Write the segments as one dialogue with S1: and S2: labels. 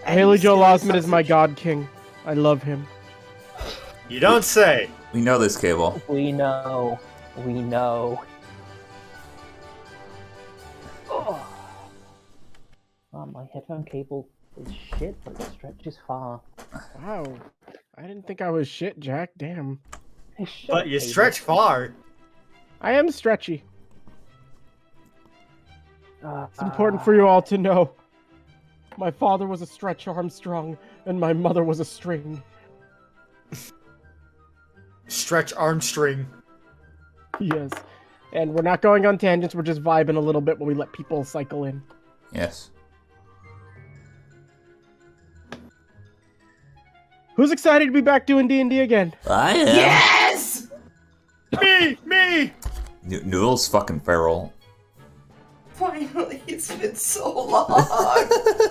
S1: Haley Joel Osment is my god king. I love him.
S2: You don't say.
S3: We know this, Cable.
S4: We know. We know. Oh, my headphone cable is shit, but it stretches far.
S1: Wow. I didn't think I was shit, Jack. Damn.
S2: But you stretch far.
S1: I am stretchy. It's important for you all to know. My father was a Stretch Armstrong, and my mother was a string.
S2: Stretch Armstring.
S1: Yes. And we're not going on tangents, we're just vibing a little bit when we let people cycle in.
S3: Yes.
S1: Who's excited to be back doing D&D again?
S3: I am.
S5: Yes!
S2: Me!
S3: Noodle's fucking feral.
S5: Finally, it's been so long.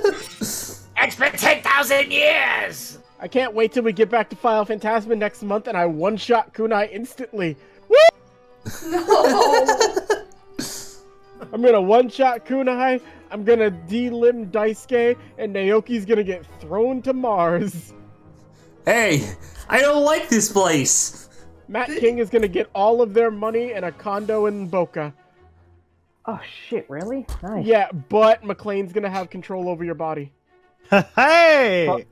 S2: It's been 10,000 years!
S1: I can't wait till we get back to Final Phantasma next month and I one-shot Kunai instantly. Woo!
S5: No.
S1: I'm gonna one-shot Kunai, I'm gonna delimb Daisuke, and Naoki's gonna get thrown to Mars.
S3: Hey, I don't like this place.
S1: Matt King is gonna get all of their money and a condo in Boca.
S4: Oh shit, really? Nice.
S1: Yeah, but McLean's gonna have control over your body.
S2: Hey!
S4: Fuck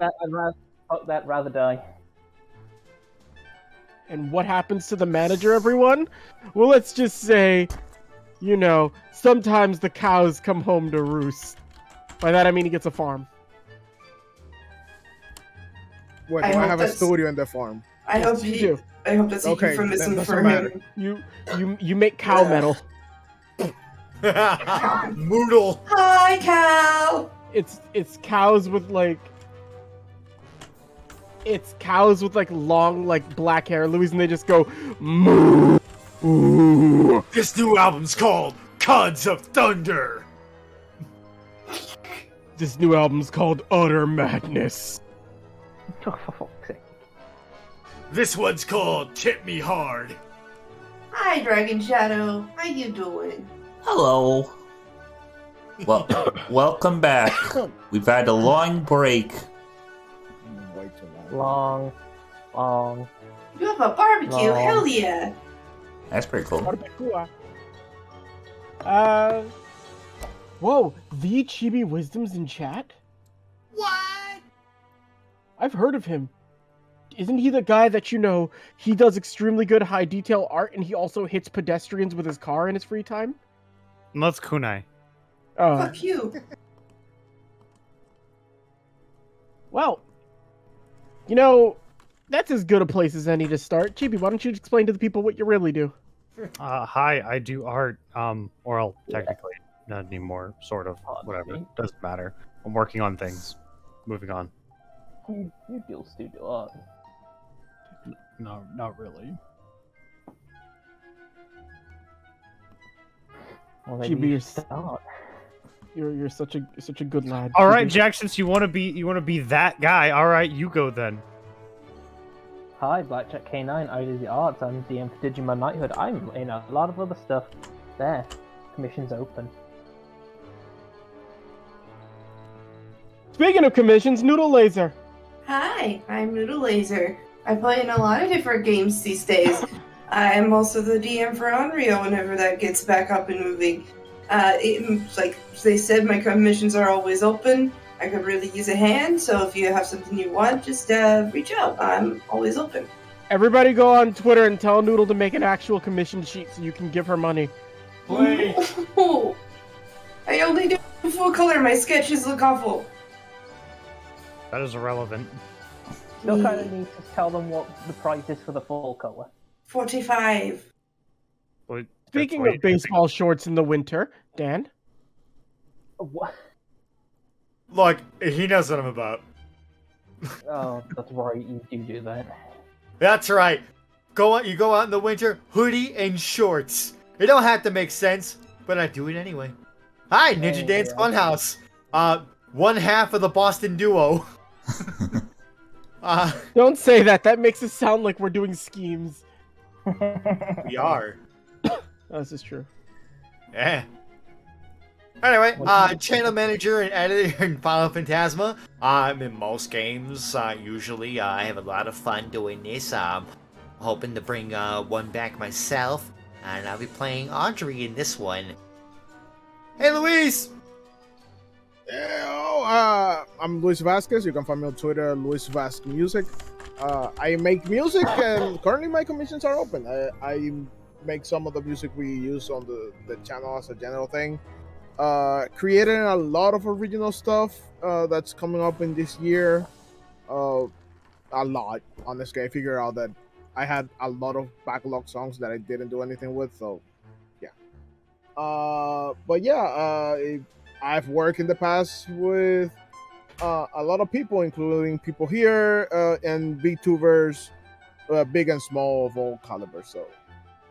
S4: that, rather die.
S1: And what happens to the manager, everyone? Well, let's just say, you know, sometimes the cows come home to roost. By that I mean he gets a farm.
S6: What, do I have a studio in the farm?
S5: I hope
S1: you do.
S5: I hope that's a
S6: Okay,
S5: euphemism
S6: that
S5: for
S6: doesn't
S5: him.
S1: You make cow metal.
S2: Moodle.
S5: Hi, cow.
S1: It's cows with like long like black hair, Louise, and they just go moo. Ooh.
S2: This new album's called Cuds of Thunder.
S1: This new album's called Utter Madness.
S4: Oh, for fuck's sake.
S2: This one's called Tip Me Hard.
S5: Hi, Dragon Shadow. How you doing?
S3: Hello. Well, welcome back. We've had a long break.
S6: Way too long.
S4: Long.
S5: You have a barbecue?
S4: No.
S5: Hell yeah.
S3: That's pretty cool.
S1: Whoa, the Chibi Wisdom's in chat?
S5: What?
S1: I've heard of him. Isn't he the guy that, you know, he does extremely good high detail art and he also hits pedestrians with his car in his free time?
S7: No, that's Kunai.
S5: Fuck you.
S1: Well, you know, that's as good a place as any to start. Chibi, why don't you explain to the people what you really do?
S7: Hi, I do art. Well, technically, not anymore. Sort of. Whatever. Doesn't matter. I'm working on things. Moving on.
S4: You do studio art.
S7: No, not really.
S4: Well,
S1: Chibi, you're such a good lad.
S7: All right,
S1: Chibi.
S7: Jack. Since you want to be that guy. All right, you go then.
S4: Hi, Blackjack K9. I do the arts. I'm DM for Digimon Knighthood. I'm in a lot of other stuff. There, commissions open.
S1: Speaking of commissions, Noodle Laser.
S5: Hi, I'm Noodle Laser. I play in a lot of different games these days. I'm also the DM for Onryo whenever that gets back up and moving. Like they said, my commissions are always open. I could really use a hand, so if you have something you want, just reach out. I'm always open.
S1: Everybody go on Twitter and tell Noodle to make an actual commission sheet so you can give her money.
S2: Play.
S5: Oh, I only do full color. My sketches look awful.
S7: That is irrelevant.
S4: You'll kind of need to tell them what the price is for the full color.
S5: 45.
S7: But
S1: Speaking of baseball shorts in the winter, Dan?
S4: What?
S2: Look, he knows what I'm about.
S4: Oh, that's right. You do that.
S2: That's right. You go out in the winter, hoodie and shorts. It don't have to make sense, but I do it anyway. Hi, Ninja Dance Funhouse. One half of the Boston duo.
S1: Don't say that. That makes it sound like we're doing schemes.
S2: We are.
S1: This is true.
S2: Yeah. Anyway, channel manager and editor in Final Phantasma. In most games, usually I have a lot of fun doing this. I'm hoping to bring one back myself, and I'll be playing Audrey in this one. Hey, Luis!
S6: I'm Luis Vasquez. You can find me on Twitter, Luis Vasquez Music. I make music, and currently my commissions are open. I make some of the music we use on the channel as a general thing. Creating a lot of original stuff that's coming up in this year. A lot, honestly. I figured out that I had a lot of backlog songs that I didn't do anything with, so yeah. But yeah, I've worked in the past with a lot of people, including people here and VTubers, big and small of all calibers. So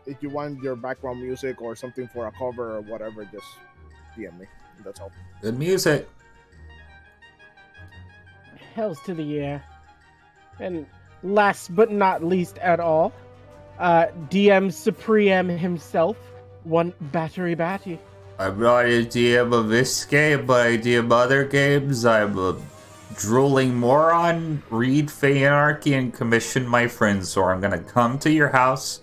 S6: if you want your background music or something for a cover or whatever, just DM me. That's all.
S3: Good music.
S1: Hells to the yeah. And last but not least at all, DM Supreme himself, one Battery Batty.
S3: I'm not a DM of this game, but I DM other games. I'm a drooling moron, read Phantasma, and commission my friends. So I'm gonna come to your house,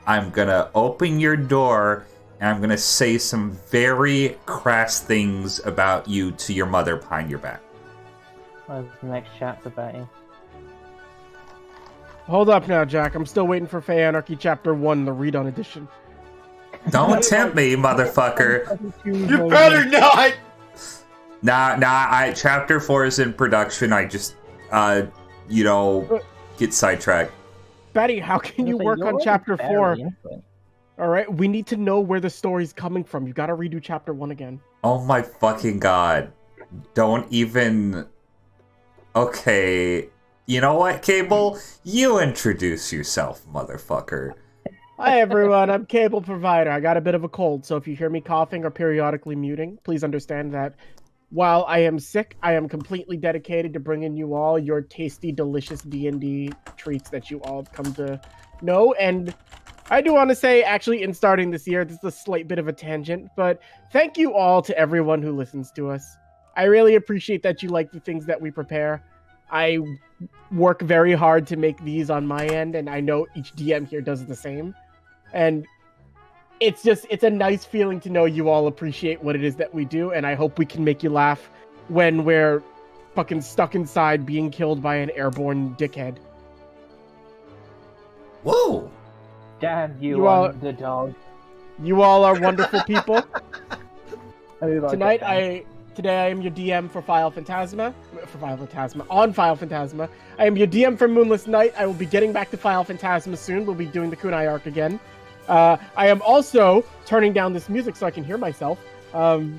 S3: I'm gonna open your door, and I'm gonna say some very crass things about you to your mother behind your back.
S4: What's the next chapter, Betty?
S1: Hold up now, Jack. I'm still waiting for Anarchy Chapter 1, the read-on edition.
S3: Don't tempt me, motherfucker.
S2: You better not!
S3: Nah, Chapter 4 is in production. I just, get sidetracked.
S1: Betty, how can you work on Chapter 4? Alright, we need to know where the story's coming from. You gotta redo Chapter 1 again.
S3: Oh my fucking god. Don't even... Okay. You know what, Cable? You introduce yourself, motherfucker.
S1: Hi everyone, I'm Cable Provider. I got a bit of a cold, so if you hear me coughing or periodically muting, please understand that while I am sick, I am completely dedicated to bringing you all your tasty, delicious D&D treats that you all have come to know. And I do want to say, actually, in starting this year, this is a slight bit of a tangent, but thank you all to everyone who listens to us. I really appreciate that you like the things that we prepare. I work very hard to make these on my end, and I know each DM here does the same. And it's a nice feeling to know you all appreciate what it is that we do, and I hope we can make you laugh when we're fucking stuck inside being killed by an airborne dickhead.
S3: Whoa!
S4: Damn you underdog.
S1: You all are wonderful people.
S4: Today
S1: I am your DM for Final Phantasma. On Final Phantasma. I am your DM for Moonless Night. I will be getting back to Final Phantasma soon. We'll be doing the Kunai arc again. I am also turning down this music so I can hear myself. But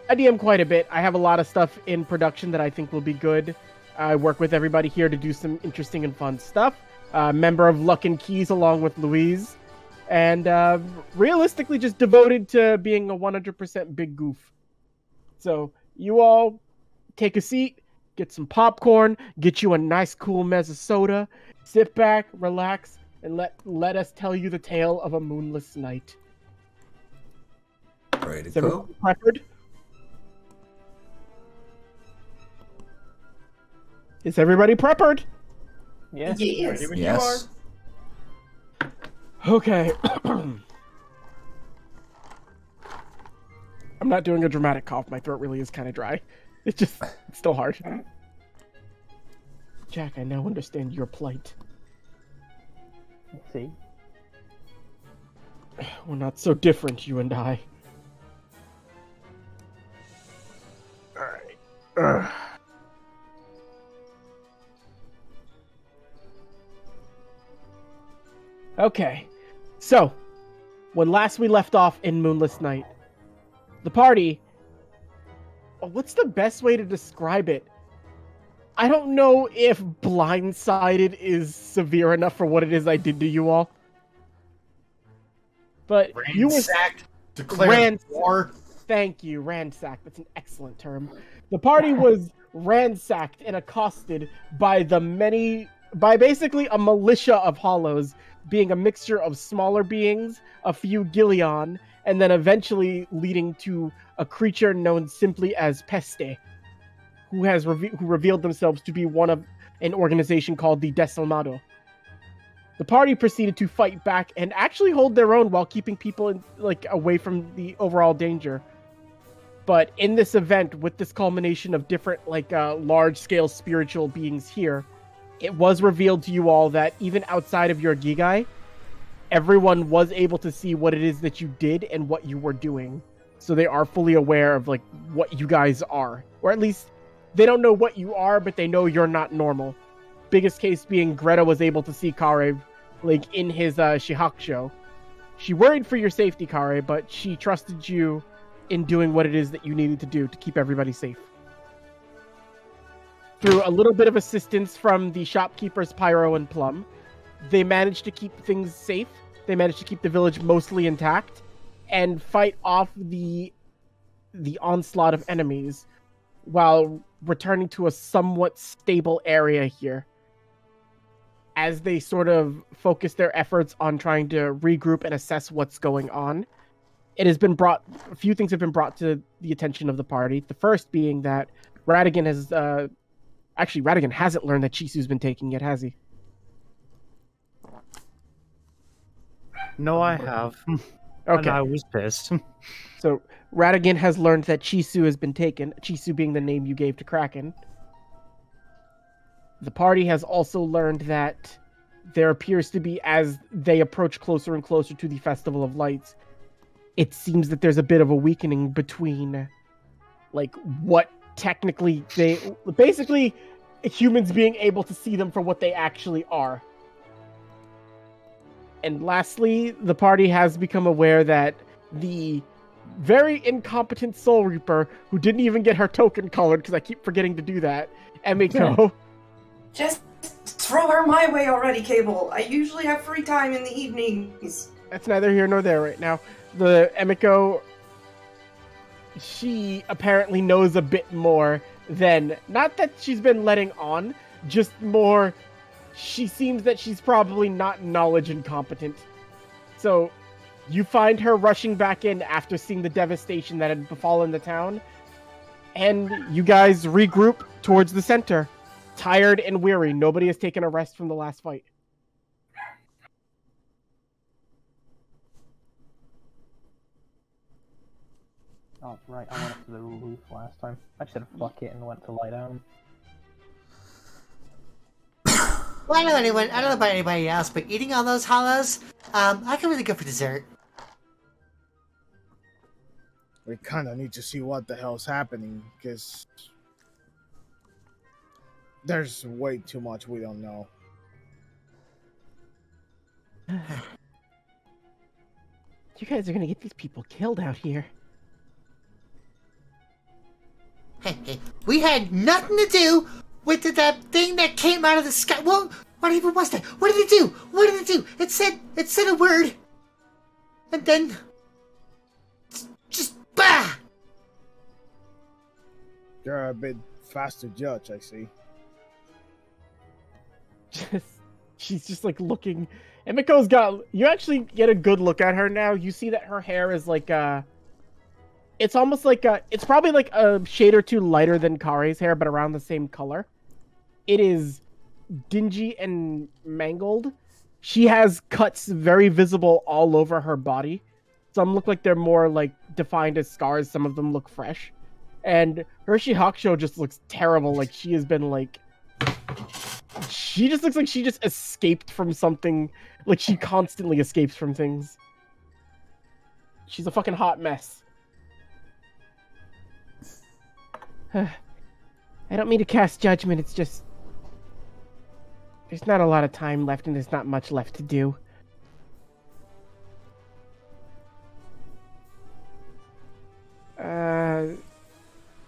S1: I DM quite a bit. I have a lot of stuff in production that I think will be good. I work with everybody here to do some interesting and fun stuff. Member of Luck and Keys along with Louise. And realistically just devoted to being a 100% big goof. So you all take a seat, get some popcorn, get you a nice cool mezza soda, sit back, relax, and let us tell you the tale of a moonless night.
S3: Ready
S1: Is
S3: to go?
S1: everybody prepared? Is everybody prepared?
S4: Yes.
S5: Yes.
S3: Yes.
S1: Okay. I'm not doing a dramatic cough. My throat really is kind of dry. It's still hard. Jack, I now understand your plight.
S4: Let's see.
S1: We're not so different, you and I. Alright. Okay. So, when last we left off in Moonless Night, the party... What's the best way to describe it? I don't know if blindsided is severe enough for what it is I did to you all. But you were...
S2: Declared war.
S1: Thank you, ransacked. That's an excellent term. The party was ransacked and accosted by basically a militia of hollows being a mixture of smaller beings, a few Gillion, and then eventually leading to a creature known simply as Peste, who revealed themselves to be one of an organization called the Desalmado. The party proceeded to fight back and actually hold their own while keeping people away from the overall danger. But in this event, with this culmination of different large-scale spiritual beings here, it was revealed to you all that even outside of your Gigai, everyone was able to see what it is that you did and what you were doing. So they are fully aware of what you guys are. Or at least they don't know what you are, but they know you're not normal. Biggest case being Greta was able to see Kare in his Shihakusho. She worried for your safety, Kare, but she trusted you in doing what it is that you needed to do to keep everybody safe. Through a little bit of assistance from the shopkeepers Pyro and Plum, they managed to keep things safe. They managed to keep the village mostly intact and fight off the onslaught of enemies while returning to a somewhat stable area here. As they sort of focus their efforts on trying to regroup and assess what's going on, a few things have been brought to the attention of the party. The first being that Radigan hasn't learned that Chisu's been taking it, has he?
S7: No, I have.
S1: Okay.
S7: And I was pissed.
S1: So Radigan has learned that Chisu has been taken, Chisu being the name you gave to Kraken. The party has also learned that there appears to be, as they approach closer and closer to the Festival of Lights, it seems that there's a bit of a weakening between, what technically basically humans being able to see them for what they actually are. And lastly, the party has become aware that the very incompetent Soul Reaper, who didn't even get her token colored, because I keep forgetting to do that, Emiko.
S5: Just throw her my way already, Cable. I usually have free time in the evenings.
S1: That's neither here nor there right now. The Emiko, she apparently knows a bit more than, not that she's been letting on, just more, she seems that she's probably not knowledge incompetent. So you find her rushing back in after seeing the devastation that had befallen the town, and you guys regroup towards the center. Tired and weary. Nobody has taken a rest from the last fight.
S4: Oh, right, I went up to the roof last time. I just said fuck it and went to lie down.
S2: Well, I don't know about anybody else, but eating all those hollows, I can really go for dessert.
S6: We kind of need to see what the hell's happening, because there's way too much we don't know.
S1: You guys are gonna get these people killed out here.
S2: Hey, we had nothing to do with that thing that came out of the sky. What even was that? What did it do? What did it do? It said a word, and then just bah.
S6: You're a bit fast to judge, I see.
S1: She's just looking. Emiko's you actually get a good look at her now. You see that her hair is it's almost it's probably a shade or two lighter than Kare's hair, but around the same color. It is dingy and mangled. She has cuts very visible all over her body. Some look like they're more defined as scars. Some of them look fresh. And her Shihakusho just looks terrible. She has been she just looks like she just escaped from something. She constantly escapes from things. She's a fucking hot mess. I don't mean to cast judgment, it's just there's not a lot of time left and there's not much left to do.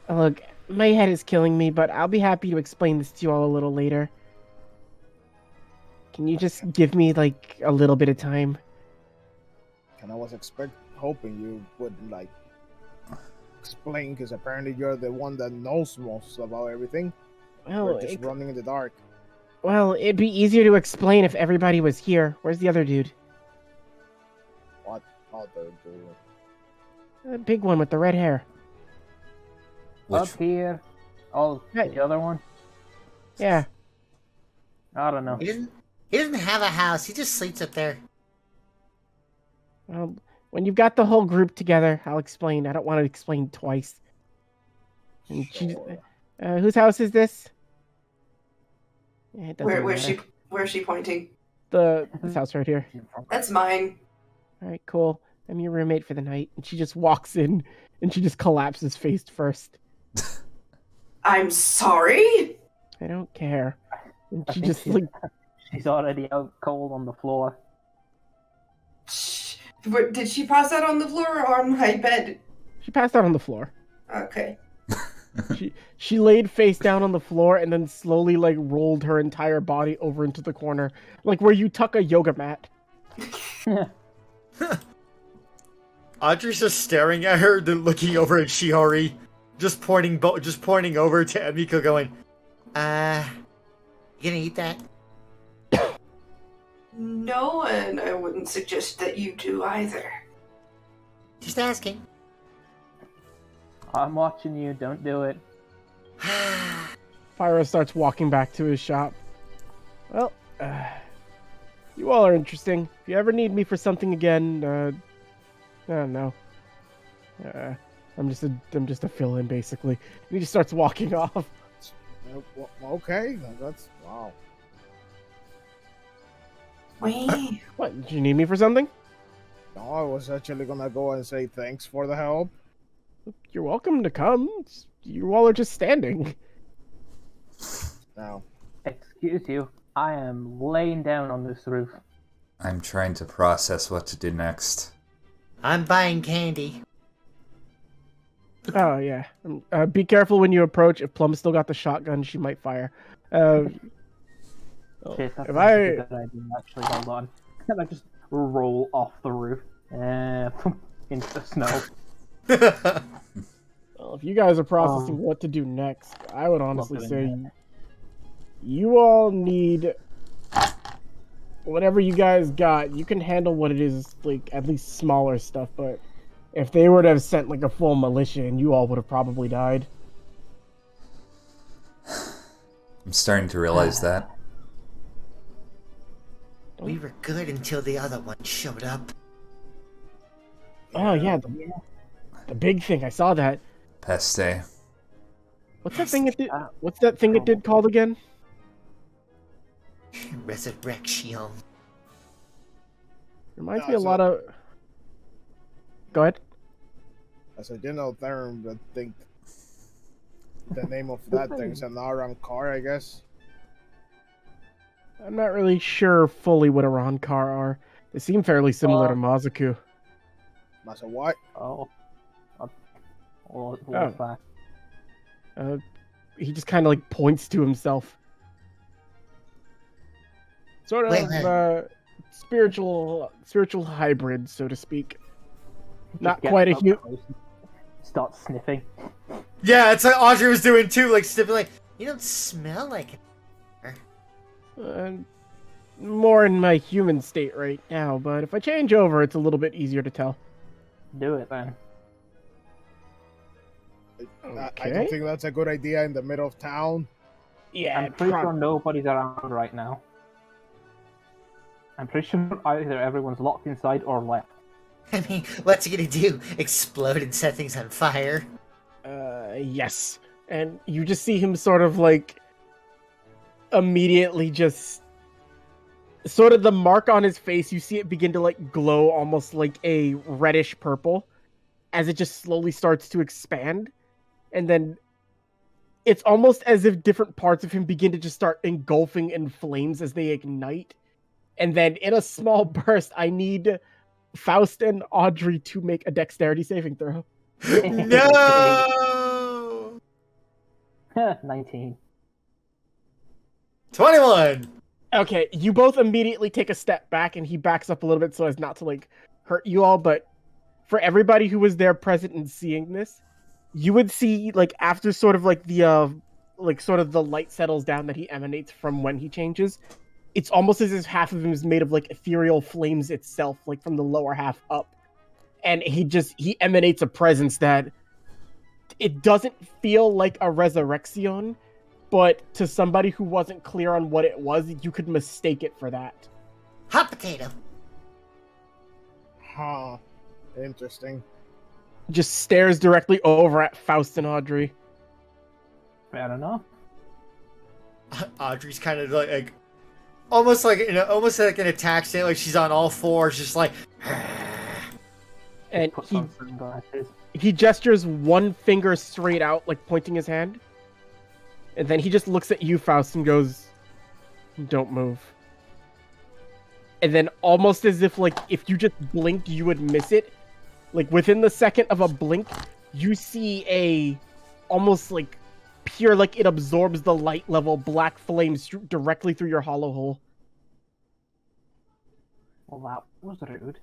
S1: Look, my head is killing me, but I'll be happy to explain this to you all a little later. Can you just give me a little bit of time?
S6: And I was hoping you would explain, because apparently you're the one that knows most about everything.
S1: Well,
S6: We're just running in the dark.
S1: Well, it'd be easier to explain if everybody was here. Where's the other dude?
S6: What other dude?
S1: The big one with the red hair.
S3: Which
S4: Up here. Oh,
S1: Hey.
S4: the other one?
S1: Yeah.
S4: I don't know.
S2: He doesn't have a house. He just sleeps up there.
S1: Well, when you've got the whole group together, I'll explain. I don't want to explain twice. And
S6: Sure.
S1: whose house is this? It doesn't
S5: Where's
S1: matter.
S5: she pointing?
S1: This house right here.
S5: That's mine.
S1: All right, cool. I'm your roommate for the night. And she just walks in and she just collapses face first.
S5: I'm sorry.
S1: I don't care. And
S4: I
S1: she
S4: think
S1: just like
S4: she's already out cold on the floor.
S5: Did she pass out on the floor or on my bed?
S1: she passed out on the floor.
S5: Okay.
S1: She laid face down on the floor and then slowly like rolled her entire body over into the corner, like where you tuck a yoga mat.
S2: Audrey's just staring at her, then looking over at Shiori, just pointing over to Emiko, going, "You gonna eat that?"
S5: No, and I wouldn't suggest that you do either.
S2: Just asking.
S4: I'm watching you. Don't do it.
S1: Pyro starts walking back to his shop. Well, you all are interesting. If you ever need me for something again, I don't know. I'm just a fill-in basically. And he just starts walking off.
S6: Okay, that's wow.
S5: Wait.
S1: What? Did you need me for something?
S6: No, I was actually gonna go and say thanks for the help.
S1: You're welcome to come. You all are just standing.
S6: Now,
S4: Excuse you. I am laying down on this roof.
S3: I'm trying to process what to do next.
S2: I'm buying candy.
S1: Oh yeah. Be careful when you approach. If Plum's still got the shotgun, she might fire.
S4: Shit, that's
S1: if
S4: not a
S1: I
S4: good idea, actually. Hold on. Can I just roll off the roof into the snow?
S1: Well, if you guys are processing what to do next, I would honestly
S4: doing
S1: say
S4: that.
S1: you all need whatever you guys got. You can handle what it is, like at least smaller stuff. But if they were to have sent like a full militia, and you all would have probably died.
S3: I'm starting to realize that.
S2: We were good until the other one showed up.
S1: Oh yeah, the big thing. I saw that.
S3: Peste.
S1: What's that thing it did? What's that thing it did called again?
S2: Resurrection.
S1: Reminds me a lot of. Go ahead.
S6: as a general term, I think the name of that thing is an Aran car, I guess.
S1: I'm not really sure fully what Arankar are. They seem fairly similar to Mazaku.
S6: Masa what?
S4: Oh. What's that?
S1: He just kind of like points to himself. Sort of spiritual hybrid, so to speak. Not
S4: Get
S1: quite a
S4: up
S1: human.
S4: close and start sniffing.
S2: Yeah, it's like Audrey was doing too, like sniffing, like, you don't smell like it.
S1: More in my human state right now, but if I change over, it's a little bit easier to tell.
S4: Do it then.
S6: I don't think that's a good idea in the middle of town.
S1: Yeah,
S4: I'm pretty sure nobody's around right now. I'm pretty sure either everyone's locked inside or left.
S2: I mean, what's he gonna do? Explode and set things on fire?
S1: Yes. And you just see him sort of like immediately just sort of the mark on his face, you see it begin to like glow almost like a reddish purple as it just slowly starts to expand. And then it's almost as if different parts of him begin to just start engulfing in flames as they ignite. And then in a small burst, I need Faust and Audrey to make a dexterity saving throw.
S2: No!
S4: 19.
S2: 21!
S1: Okay, you both immediately take a step back and he backs up a little bit so as not to like hurt you all, but for everybody who was there present and seeing this, you would see like after sort of like the like sort of the light settles down that he emanates from when he changes, it's almost as if half of him is made of like ethereal flames itself, like from the lower half up. And he emanates a presence that it doesn't feel like a resurrection, but to somebody who wasn't clear on what it was, you could mistake it for that.
S2: Hot potato.
S6: Huh. Interesting.
S1: Just stares directly over at Faust and Audrey.
S4: Fair enough.
S2: Audrey's kind of like almost like an attack state, like she's on all fours, just like.
S1: And
S4: Puts on sunglasses.
S1: he gestures one finger straight out, like pointing his hand. And then he just looks at you, Faust, and goes, "Don't move." And then almost as if like if you just blinked, you would miss it. Like within the second of a blink, you see a almost like pure, like it absorbs the light level black flames directly through your hollow hole.
S4: Well, that was rude.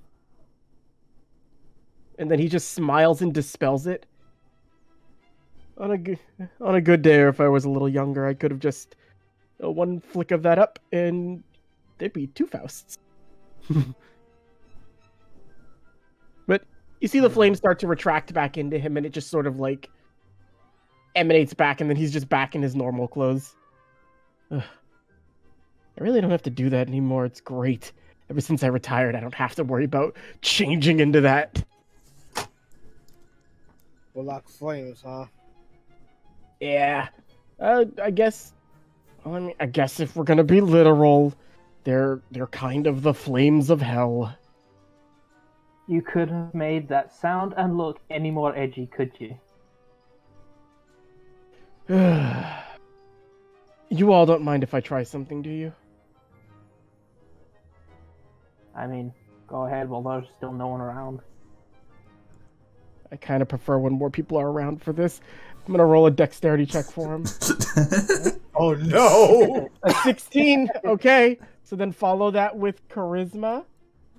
S1: And then he just smiles and dispels it. On a good day, or if I was a little younger, I could have just one flick of that up, and there'd be two Fausts. But you see the flames start to retract back into him, and it just sort of like emanates back, and then he's just back in his normal clothes. Ugh. I really don't have to do that anymore. It's great. Ever since I retired, I don't have to worry about changing into that.
S6: Black flames, huh?
S1: Yeah. I guess. Well, I mean, I guess if we're gonna be literal, they're kind of the flames of hell.
S4: You could have made that sound and look any more edgy, could you?
S1: You all don't mind if I try something, do you?
S4: I mean, go ahead while there's still no one around.
S1: I kind of prefer when more people are around for this. I'm gonna roll a dexterity check for him.
S2: Oh no!
S1: A 16. Okay. So then follow that with charisma.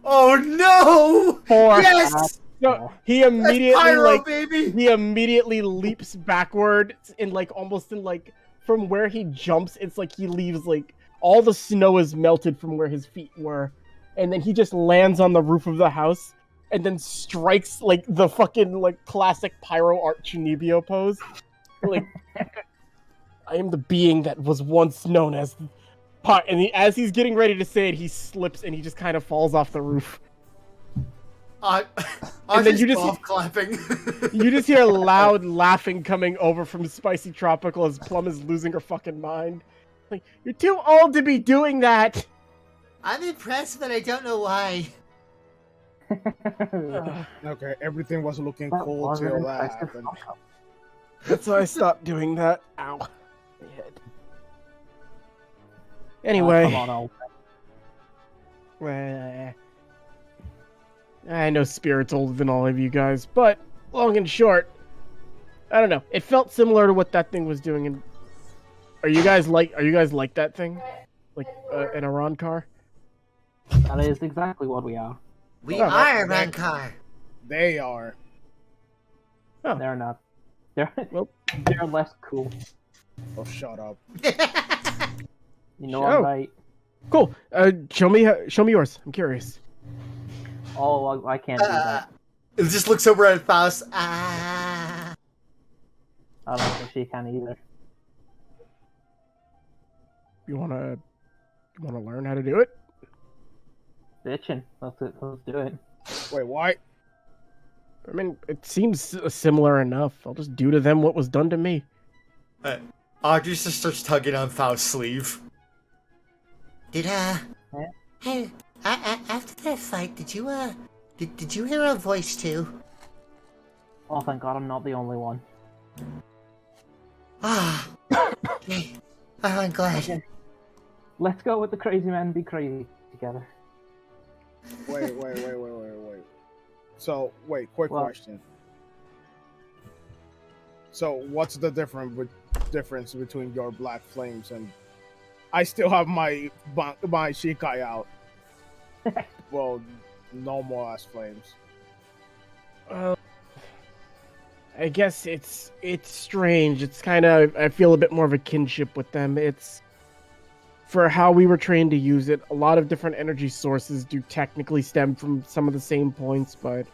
S2: Oh no!
S1: For
S2: Yes!
S1: so he
S2: That's
S1: immediately
S2: pyro,
S1: like
S2: baby!
S1: he immediately leaps backward in like almost in like from where he jumps. It's like he leaves like all the snow is melted from where his feet were, and then he just lands on the roof of the house. And then strikes like the fucking like classic pyro art Chunibyo pose. Like, I am the being that was once known as and as he's getting ready to say it, he slips and he just kind of falls off the roof.
S2: And
S1: then you just
S2: clapping.
S1: You just hear loud laughing coming over from Spicy Tropical as Plum is losing her fucking mind. Like, you're too old to be doing that.
S2: I'm impressed, but I don't know why.
S6: Okay, everything was looking
S4: That
S6: cool
S4: wasn't
S6: till that
S4: impressive.
S6: happened.
S1: That's why I stopped doing that. Ow. My head. Anyway.
S4: Come on, old
S1: I know Spirit's older than all of you guys, but long and short, I don't know. It felt similar to what that thing was doing. And are you guys like that thing, like an Iran car?
S4: That is exactly what we are.
S2: We
S1: Oh,
S2: are Rankar.
S6: They are.
S1: Oh.
S4: They're not. They're
S1: Well-
S4: they're less cool.
S6: Oh, shut up.
S4: You know
S1: Oh.
S4: I'm right.
S1: Cool. Show me yours. I'm curious.
S4: Oh, I can't do that.
S2: It just looks over at Faust. Ah.
S4: I don't think she can either.
S1: You wanna learn how to do it?
S4: Bitchin'. Let's do it.
S6: Wait, what?
S1: I mean, it seems similar enough. I'll just do to them what was done to me.
S2: Audrey just starts tugging on Faust's sleeve. Hey, after that fight, did you hear a voice too?
S4: Oh, thank God I'm not the only one.
S2: Ah, okay. Oh, I'm glad.
S4: Let's go with the crazy man and be crazy together.
S6: Wait. So, quick
S4: What?
S6: question. So, what's the difference between your black flames and... I still have my Shikai out. Well, normal ass flames.
S1: I guess it's strange. It's kind of, I feel a bit more of a kinship with them. It's for how we were trained to use it. A lot of different energy sources do technically stem from some of the same points, but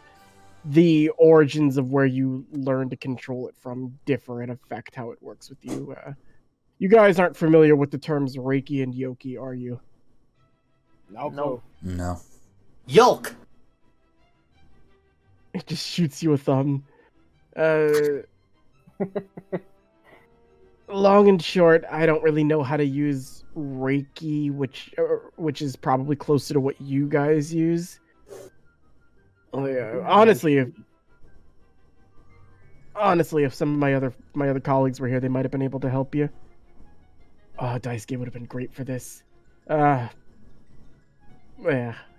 S1: the origins of where you learn to control it from differ and affect how it works with you. You guys aren't familiar with the terms Reiki and Yoki, are you?
S6: No.
S3: No.
S2: Yolk.
S1: It just shoots you a thumb. Long and short, I don't really know how to use Reiki, which is probably closer to what you guys use. Honestly, if some of my other colleagues were here, they might have been able to help you. Oh, Daisuke would have been great for this. Yeah.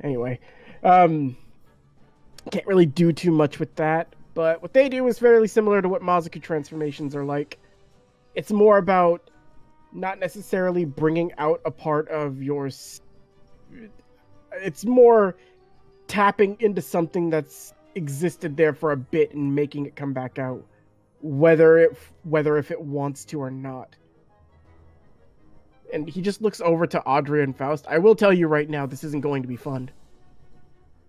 S1: Anyway, can't really do too much with that. But what they do is fairly similar to what Mazaku transformations are like. It's more about not necessarily bringing out a part of yours. It's more tapping into something that's existed there for a bit and making it come back out, whether if it wants to or not. And he just looks over to Audrey and Faust. I will tell you right now, this isn't going to be fun.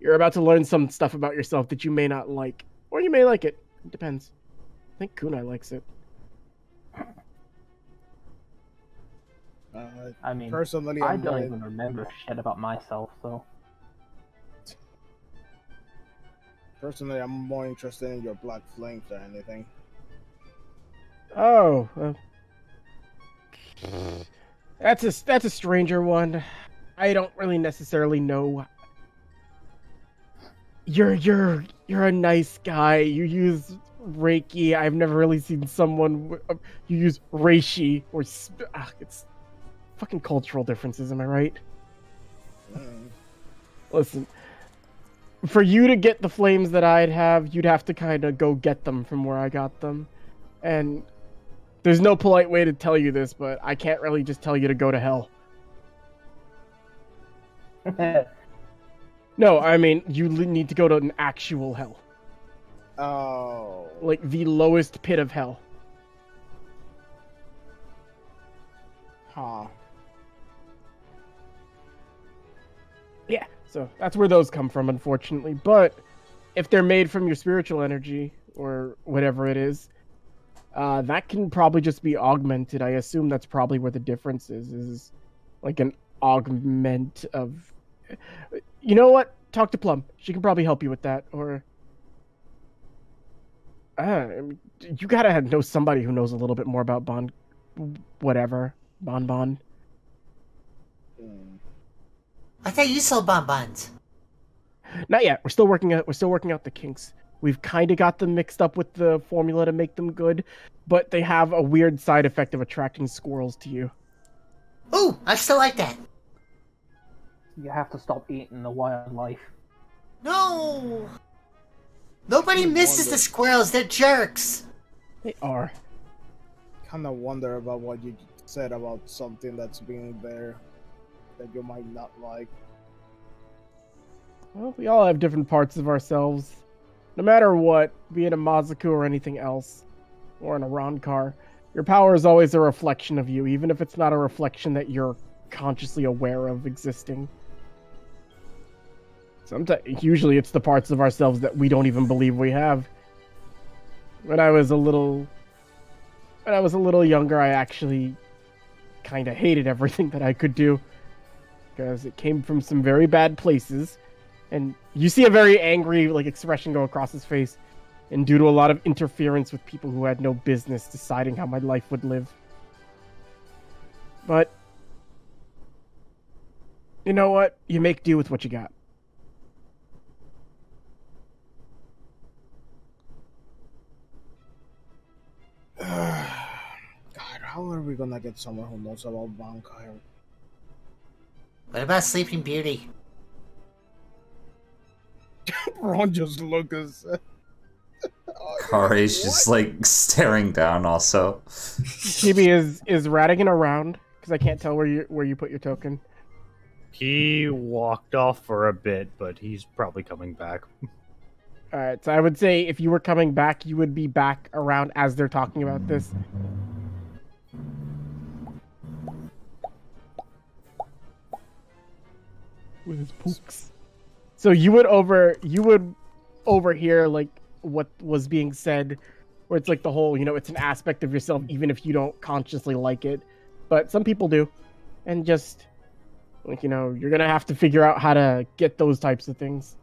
S1: You're about to learn some stuff about yourself that you may not like. Or you may like it. It depends. I think Kunai likes it.
S4: I mean,
S6: Personally,
S4: I
S6: I'm
S4: don't
S6: more-
S4: even remember shit about myself, so...
S6: Personally, I'm more interested in your black flames than anything.
S1: Oh, that's a stranger one. I don't really necessarily know. You're a nice guy. You use Reiki. I've never really seen someone you use Reishi or it's fucking cultural differences. Am I right? Listen, for you to get the flames that I'd have, you'd have to kind of go get them from where I got them, and there's no polite way to tell you this, but I can't really just tell you to go to hell. No, I mean, you need to go to an actual hell.
S6: Oh.
S1: Like, the lowest pit of hell.
S6: Huh.
S1: Yeah, so that's where those come from, unfortunately. But if they're made from your spiritual energy, or whatever it is, that can probably just be augmented. I assume that's probably where the difference is like an augment of... You know what? Talk to Plum. She can probably help you with that, or... you gotta know somebody who knows a little bit more about Bon... Bonbon.
S2: I thought you sold bonbons.
S1: Not yet. We're still working out the kinks. We've kind of got them mixed up with the formula to make them good, but they have a weird side effect of attracting squirrels to you.
S2: Ooh, I still like that.
S4: You have to stop eating the wildlife.
S2: No! Nobody misses the squirrels, they're jerks!
S1: They are.
S6: Kind of wonder about what you said about something that's being there that you might not like.
S1: Well, we all have different parts of ourselves. No matter what, be it a Mazaku or anything else, or an Arankar, your power is always a reflection of you, even if it's not a reflection that you're consciously aware of existing. Usually it's the parts of ourselves that we don't even believe we have. When I was a little younger, I actually kind of hated everything that I could do, because it came from some very bad places. And you see a very angry expression go across his face, and due to a lot of interference with people who had no business deciding how my life would live. But you know what? You make do with what you got.
S6: God, how are we gonna get someone who knows about vampire?
S2: What about Sleeping Beauty?
S6: Ron just look us.
S3: Kari's just staring down also.
S1: Chibi is Radigan around, because I can't tell where you put your token.
S7: He walked off for a bit, but he's probably coming back.
S1: All right, so I would say if you were coming back, you would be back around as they're talking about this. With his pooks. So you would overhear like what was being said, where it's like the whole, it's an aspect of yourself, even if you don't consciously like it. But some people do, and just like you're gonna have to figure out how to get those types of things.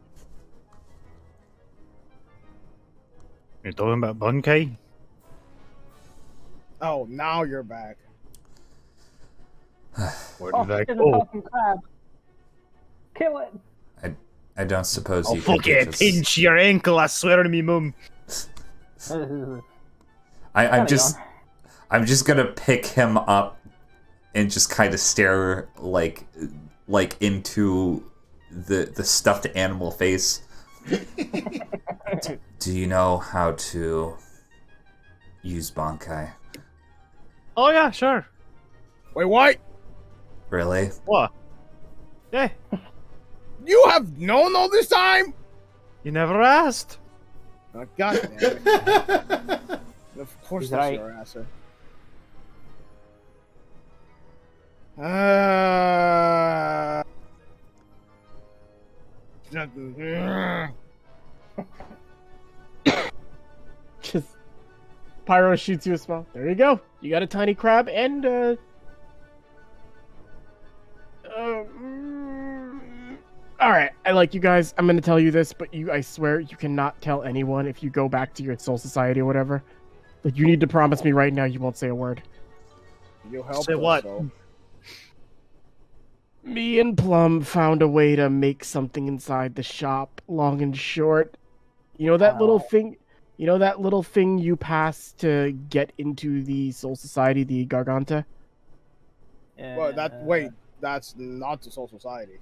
S7: You're talking about Bunkei?
S6: Oh, now you're back.
S7: Where
S4: Oh,
S7: did I
S4: there's a
S7: go?
S4: fucking crab. Kill it.
S3: I don't suppose
S7: Oh,
S3: you could
S7: fuck it!
S3: just...
S7: Pinch your ankle, I swear to me, mum.
S3: I'm just gonna pick him up and just kind of stare like into the stuffed animal face. Do you know how to use Bankai?
S7: Oh yeah, sure.
S6: Wait, what?
S3: Really?
S7: What? Yeah,
S6: You have known all this time?
S7: you never asked.
S6: Oh, God damn it. Of course
S4: He's
S6: that's
S4: right.
S6: your answer.
S1: Just Pyro shoots you a smile. There you go. You got a tiny crab and all right, I like you guys. I'm gonna tell you this, but I swear you cannot tell anyone if you go back to your soul society or whatever. Like, you need to promise me right now you won't say a word.
S6: You help
S7: Say
S6: us,
S7: what?
S6: so.
S1: Me and Plum found a way to make something inside the shop. Long and short, you know that little thing. You know that little thing you pass to get into the soul society, the Garganta.
S6: Well, that's not the Soul Society.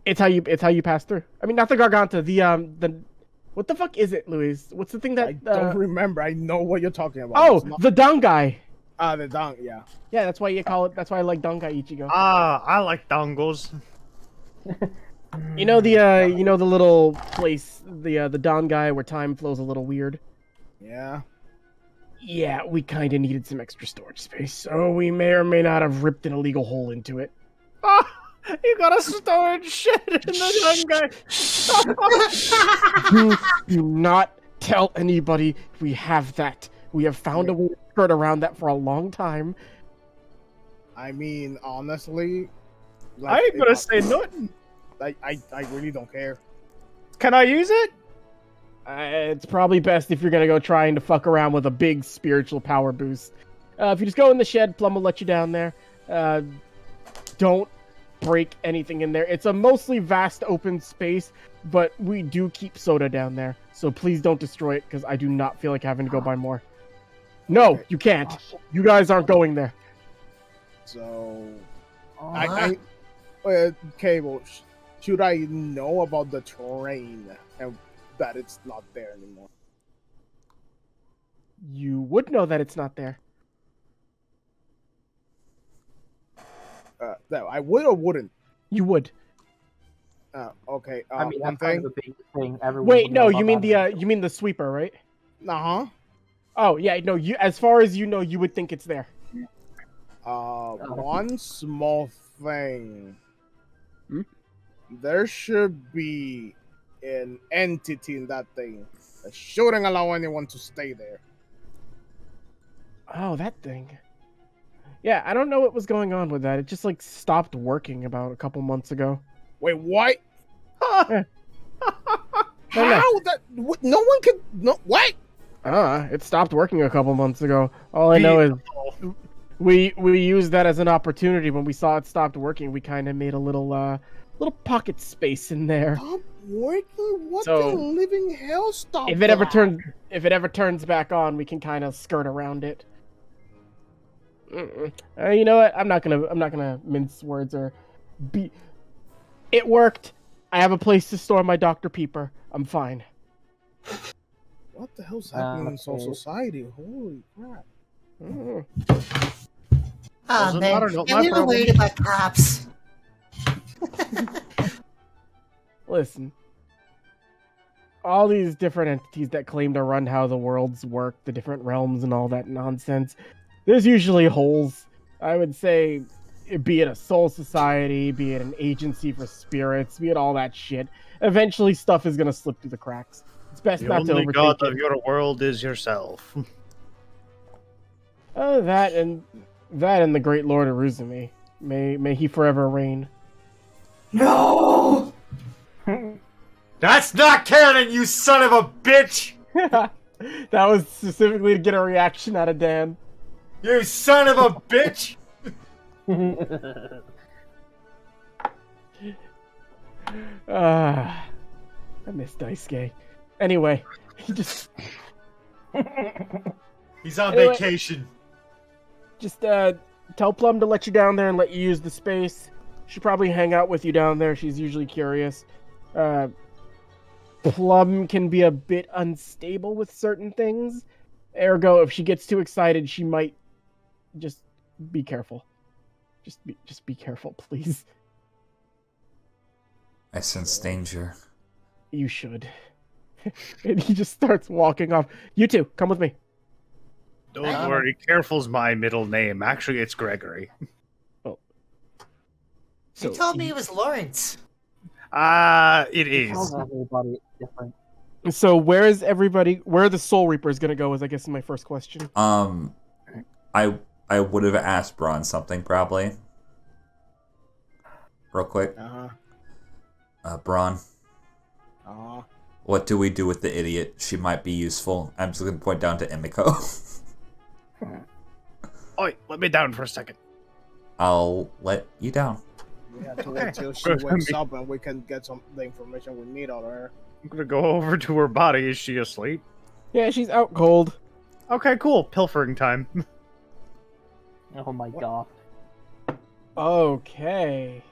S1: It's how you pass through. I mean, not the Garganta. The what the fuck is it, Luis? What's the thing that?
S6: I don't remember. I know what you're talking about.
S1: Oh,
S6: It's not...
S1: the Dangai.
S6: the down, yeah.
S1: Yeah, that's why you call it. That's why I like Dangai Ichigo.
S7: Ah, I like dongos.
S1: You know the little place, the Dangai where time flows a little weird.
S6: Yeah.
S1: Yeah, we kind of needed some extra storage space, so we may or may not have ripped an illegal hole into it.
S7: Ah, you got a storage shed in the Dangai.
S1: Do not tell anybody we have that. We have found a way to skirt around that for a long time.
S6: I mean, honestly,
S7: I ain't gonna say nothing.
S6: I really don't care.
S7: Can I use it?
S1: It's probably best if you're gonna go trying to fuck around with a big spiritual power boost. If you just go in the shed, Plum will let you down there. Don't break anything in there. It's a mostly vast open space, but we do keep soda down there. So please don't destroy it, because I do not feel like having to go buy more. No,
S6: Okay.
S1: you can't. You guys aren't going there.
S6: So,
S5: Uh-huh.
S6: Cable, should I know about the terrain and that it's not there anymore?
S1: You would know that it's not there.
S6: That I would or wouldn't?
S1: You would.
S6: Okay.
S4: I mean,
S6: one
S4: that's kind
S6: thing.
S4: of a big thing. Everyone
S1: Wait,
S4: would know
S1: no,
S4: about
S1: you mean
S4: that.
S1: you mean the sweeper, right?
S6: Uh-huh.
S1: Oh yeah, no. You, as far as you know, you would think it's there.
S6: One small thing.
S1: Hmm?
S6: There should be an entity in that thing that shouldn't allow anyone to stay there.
S1: Oh, that thing. Yeah, I don't know what was going on with that. It just like stopped working about a couple months ago.
S6: Wait, what?
S1: Yeah.
S6: How? That? No one can. No. What?
S1: It stopped working a couple months ago. All I know is we used that as an opportunity. When we saw it stopped working, we kind of made a little pocket space in there.
S6: Stop working? What
S1: So,
S6: the living hell? Stop.
S1: If it ever turns back on, we can kind of skirt around it. You know what? I'm not gonna mince words or be. It worked. I have a place to store my Dr. Peeper. I'm fine.
S6: What the hell's happening in Soul
S4: okay.
S6: Society? Holy crap!
S1: Mm.
S2: Oh
S7: Doesn't
S2: man,
S7: matter, not
S2: yeah,
S7: my
S2: we were
S7: problem.
S2: worried about cops.
S1: Listen. all these different entities that claim to run how the worlds work, the different realms and all that nonsense, there's usually holes. I would say, be it a soul society, be it an agency for spirits, be it all that shit, eventually stuff is going to slip through the cracks. It's best
S7: The
S1: not to
S7: only
S1: overthink
S7: god
S1: it.
S7: of your world is yourself.
S1: That and the great Lord Aruzumi. May he forever reign.
S5: No!
S2: That's not canon, you son of a bitch!
S1: That was specifically to get a reaction out of Dan.
S2: You son of a bitch!
S1: I miss Daisuke. Anyway, he just
S2: He's on
S1: Anyway.
S2: vacation.
S1: tell Plum to let you down there and let you use the space. She'll probably hang out with you down there. She's usually curious. Plum can be a bit unstable with certain things. Ergo, if she gets too excited, she might just be careful. Just be careful, please.
S3: I sense danger.
S1: You should. And he just starts walking off. You two, come with me.
S7: Don't worry, careful's my middle name. Actually, it's Gregory.
S2: You told me it was Lawrence.
S7: It is.
S4: Tells everybody it's different.
S1: So where are the Soul Reapers gonna go is I guess my first question.
S3: I would have asked Braun something probably. Real quick. Braun, what do we do with the idiot? She might be useful. I'm just gonna point down to Emiko.
S7: Oi, let me down for a second.
S3: I'll let you down.
S6: We have to wait till she wakes up and we can get the information we need on her.
S7: I'm gonna go over to her body. Is she asleep?
S1: Yeah, she's out cold.
S7: Okay, cool. Pilfering time.
S4: Oh my god.
S1: Okay.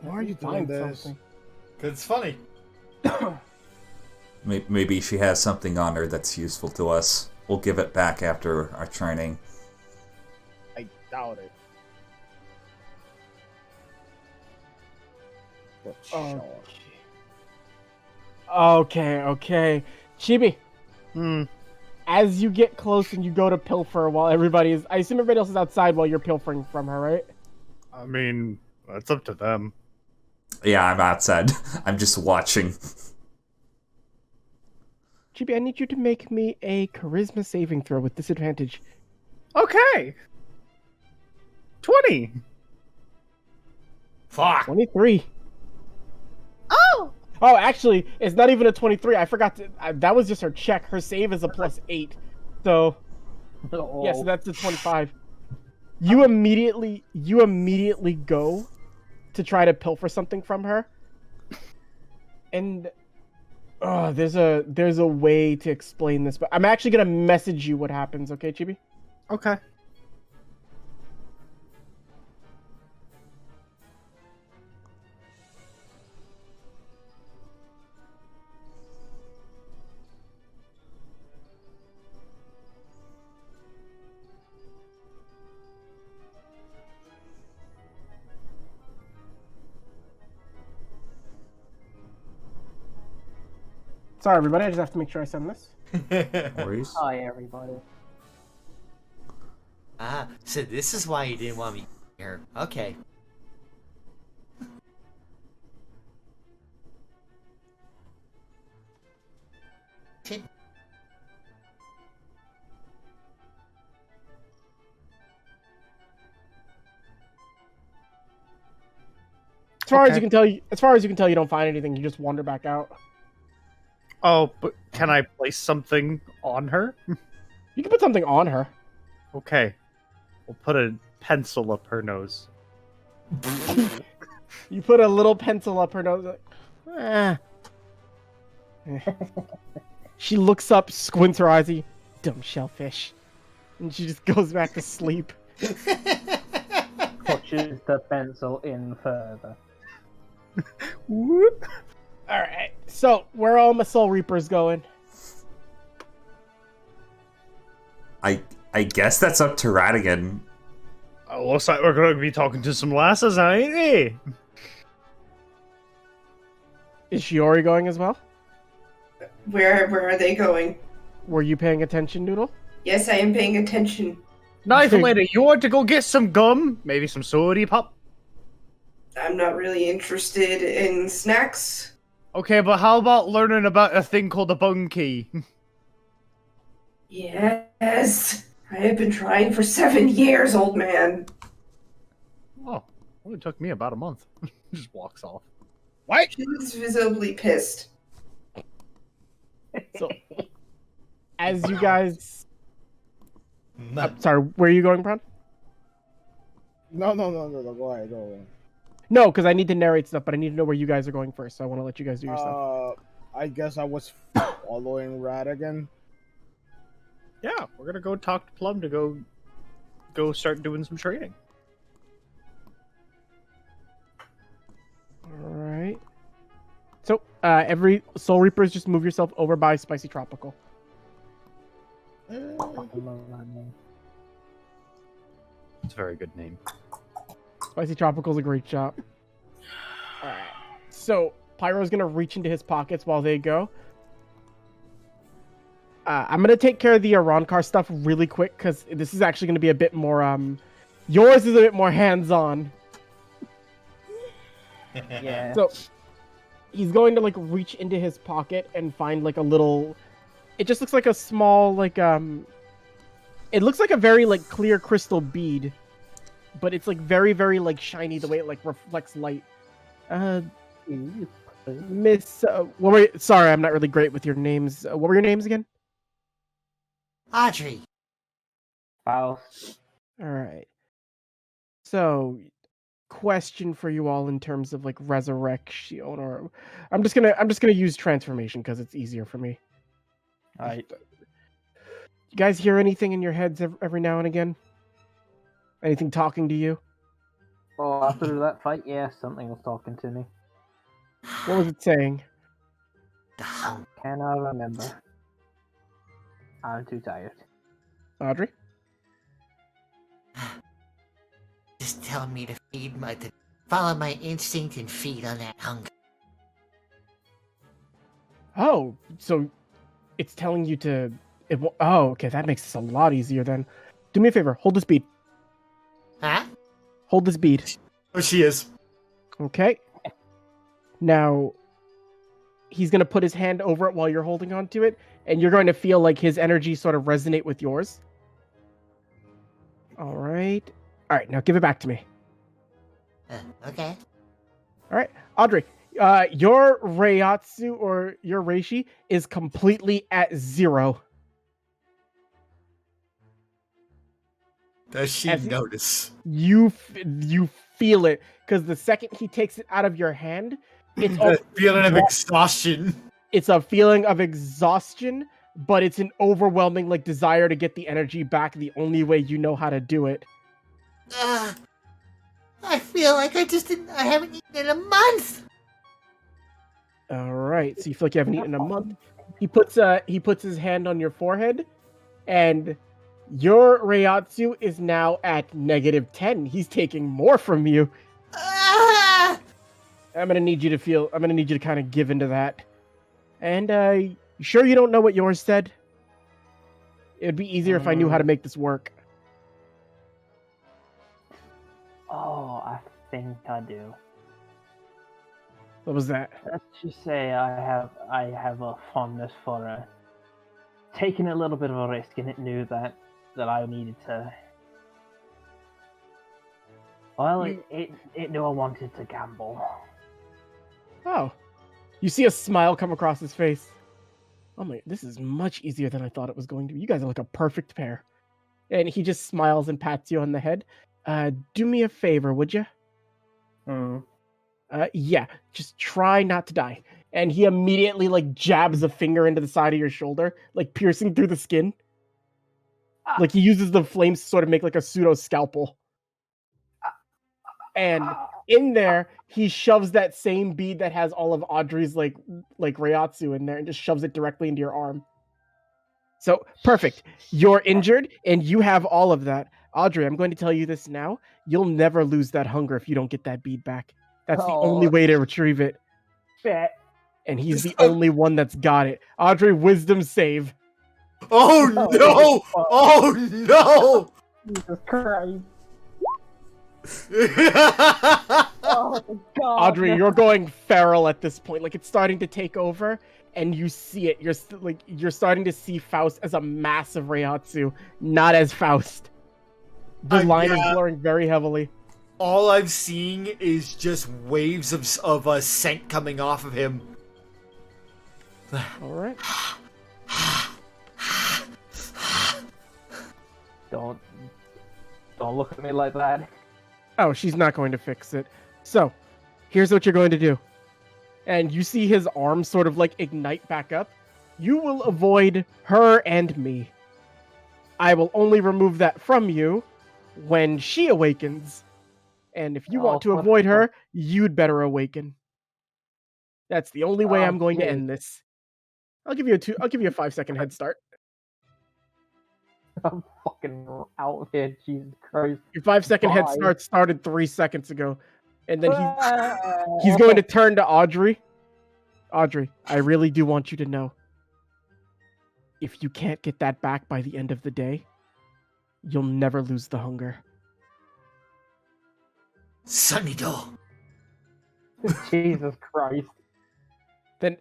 S6: Why are you doing
S1: Find
S6: this?
S1: something.
S2: Cause it's funny.
S3: Maybe she has something on her that's useful to us. We'll give it back after our training.
S6: I doubt it. But sure.
S1: Okay. Chibi,
S7: Hmm.
S1: as you get close and you go to pilfer while everybody is... I assume everybody else is outside while you're pilfering from her, right?
S7: I mean, that's up to them.
S3: Yeah, I'm outside. I'm just watching.
S1: Chibi, I need you to make me a charisma saving throw with disadvantage.
S7: Okay. 20.
S2: Fuck.
S1: 23.
S7: Oh.
S1: Oh, actually, it's not even a 23. I forgot to... that was just her check. Her save is a +8. So...
S4: Oh.
S1: Yeah, so that's a 25. You immediately go to try to pilfer something from her. And there's a way to explain this, but I'm actually gonna message you what happens, okay, Chibi?
S7: Okay.
S1: Sorry, everybody. I just have to make sure I send this.
S3: Worries?
S4: Hi, everybody.
S2: So this is why you didn't want me here. Okay.
S1: As far as
S7: Okay.
S1: you can tell, you don't find anything. You just wander back out.
S7: Oh, but can I place something on her?
S1: You can put something on her.
S7: Okay. We'll put a pencil up her nose.
S1: You put a little pencil up her nose. Like, ah. She looks up, squints her eyes. Dumb shellfish, and she just goes back to sleep.
S4: Pushes the pencil in further.
S1: Whoop. All right. So where are all my Soul Reapers going?
S3: I guess that's up to Radigan.
S7: Looks like we're going to be talking to some lasses, ain't we?
S1: Is Shiori going as well?
S5: Where are they going?
S1: Were you paying attention, Noodle?
S5: Yes, I am paying attention.
S7: Knife lady, you want to go get some gum? Maybe some sody pop?
S5: I'm not really interested in snacks.
S7: Okay, but how about learning about a thing called a bung key?
S5: Yes, I have been trying for 7 years, old man.
S7: Oh, only took me about a month. Just walks off.
S6: What?
S5: She's visibly pissed.
S1: So, as you guys, sorry, where are you going, Bron?
S6: No. Go ahead.
S1: No, because I need to narrate stuff, but I need to know where you guys are going first. So I want to let you guys do your stuff.
S6: I guess I was following Rad again.
S7: Yeah, we're gonna go talk to Plum to go start doing some trading.
S1: All right. So, every Soul Reapers, just move yourself over by Spicy Tropical.
S7: It's a very good name.
S1: Spicy Tropical's a great shop. All right. So, Pyro's gonna reach into his pockets while they go. I'm gonna take care of the Aronkar stuff really quick because this is actually gonna be a bit more. Yours is a bit more hands-on.
S4: Yeah.
S1: So, he's going to like reach into his pocket and find like a little. It just looks like a small like It looks like a very like clear crystal bead, but it's like very very like shiny the way it like reflects light. Miss, what were sorry, I'm not really great with your names. What were your names again?
S2: Audrey.
S4: Faust.
S1: All right. So, question for you all in terms of like resurrection, or I'm just gonna use transformation because it's easier for me.
S4: Alright.
S1: You guys hear anything in your heads every now and again? Anything talking to you?
S4: Oh, after that fight, yeah, something was talking to me.
S1: What was it saying?
S2: The hung.
S4: Cannot remember. I'm too tired.
S1: Audrey?
S2: Just tell me to follow my instinct and feed on that hunger.
S1: Oh, so it's telling you to. Oh, okay, that makes this a lot easier then. Do me a favor, hold this bead.
S2: Huh?
S1: Hold this bead.
S2: Oh, she is.
S1: Okay. Now, he's going to put his hand over it while you're holding on to it, and you're going to feel like his energy sort of resonate with yours. All right. All right, now give it back to me.
S2: Okay.
S1: All right, Audrey, your Reiatsu or your Reishi is completely at 0.
S2: Does she notice?
S1: You feel it because the second he takes it out of your hand, it's
S2: A feeling of exhaustion.
S1: It's a feeling of exhaustion, but it's an overwhelming like desire to get the energy back the only way you know how to do it.
S2: I feel like I haven't eaten in a month.
S1: All right, so you feel like you haven't eaten in a month. He puts his hand on your forehead, and your Reiatsu is now at -10. He's taking more from you. I'm gonna need you to kind of give into that. And you sure you don't know what yours said? It'd be easier if I knew how to make this work.
S4: Oh, I think I do.
S1: What was that?
S4: Let's just say I have a fondness for taking a little bit of a risk, and it knew that I needed to. Well, it knew I wanted to gamble.
S1: Oh, you see a smile come across his face. Oh my, this is much easier than I thought it was going to be. You guys are like a perfect pair. And he just smiles and pats you on the head. Do me a favor, would you? Yeah, just try not to die. And he immediately like jabs a finger into the side of your shoulder, like piercing through the skin. Like he uses the flames to sort of make like a pseudo scalpel. And in there, he shoves that same bead that has all of Audrey's like Reiatsu in there and just shoves it directly into your arm. So perfect. You're injured and you have all of that. Audrey, I'm going to tell you this now. You'll never lose that hunger if you don't get that bead back. That's the only way to retrieve it.
S4: Bet.
S1: and he's the only one that's got it. Audrey, wisdom save.
S2: Oh no! Oh no!
S4: Jesus Christ. Oh my god.
S1: Audrey, you're going feral at this point. Like, it's starting to take over, and you see it. You're starting to see Faust as a massive Reiatsu, not as Faust. The line is blurring very heavily.
S2: All I'm seeing is just waves of scent coming off of him.
S1: All right.
S4: Don't look at me like that.
S1: Oh, she's not going to fix it. So, here's what you're going to do. And you see his arm sort of like ignite back up. You will avoid her and me. I will only remove that from you when she awakens. And if you want to avoid her, you'd better awaken. That's the only way I'm going to end this. I'll give you a 5-second head start.
S4: I'm fucking out of here, Jesus Christ.
S1: Your 5-second head start started 3 seconds ago. And then he's going to turn to Audrey. Audrey, I really do want you to know. If you can't get that back by the end of the day, you'll never lose the hunger.
S2: Sanido.
S4: Jesus Christ.
S1: Then,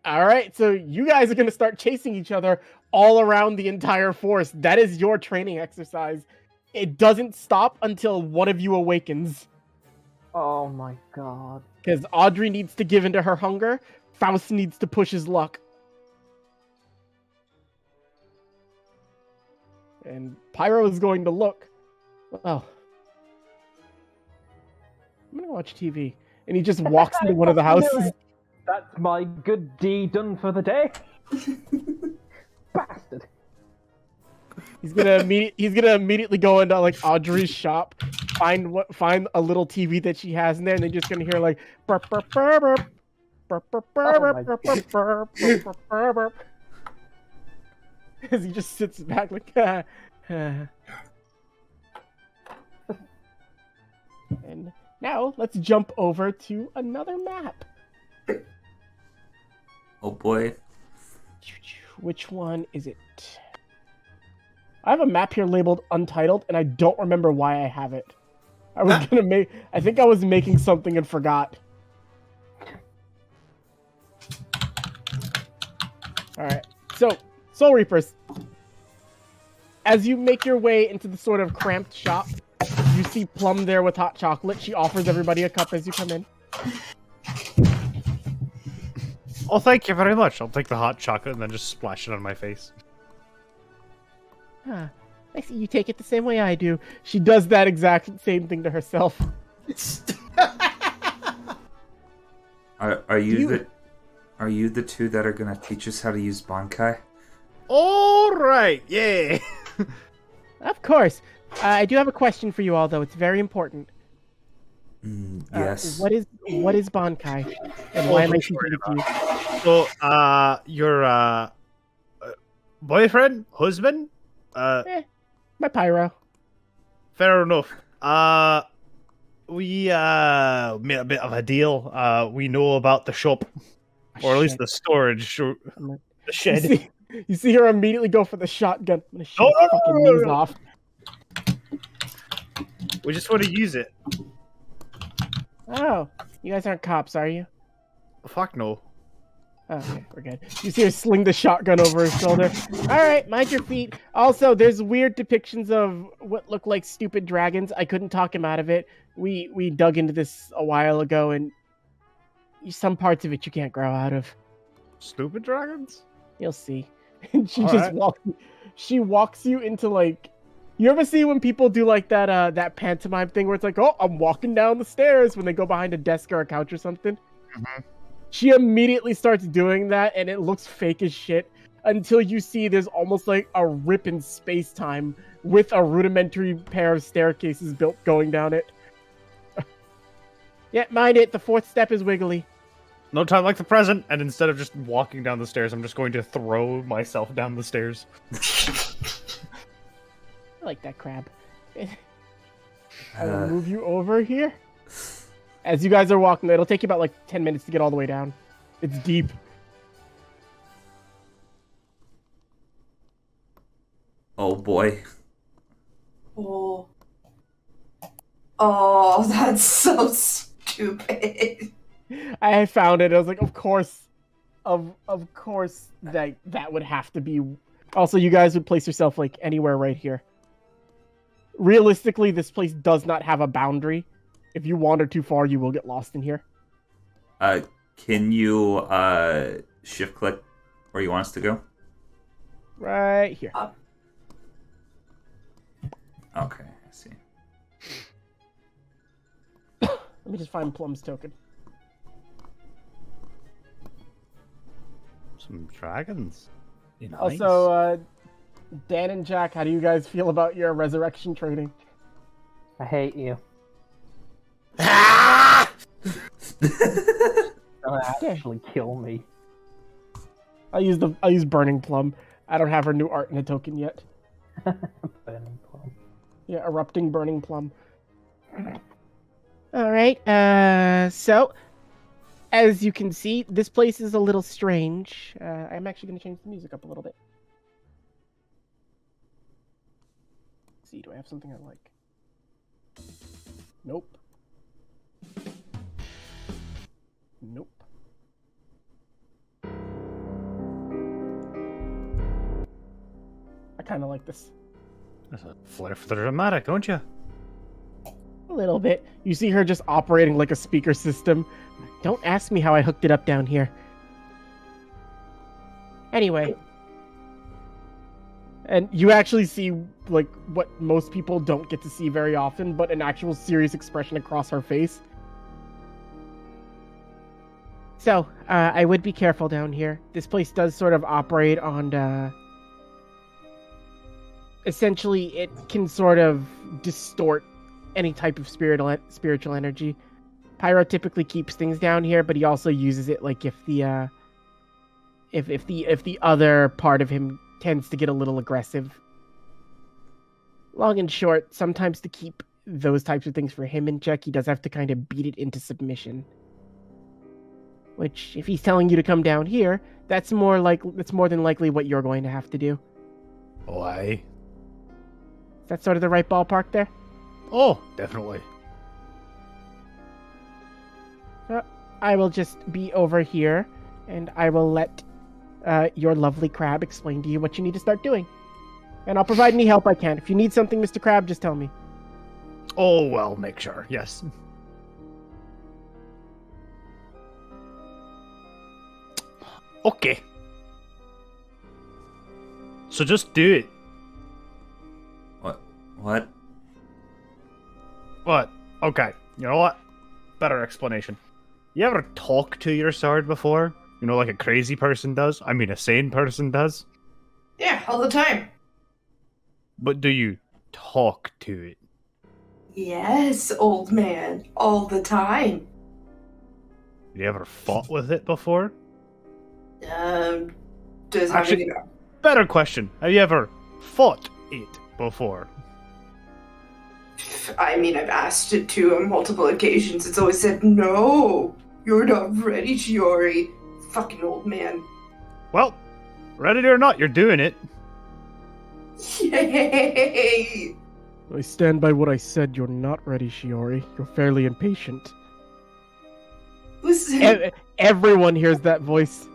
S1: alright, so you guys are going to start chasing each other all around the entire forest. That is your training exercise. It doesn't stop until one of you awakens.
S4: Oh my god.
S1: Because Audrey needs to give into her hunger. Faust needs to push his luck. And Pyro is going to look. Well, I'm going to watch TV. And he just walks into one of the houses.
S4: That's my good deed done for the day. Bastard.
S1: He's gonna immediately go into like Audrey's shop, find a little TV that she has in there, and they're just gonna hear like burp burp burp burp burp burp burp burp burp burp burp burp as he just sits back like And now let's jump over to another map.
S3: Oh boy.
S1: Which one is it? I have a map here labeled Untitled, and I don't remember why I have it. I think I was making something and forgot. Alright, so, Soul Reapers. As you make your way into the sort of cramped shop, you see Plum there with hot chocolate. She offers everybody a cup as you come in.
S7: Oh, thank you very much. I'll take the hot chocolate and then just splash it on my face.
S1: Huh. I see you take it the same way I do. She does that exact same thing to herself.
S3: Are you the two that are gonna teach us how to use Bankai?
S7: All right, yeah.
S1: Of course. I do have a question for you all, though. It's very important.
S3: Yes.
S1: What is Bankai? And why am I teaching it to you?
S7: So, your boyfriend, husband,
S1: My Pyro.
S7: fair enough. We made a bit of a deal. We know about the shop, or at least the storage, the shed.
S1: You see her immediately go for the shotgun. I'm gonna shoot his fucking knees off.
S7: We just want to use it.
S1: Oh, you guys aren't cops, are you?
S7: Fuck no.
S1: Oh, okay, we're good. You see her sling the shotgun over his shoulder. Alright, mind your feet. Also, there's weird depictions of what look like stupid dragons. I couldn't talk him out of it. We dug into this a while ago, and some parts of it you can't grow out of.
S7: Stupid dragons?
S1: You'll see. And she
S7: All
S1: she walks you into like, you ever see when people do like that pantomime thing where it's like, oh, I'm walking down the stairs when they go behind a desk or a couch or something?
S7: Mm-hmm.
S1: She immediately starts doing that, and it looks fake as shit until you see there's almost like a rip in space-time with a rudimentary pair of staircases built going down it. Yeah, mind it, the fourth step is wiggly.
S7: No time like the present, and instead of just walking down the stairs, I'm just going to throw myself down the stairs.
S1: I like that crab. I will move you over here. As you guys are walking, it'll take you about like 10 minutes to get all the way down. It's deep.
S3: Oh boy.
S5: Oh. Oh, that's so stupid.
S1: I found it. I was like, of course, of course that would have to be. Also, you guys would place yourself like anywhere right here. Realistically, this place does not have a boundary. If you wander too far, you will get lost in here.
S3: Can you shift click where you want us to go?
S1: Right here.
S3: Okay, I see.
S1: Let me just find Plum's token.
S7: Some dragons. Nice.
S1: Also, Dan and Jack, how do you guys feel about your resurrection training?
S4: I hate you.
S2: Ah!
S4: Don't actually kill me.
S1: I'll use Burning Plum. I don't have her new art in a token yet.
S4: Burning plum.
S1: Yeah, Erupting Burning Plum. Alright, so, as you can see, this place is a little strange. I'm actually going to change the music up a little bit. Let's see, do I have something I like? Nope. Nope. I kind of like this.
S7: That's a flair for the dramatic, don't you?
S1: A little bit. You see her just operating like a speaker system. Don't ask me how I hooked it up down here. Anyway. And you actually see, like, what most people don't get to see very often, but an actual serious expression across her face. So, I would be careful down here. This place does sort of operate on, essentially, it can sort of distort any type of spiritual energy. Pyro typically keeps things down here, but he also uses it like if the other part of him tends to get a little aggressive. Long and short, sometimes to keep those types of things for him in check, he does have to kind of beat it into submission. Which, if he's telling you to come down here, that's more than likely what you're going to have to do.
S7: Why?
S1: Is that sort of the right ballpark there?
S7: Oh, definitely.
S1: I will just be over here, and I will let your lovely crab explain to you what you need to start doing. And I'll provide any help I can. If you need something, Mr. Crab, just tell me.
S7: Oh, well, make sure. Yes. Okay. So just do it.
S3: What?
S7: What? Okay. You know what? Better explanation. You ever talk to your sword before? You know, like a crazy person does? I mean, a sane person does?
S5: Yeah, all the time.
S7: But do you talk to it?
S5: Yes, old man, all the time.
S7: You ever fought with it before?
S5: Does
S7: Actually,
S5: having
S7: better question. Have you ever fought it before?
S5: I mean, I've asked it to on multiple occasions. It's always said, no, you're not ready, Shiori. Fucking old man.
S7: Well, ready or not, you're doing it.
S5: Yay!
S1: I stand by what I said. You're not ready, Shiori. You're fairly impatient.
S5: Listen.
S1: Everyone hears that voice.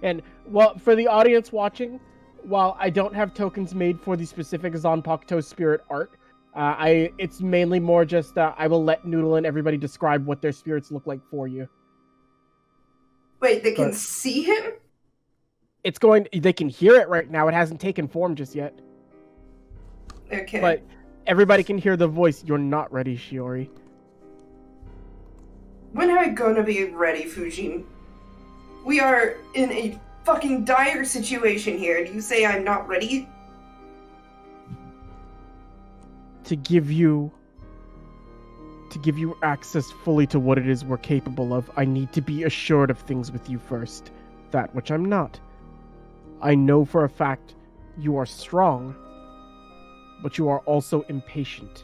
S1: And, well, for the audience watching, while I don't have tokens made for the specific Zanpakuto spirit art, it's mainly more just, I will let Noodle and everybody describe what their spirits look like for you.
S5: Wait, they can see him?
S1: They can hear it right now. It hasn't taken form just yet.
S5: Okay.
S1: But everybody can hear the voice. You're not ready, Shiori.
S5: When am I gonna be ready, Fujin? We are in a fucking dire situation here. Do you say I'm not ready?
S1: To give you access fully to what it is we're capable of, I need to be assured of things with you first. That which I'm not. I know for a fact you are strong, but you are also impatient.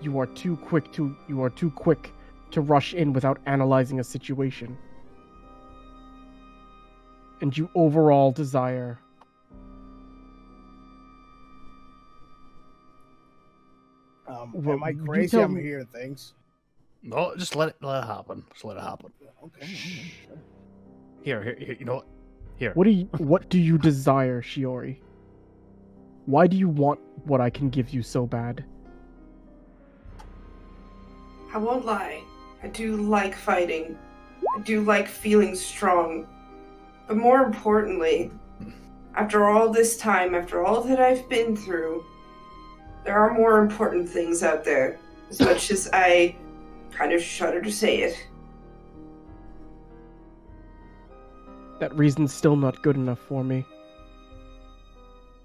S1: You are too quick to rush in without analyzing a situation. And you overall desire Well,
S6: am I
S1: you
S6: crazy?
S1: tell
S6: I'm
S1: me-
S6: hearing things.
S7: No, just let it happen. Just let it happen.
S6: Okay.
S7: Here, you know what? Here.
S1: What do you desire, Shiori? Why do you want what I can give you so bad?
S5: I won't lie. I do like fighting. I do like feeling strong. But more importantly, after all this time, after all that I've been through, there are more important things out there. As much as I kind of shudder to say it.
S1: That reason's still not good enough for me.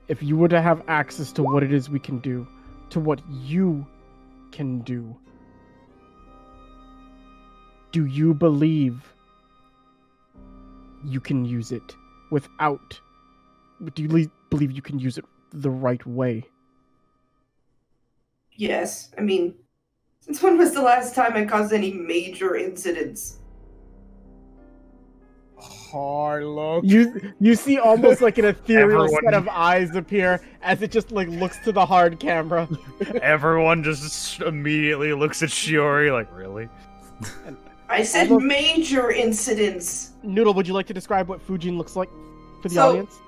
S1: If you were to have access to what it is we can do, to what you can do, do you believe you can use it without... Do you believe you can use it the right way?
S5: Yes, I mean, since when was the last time I caused any major incidents?
S6: Hard look.
S1: You see almost like an ethereal
S7: Everyone-
S1: set of eyes appear as it just like looks to the hard camera.
S7: Everyone just immediately looks at Shiori like, really?
S5: I said
S1: Almost-
S5: major incidents.
S1: Noodle, would you like to describe what Fujin looks like for the
S5: So-
S1: audience?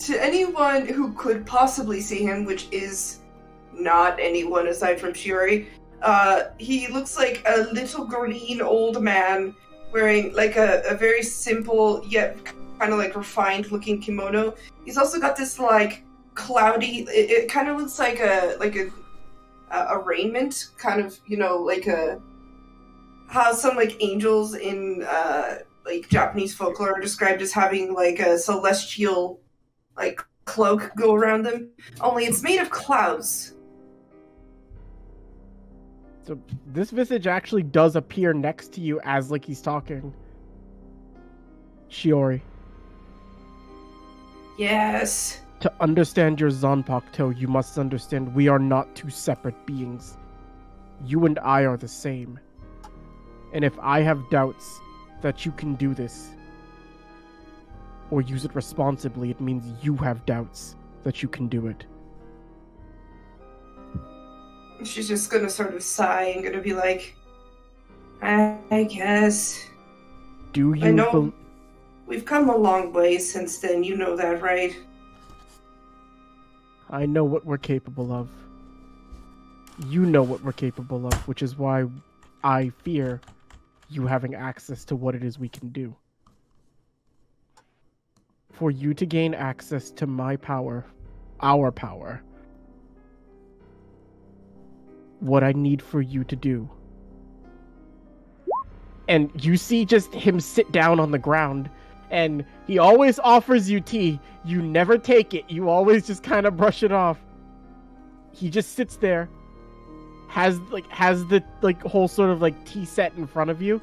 S5: To anyone who could possibly see him, which is not anyone aside from Shiori, he looks like a little green old man wearing like a very simple yet kind of like refined looking kimono. He's also got this like cloudy. It kind of looks like a raiment, kind of, you know, like how some like angels in like Japanese folklore are described as having like a celestial like cloak go around them. Only it's made of clouds.
S1: So this visage actually does appear next to you as like he's talking. Shiori,
S5: Yes.
S1: to understand your Zanpakuto, you must understand we are not two separate beings. You and I are the same. And if I have doubts that you can do this, or use it responsibly, it means you have doubts that you can do it.
S5: She's just gonna sort of sigh and gonna be like, I guess.
S1: Do you
S5: I know
S1: bel-
S5: we've come a long way since then, you know that, right?
S1: I know what we're capable of. You know what we're capable of, which is why I fear you having access to what it is we can do. For you to gain access to my power, our power, what I need for you to do. And you see just him sit down on the ground, and he always offers you tea. You never take it. You always just kind of brush it off. He just sits there, has the whole sort of like tea set in front of you.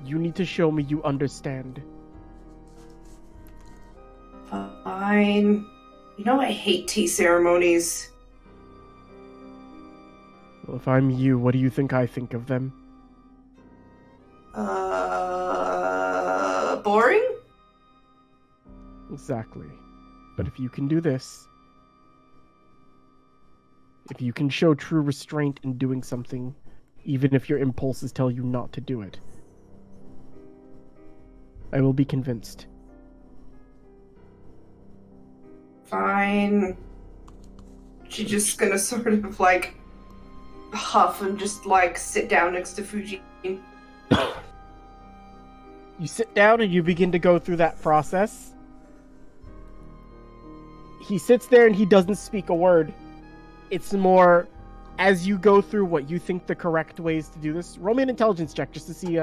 S1: You need to show me you understand.
S5: Fine. You know I hate tea ceremonies.
S1: Well, if I'm you, what do you think I think of them?
S5: Boring?
S1: Exactly. But if you can do this, if you can show true restraint in doing something, even if your impulses tell you not to do it, I will be convinced.
S5: Fine. She's just gonna sort of like huff and just like sit down next to Fuji.
S1: You sit down and you begin to go through that process. He sits there and he doesn't speak a word. It's more, as you go through what you think the correct ways to do this, roll me an intelligence check just to see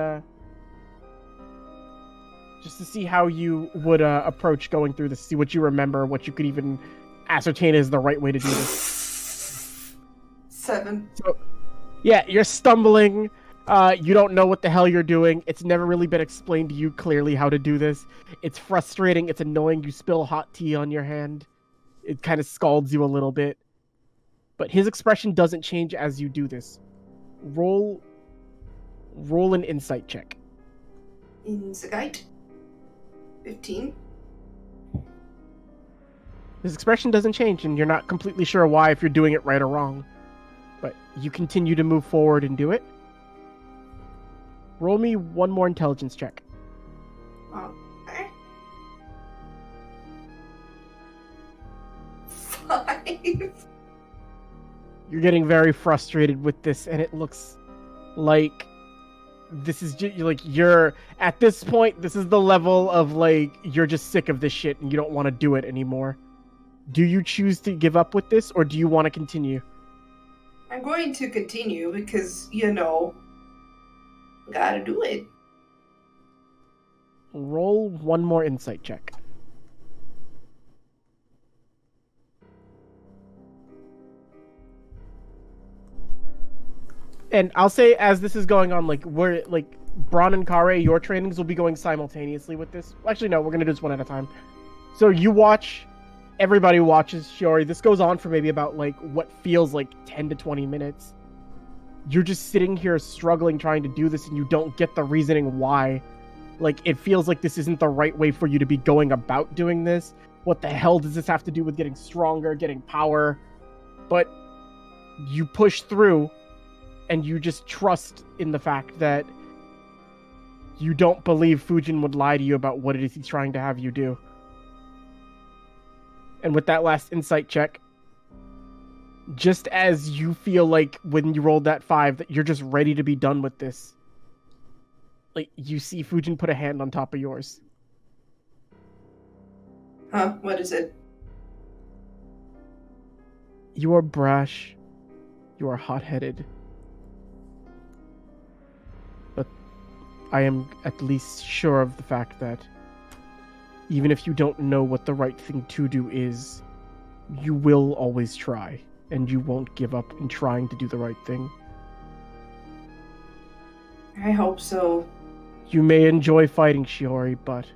S1: how you would approach going through this, see what you remember, what you could even ascertain is the right way to do this.
S5: 7.
S1: So, yeah, you're stumbling. You don't know what the hell you're doing. It's never really been explained to you clearly how to do this. It's frustrating. It's annoying. You spill hot tea on your hand. It kind of scalds you a little bit. But his expression doesn't change as you do this. Roll an insight check.
S5: Insight. 15.
S1: His expression doesn't change, and you're not completely sure why, if you're doing it right or wrong. But you continue to move forward and do it. Roll me one more intelligence check.
S5: Okay. 5.
S1: You're getting very frustrated with this, and it looks like this is just like you're at this point. This is the level of like you're just sick of this shit and you don't want to do it anymore. Do you choose to give up with this, or do you want to continue?
S5: I'm going to continue because, gotta do it.
S1: Roll one more insight check. And I'll say, as this is going on, like, we're, like, Braun and Kare, your trainings will be going simultaneously with this. Actually, no, we're going to do this one at a time. So you watch, everybody watches Shiori. This goes on for maybe about, like, what feels like 10 to 20 minutes. You're just sitting here struggling trying to do this, and you don't get the reasoning why. Like, it feels like this isn't the right way for you to be going about doing this. What the hell does this have to do with getting stronger, getting power? But you push through, and you just trust in the fact that you don't believe Fujin would lie to you about what it is he's trying to have you do. And with that last insight check, just as you feel like when you rolled that 5 that you're just ready to be done with this, like, you see Fujin put a hand on top of yours.
S5: Huh? What is it?
S1: You are brash. You are hot-headed. But I am at least sure of the fact that even if you don't know what the right thing to do is, you will always try, and you won't give up in trying to do the right thing.
S5: I hope so.
S1: You may enjoy fighting, Shiori, but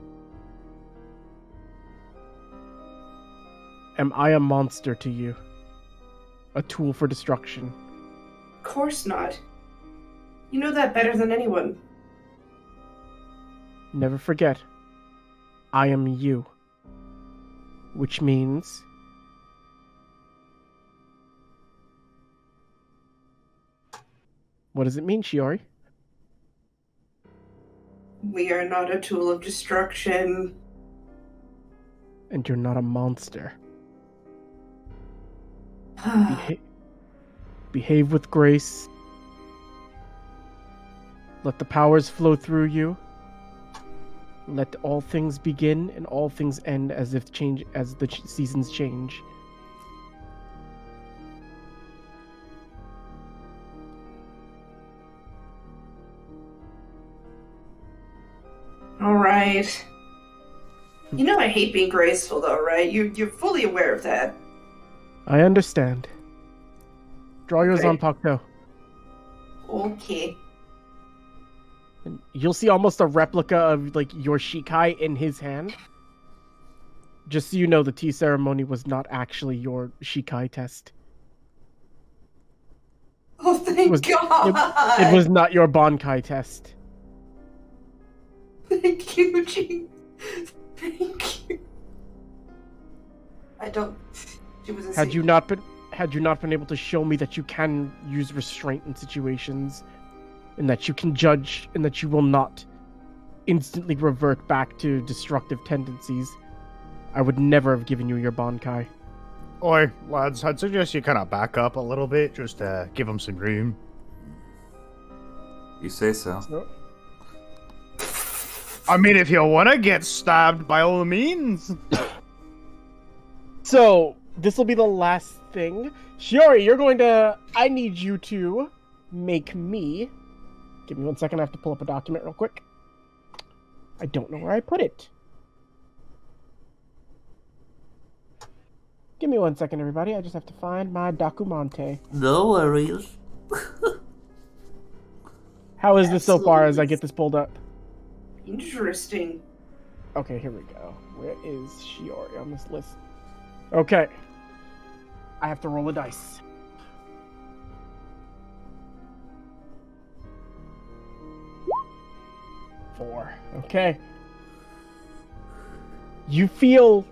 S1: am I a monster to you? A tool for destruction?
S5: Of course not. You know that better than anyone.
S1: Never forget, I am you. Which means what does it mean, Shiori?
S5: We are not a tool of destruction.
S1: And you're not a monster. Behave with grace. Let the powers flow through you. Let all things begin and all things end as the seasons change.
S5: All right. You know I hate being graceful, though, right? You're fully aware of that.
S1: I understand. Draw your
S5: Okay.
S1: Zanpakuto.
S5: Okay.
S1: And you'll see almost a replica of like your Shikai in his hand. Just so you know, the tea ceremony was not actually your Shikai test.
S5: Oh, thank God!
S1: It was not your Bankai test.
S5: Thank you, Jean. Thank you. I don't. She was a
S1: Had you not been able to show me that you can use restraint in situations, and that you can judge, and that you will not instantly revert back to destructive tendencies, I would never have given you your Bankai.
S7: Oi, lads, I'd suggest you kind of back up a little bit, just to give him some room.
S3: You say so.
S7: I mean, if you want to get stabbed, by all means.
S1: So, this will be the last thing. Shiori, I need you to make me... Give me 1 second, I have to pull up a document real quick. I don't know where I put it. Give me 1 second, everybody. I just have to find my documante.
S3: No worries.
S1: How is this so far as I get this pulled up?
S5: Interesting.
S1: Okay, here we go. Where is Shiori on this list? Okay. I have to roll a dice. 4. Okay. You feel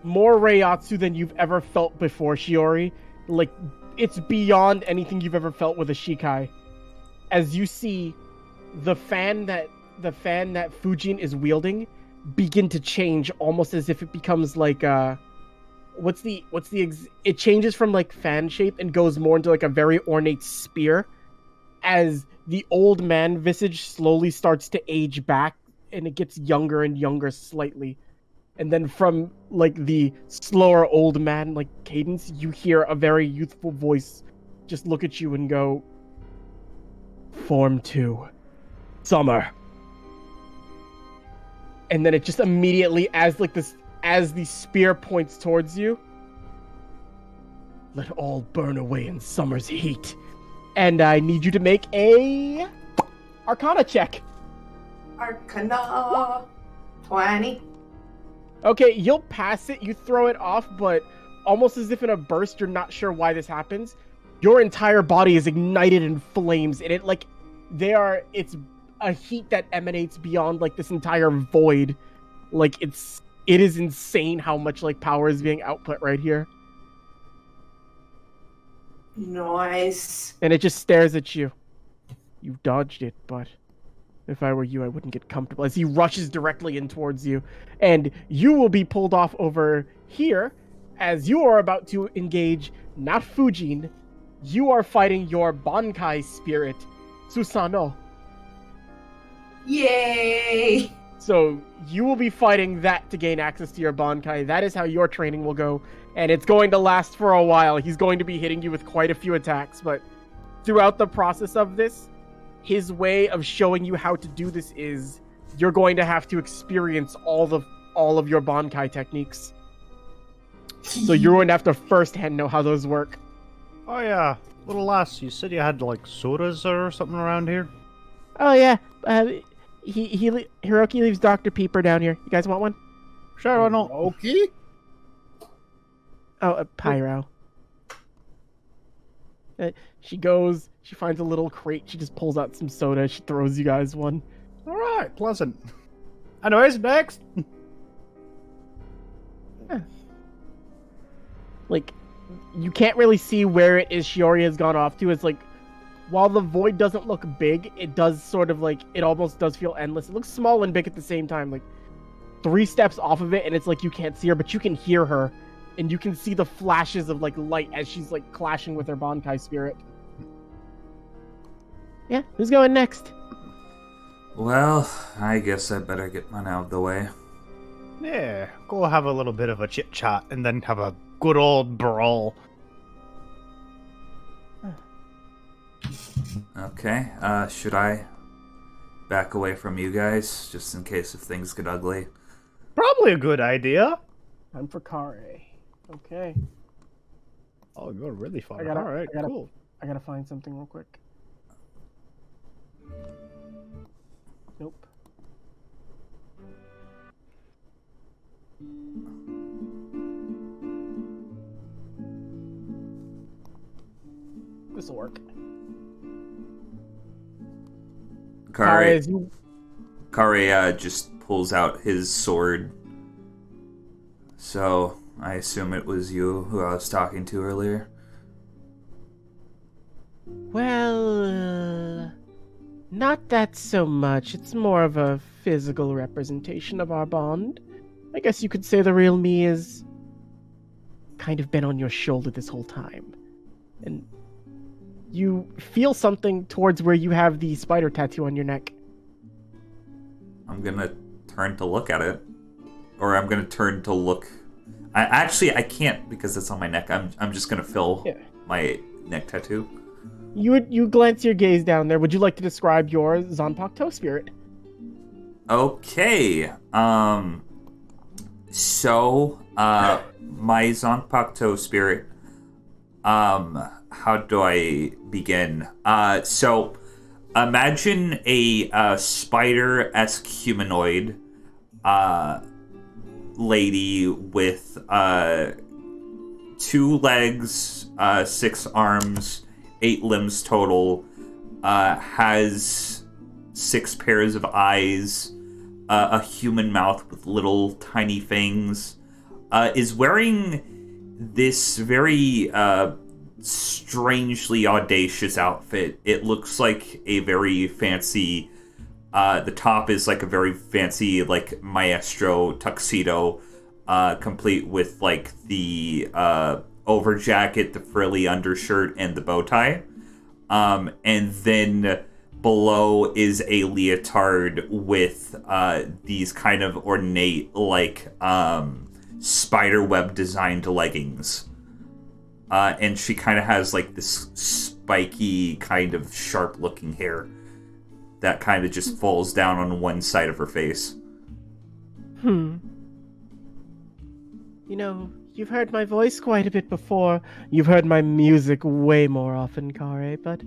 S1: more Reiatsu than you've ever felt before, Shiori. Like, it's beyond anything you've ever felt with a Shikai. As you see the fan that Fujin is wielding begin to change, almost as if it becomes like it changes from like fan shape and goes more into like a very ornate spear, as the old man visage slowly starts to age back and it gets younger and younger slightly. And then from like the slower old man like cadence, you hear a very youthful voice just look at you and go, Form 2, Summer. And then it just immediately, as the spear points towards you, let all burn away in summer's heat. And I need you to make a Arcana check.
S5: Arcana 20.
S1: Okay, you'll pass it, you throw it off, but almost as if in a burst, you're not sure why this happens. Your entire body is ignited in flames, and it's a heat that emanates beyond like this entire void. Like it is insane how much like power is being output right here.
S5: Nice.
S1: And it just stares at you. You dodged it, but if I were you, I wouldn't get comfortable. As he rushes directly in towards you, and you will be pulled off over here as you are about to engage not Fujin. You are fighting your Bankai spirit, Susano.
S5: Yay!
S1: So you will be fighting that to gain access to your Bankai. That is how your training will go, and it's going to last for a while. He's going to be hitting you with quite a few attacks, but throughout the process of this, his way of showing you how to do this is you're going to have to experience all of your Bankai techniques. So you're going to have to firsthand know how those work.
S7: Oh yeah, little lass, you said you had like sodas or something around here?
S1: Oh yeah, Hiroki leaves Dr. Peeper down here. You guys want one?
S7: Sure, why not?
S6: Okay.
S1: Oh, Pyro. She goes, she finds a little crate, she just pulls out some soda, she throws you guys one.
S7: Alright, pleasant. Anyways, next!
S1: Like, you can't really see where it is Shiori has gone off to. It's like, while the void doesn't look big, it does sort of like, it almost does feel endless. It looks small and big at the same time. Like, 3 steps off of it, and it's like you can't see her, but you can hear her. And you can see the flashes of like light as she's like clashing with her Bankai spirit. Yeah, who's going next?
S3: Well, I guess I better get mine out of the way.
S7: Yeah, go have a little bit of a chit chat and then have a good old brawl.
S3: Okay, should I back away from you guys, just in case if things get ugly?
S7: Probably a good idea.
S1: Time for Kare. Okay.
S7: Oh, you're really fun.
S1: I
S7: Alright, cool.
S1: I gotta find something real quick. Nope. This'll work.
S3: Kare just pulls out his sword. So, I assume it was you who I was talking to earlier?
S1: Well, not that so much. It's more of a physical representation of our bond. I guess you could say the real me is kind of been on your shoulder this whole time. And you feel something towards where you have the spider tattoo on your neck.
S3: I'm gonna turn to look at it. Or I'm gonna turn to look... I can't because it's on my neck. I'm just gonna fill my neck tattoo.
S1: You glance your gaze down there. Would you like to describe your Zanpakuto spirit?
S3: Okay. So, my Zanpakuto spirit, how do I begin? So, imagine a spider-esque humanoid, lady with 2 legs, 6 arms, 8 limbs total, has 6 pairs of eyes, a human mouth with little tiny fangs, is wearing this very strangely audacious outfit. It looks like a very fancy, the top is like a very fancy like maestro tuxedo, complete with like the over jacket, the frilly undershirt, and the bow tie. And then below is a leotard with these kind of ornate like spiderweb designed leggings. And she kind of has like this spiky kind of sharp looking hair that kind of just falls down on one side of her face.
S1: You know, you've heard my voice quite a bit before. You've heard my music way more often, Kare, but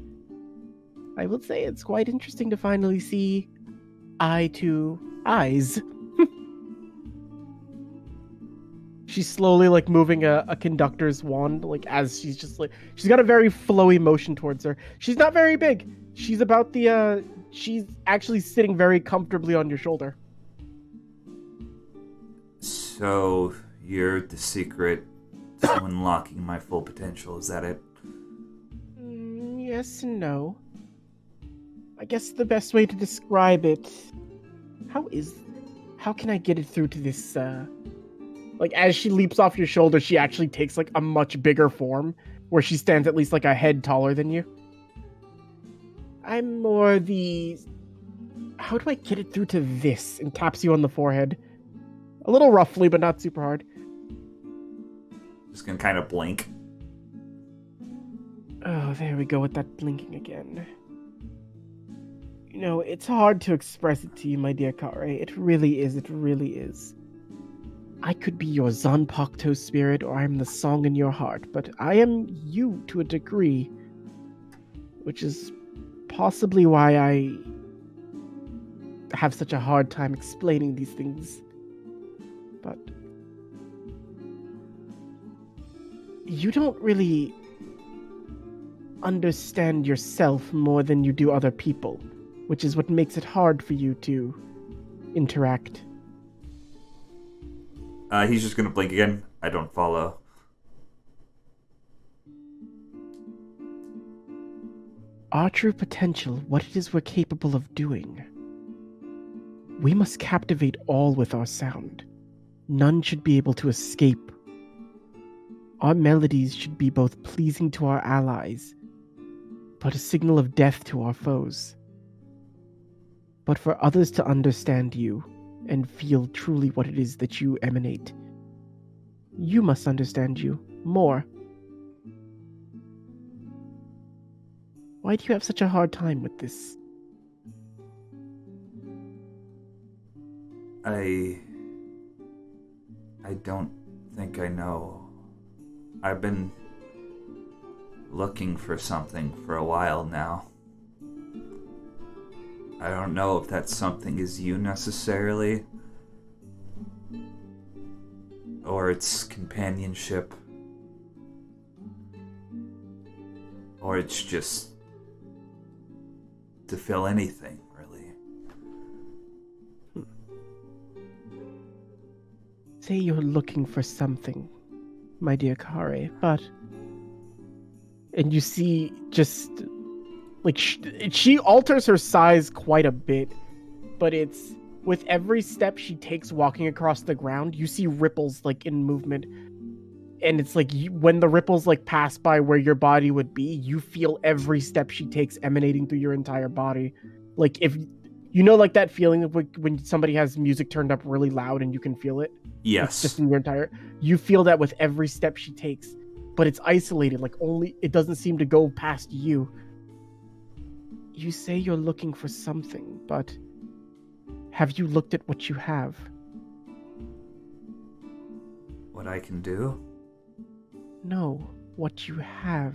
S1: I will say it's quite interesting to finally see eye to eyes. She's slowly like moving a conductor's wand, like as she's just like she's got a very flowy motion towards her. She's not very big. She's about the she's actually sitting very comfortably on your shoulder.
S3: So you're the secret to unlocking my full potential, is that it?
S1: Yes and no. I guess the best way to describe it. How can I get it through to this like as she leaps off your shoulder, she actually takes like a much bigger form where she stands at least like a head taller than you. I'm more the how do I get it through to this? And taps you on the forehead. A little roughly, but not super hard.
S3: Just gonna kind of blink.
S1: Oh, there we go with that blinking again. You know, it's hard to express it to you, my dear Kare. It really is, it really is. I could be your Zanpakuto spirit, or I'm the song in your heart, but I am you to a degree, which is possibly why I have such a hard time explaining these things. But you don't really understand yourself more than you do other people, which is what makes it hard for you to interact.
S3: He's just gonna blink again. I don't follow.
S1: Our true potential, what it is we're capable of doing. We must captivate all with our sound. None should be able to escape. Our melodies should be both pleasing to our allies, but a signal of death to our foes. But for others to understand you, and feel truly what it is that you emanate, you must understand you more. Why do you have such a hard time with this?
S3: I don't think I know. I've been looking for something for a while now. I don't know if that something is you necessarily, or it's companionship, or it's just to fill anything, really.
S1: Say you're looking for something, my dear Kare, but... And you see just... Like, she alters her size quite a bit, but it's... With every step she takes walking across the ground, you see ripples, like, in movement. And it's like, when the ripples, like, pass by where your body would be, you feel every step she takes emanating through your entire body. Like, if... You know, like, that feeling of when somebody has music turned up really loud and you can feel it?
S3: Yes.
S1: It's just in your entire... You feel that with every step she takes. But it's isolated, like, only... It doesn't seem to go past you. You say you're looking for something, but have you looked at what you have?
S3: What I can do?
S1: No, what you have.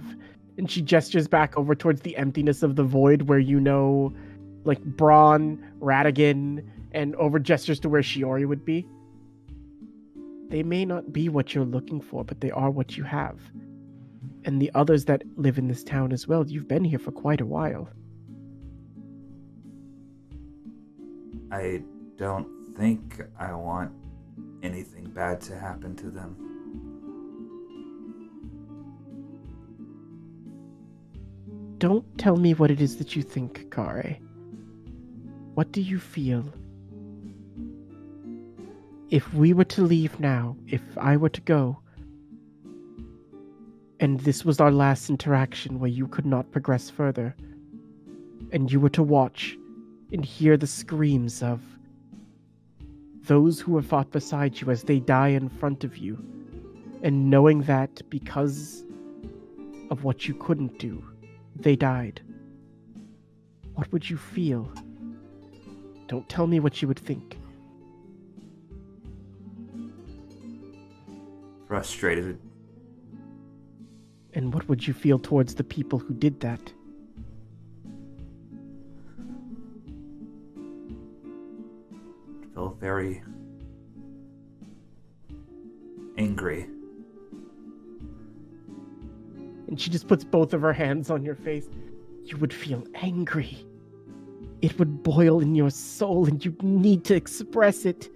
S1: And she gestures back over towards the emptiness of the void where you know, like, Braun, Radigan, and over gestures to where Shiori would be. They may not be what you're looking for, but they are what you have. And the others that live in this town as well, you've been here for quite a while.
S3: I don't think I want anything bad to happen to them.
S1: Don't tell me what it is that you think, Kare. What do you feel? If we were to leave now, if I were to go, and this was our last interaction where you could not progress further, and you were to watch and hear the screams of those who have fought beside you as they die in front of you, and knowing that because of what you couldn't do, they died, what would you feel? Don't tell me what you would think.
S3: Frustrated.
S1: And what would you feel towards the people who did that?
S3: Feel very angry.
S1: And she just puts both of her hands on your face. You would feel angry. It would boil in your soul, and you need to express it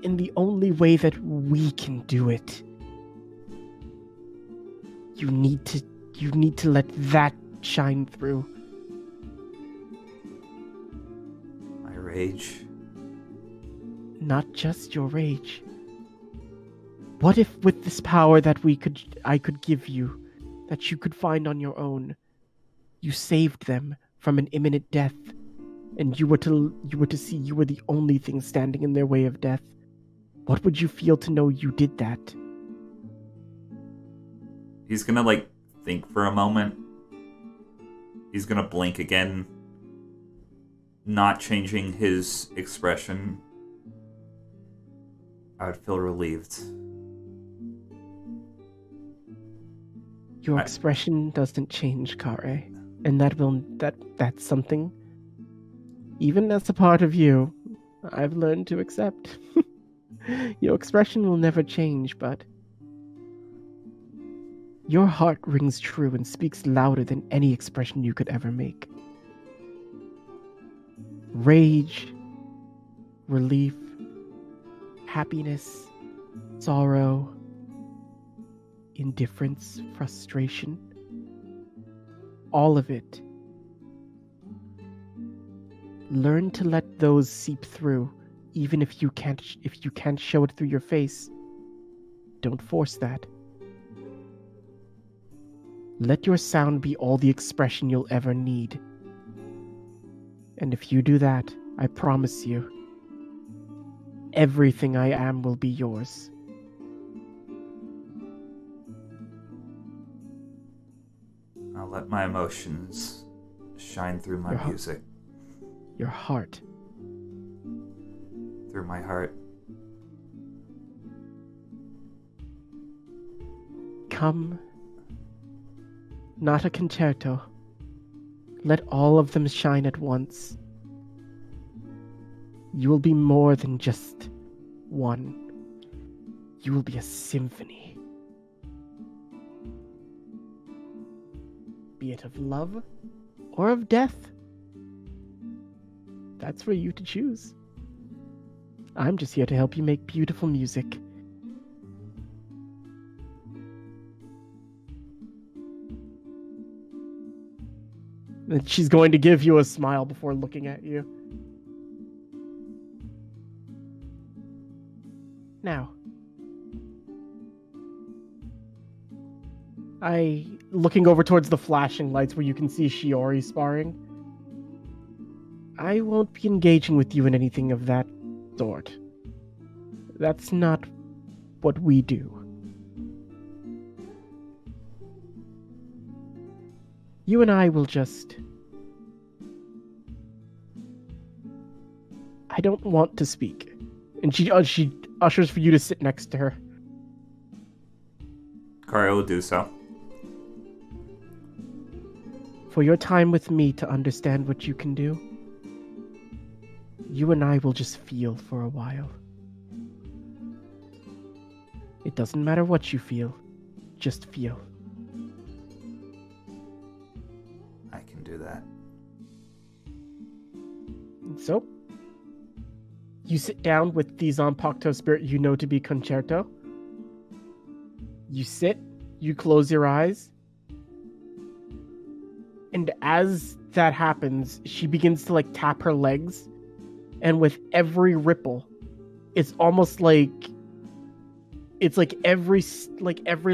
S1: in the only way that we can do it. You need to let that shine through.
S3: My rage.
S1: Not just your rage. What if with this power that I could give you, that you could find on your own, you saved them from an imminent death, and you were to see you were the only thing standing in their way of death? What would you feel to know you did that?
S3: He's gonna, think for a moment. He's gonna blink again, not changing his expression. I would feel relieved.
S1: Your expression doesn't change, Kare, and that's something, even as a part of you, I've learned to accept. Your expression will never change, but your heart rings true and speaks louder than any expression you could ever make. Rage, relief, happiness, sorrow, indifference, frustration, all of it. Learn to let those seep through, even if you can't show it through your face. Don't force that. Let your sound be all the expression you'll ever need. And if you do that, I promise you, everything I am will be yours.
S3: I'll let my emotions shine through my music.
S1: Your heart.
S3: Through my heart.
S1: Come. Not a concerto. Let all of them shine at once. You will be more than just one. You will be a symphony. Be it of love or of death. That's for you to choose. I'm just here to help you make beautiful music. And she's going to give you a smile before looking at you. Now, looking over towards the flashing lights where you can see Shiori sparring, I won't be engaging with you in anything of that sort. That's not what we do. You and I will just... I don't want to speak. And she ushers for you to sit next to her.
S3: Kari will do so.
S1: For your time with me to understand what you can do, you and I will just feel for a while. It doesn't matter what you feel, just feel.
S3: I can do that.
S1: So, You sit down with the Zanpakuto spirit you know to be Concerto. You sit, you close your eyes, and as that happens, she begins to like tap her legs, and with every ripple, it's almost like every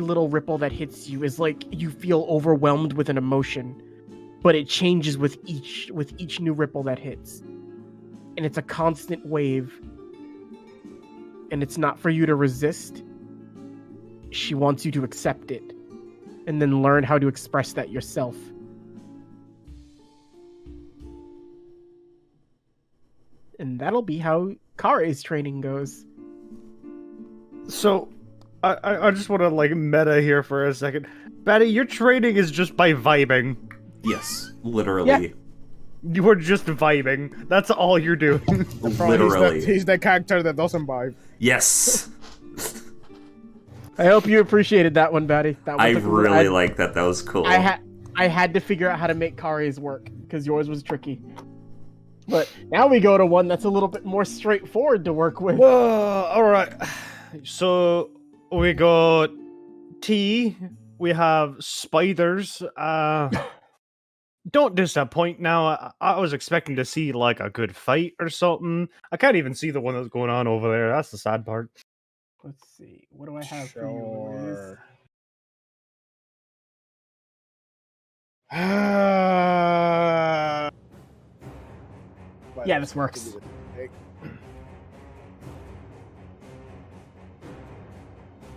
S1: little ripple that hits you is like you feel overwhelmed with an emotion, but it changes with each new ripple that hits. And it's a constant wave. And it's not for you to resist. She wants you to accept it and then learn how to express that yourself. And that'll be how Kare's training goes.
S7: So, I just want to like meta here for a second. Betty, your training is just by vibing.
S3: Yes, literally.
S1: Yeah.
S7: You are just vibing. That's all you're doing.
S3: Literally.
S6: He's the character that doesn't vibe.
S3: Yes.
S1: I hope you appreciated that one, Batty. That was
S3: I really like that. That was cool.
S1: I had to figure out how to make Kare's work because yours was tricky. But now we go to one that's a little bit more straightforward to work with.
S7: All right. So we got tea. We have spiders. Don't disappoint now. I was expecting to see like a good fight or something. I can't even see the one that's going on over there. That's the sad part.
S1: Let's see. What do I have for you, Liz? Yeah, this works.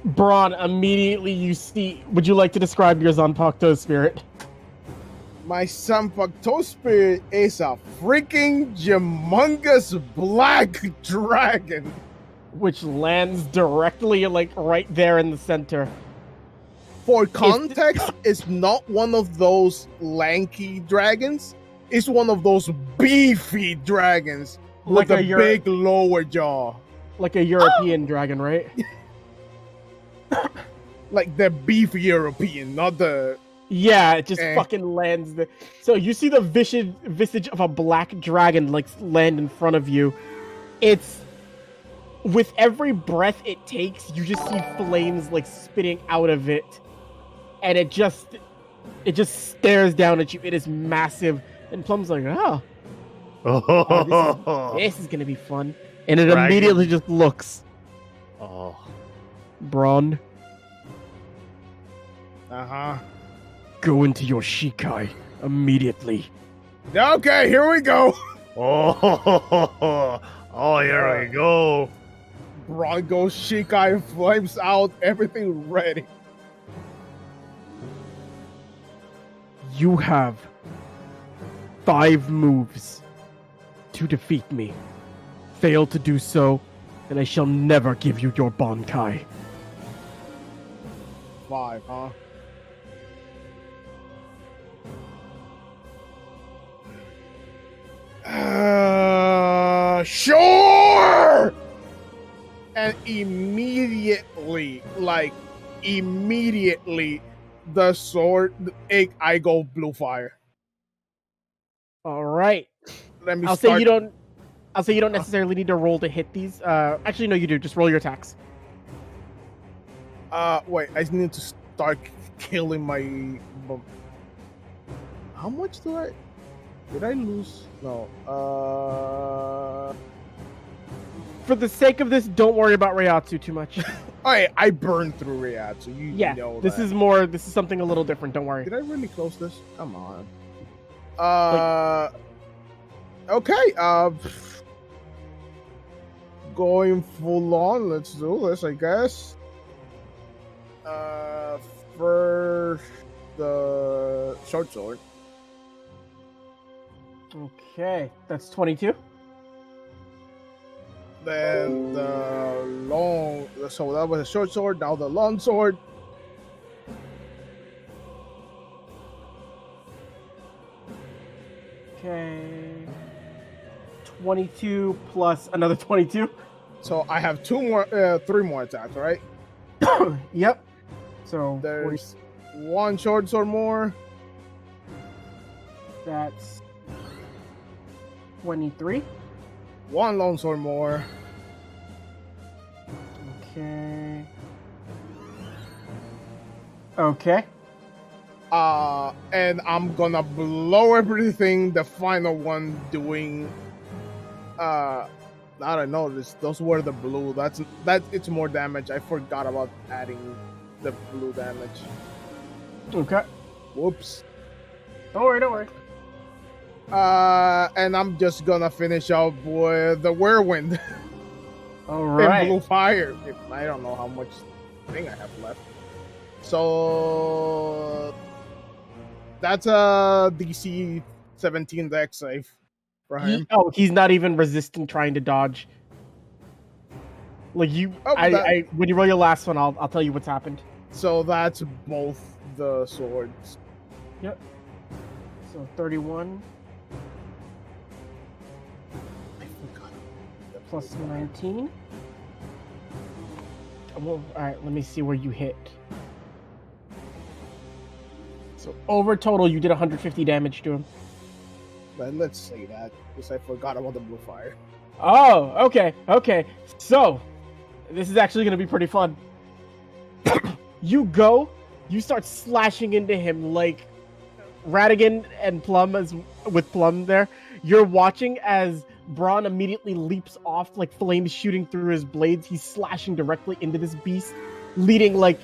S1: Braun, immediately you see... Would you like to describe your Zanpakuto spirit?
S6: My Zanpakuto spirit is a freaking humongous black dragon.
S1: Which lands directly, like, right there in the center.
S6: For context, it's not one of those lanky dragons. It's one of those beefy dragons with
S1: Like
S6: a big lower jaw.
S1: Like a European dragon, right?
S6: Like the beefy European, not the...
S1: Yeah, it just fucking lands there. So you see the visage of a black dragon, like, land in front of you. It's... With every breath it takes, you just see flames, like, spitting out of it. And it just stares down at you. It is massive. And Plum's like, this is gonna be fun. And it immediately just looks.
S7: Oh.
S1: Braun.
S6: Uh-huh.
S1: Go into your Shikai immediately.
S6: Okay, here we go.
S7: Oh, here we go.
S6: Bronco Shikai flames out, everything ready.
S1: You have 5 moves to defeat me. Fail to do so, and I shall never give you your Bankai.
S6: 5, huh? Sure! And immediately, the sword, I go blue fire.
S1: All right.
S6: Let me
S1: I'll say you don't necessarily need to roll to hit these. Actually, no, you do. Just roll your attacks.
S6: Wait, I need to start killing my... How much do I... Did I lose? No.
S1: For the sake of this, don't worry about Ryatsu too much.
S6: I burned through Ryatsu. You know
S1: this
S6: that.
S1: is something a little different. Don't worry.
S6: Did I really close this? Come on. Okay. Going full on. Let's do this, I guess. First, the short sword.
S1: Okay, that's 22.
S6: Then the long... So that was a short sword, now the long sword.
S1: Okay. 22 plus another 22.
S6: So I have 3 more attacks, right?
S1: Yep. So
S6: There's 1 short sword more.
S1: that's 23.
S6: One longsword more.
S1: Okay. Okay.
S6: And I'm gonna blow everything. The final one doing. I don't know. Those were the blue. It's more damage. I forgot about adding the blue damage.
S1: Okay.
S6: Whoops.
S1: Don't worry, don't worry.
S6: And I'm just gonna finish up with the whirlwind
S1: All
S6: and
S1: right.
S6: blue fire. I don't know how much thing I have left. So that's a DC 17 deck save for him.
S1: He's not even resisting trying to dodge. Like you,
S6: Oh,
S1: when you roll your last one, I'll tell you what's happened.
S6: So that's both the swords.
S1: Yep. So 31
S6: I forgot.
S1: plus 19. Well, all right. Let me see where you hit. So over total, you did 150 damage to him.
S6: But let's say that because I forgot about the blue fire.
S1: Oh, okay, okay. So, this is actually going to be pretty fun. You start slashing into him like Radigan and Plum with Plum there. You're watching as Braun immediately leaps off, like flames shooting through his blades. He's slashing directly into this beast, leading like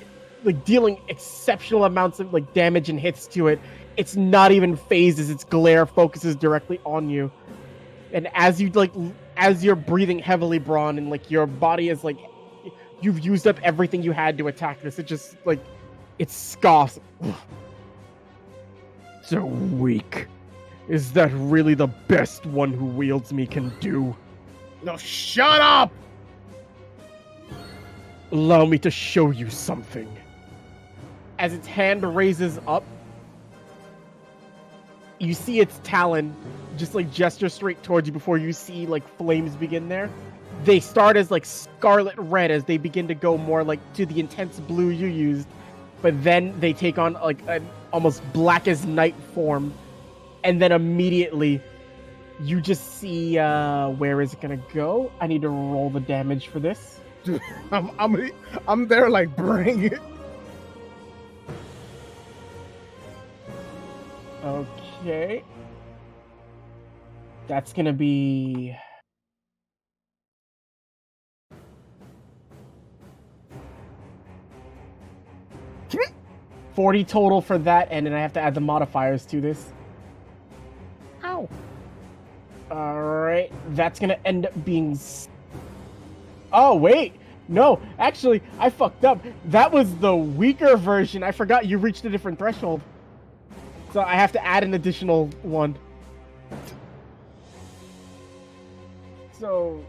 S1: dealing exceptional amounts of like damage and hits to it. It's not even phased as its glare focuses directly on you. And as you're breathing heavily, Braun, and like your body is like you've used up everything you had to attack this, it just like it scoffs. So weak. Is that really the best one who wields me can do?
S6: No, shut up!
S1: Allow me to show you something. As its hand raises up, you see its talon just like gesture straight towards you before you see like flames begin there. They start as like scarlet red as they begin to go more like to the intense blue you used, but then they take on like an almost black as night form, and then immediately you just see where is it gonna go? I need to roll the damage for this.
S6: Dude, I'm there like bring it.
S1: Okay. That's gonna be 40 total for that, and then I have to add the modifiers to this.
S6: Ow.
S1: Alright, that's gonna end up being... Oh, wait! No, actually, I fucked up. That was the weaker version. I forgot you reached a different threshold. So I have to add an additional one. So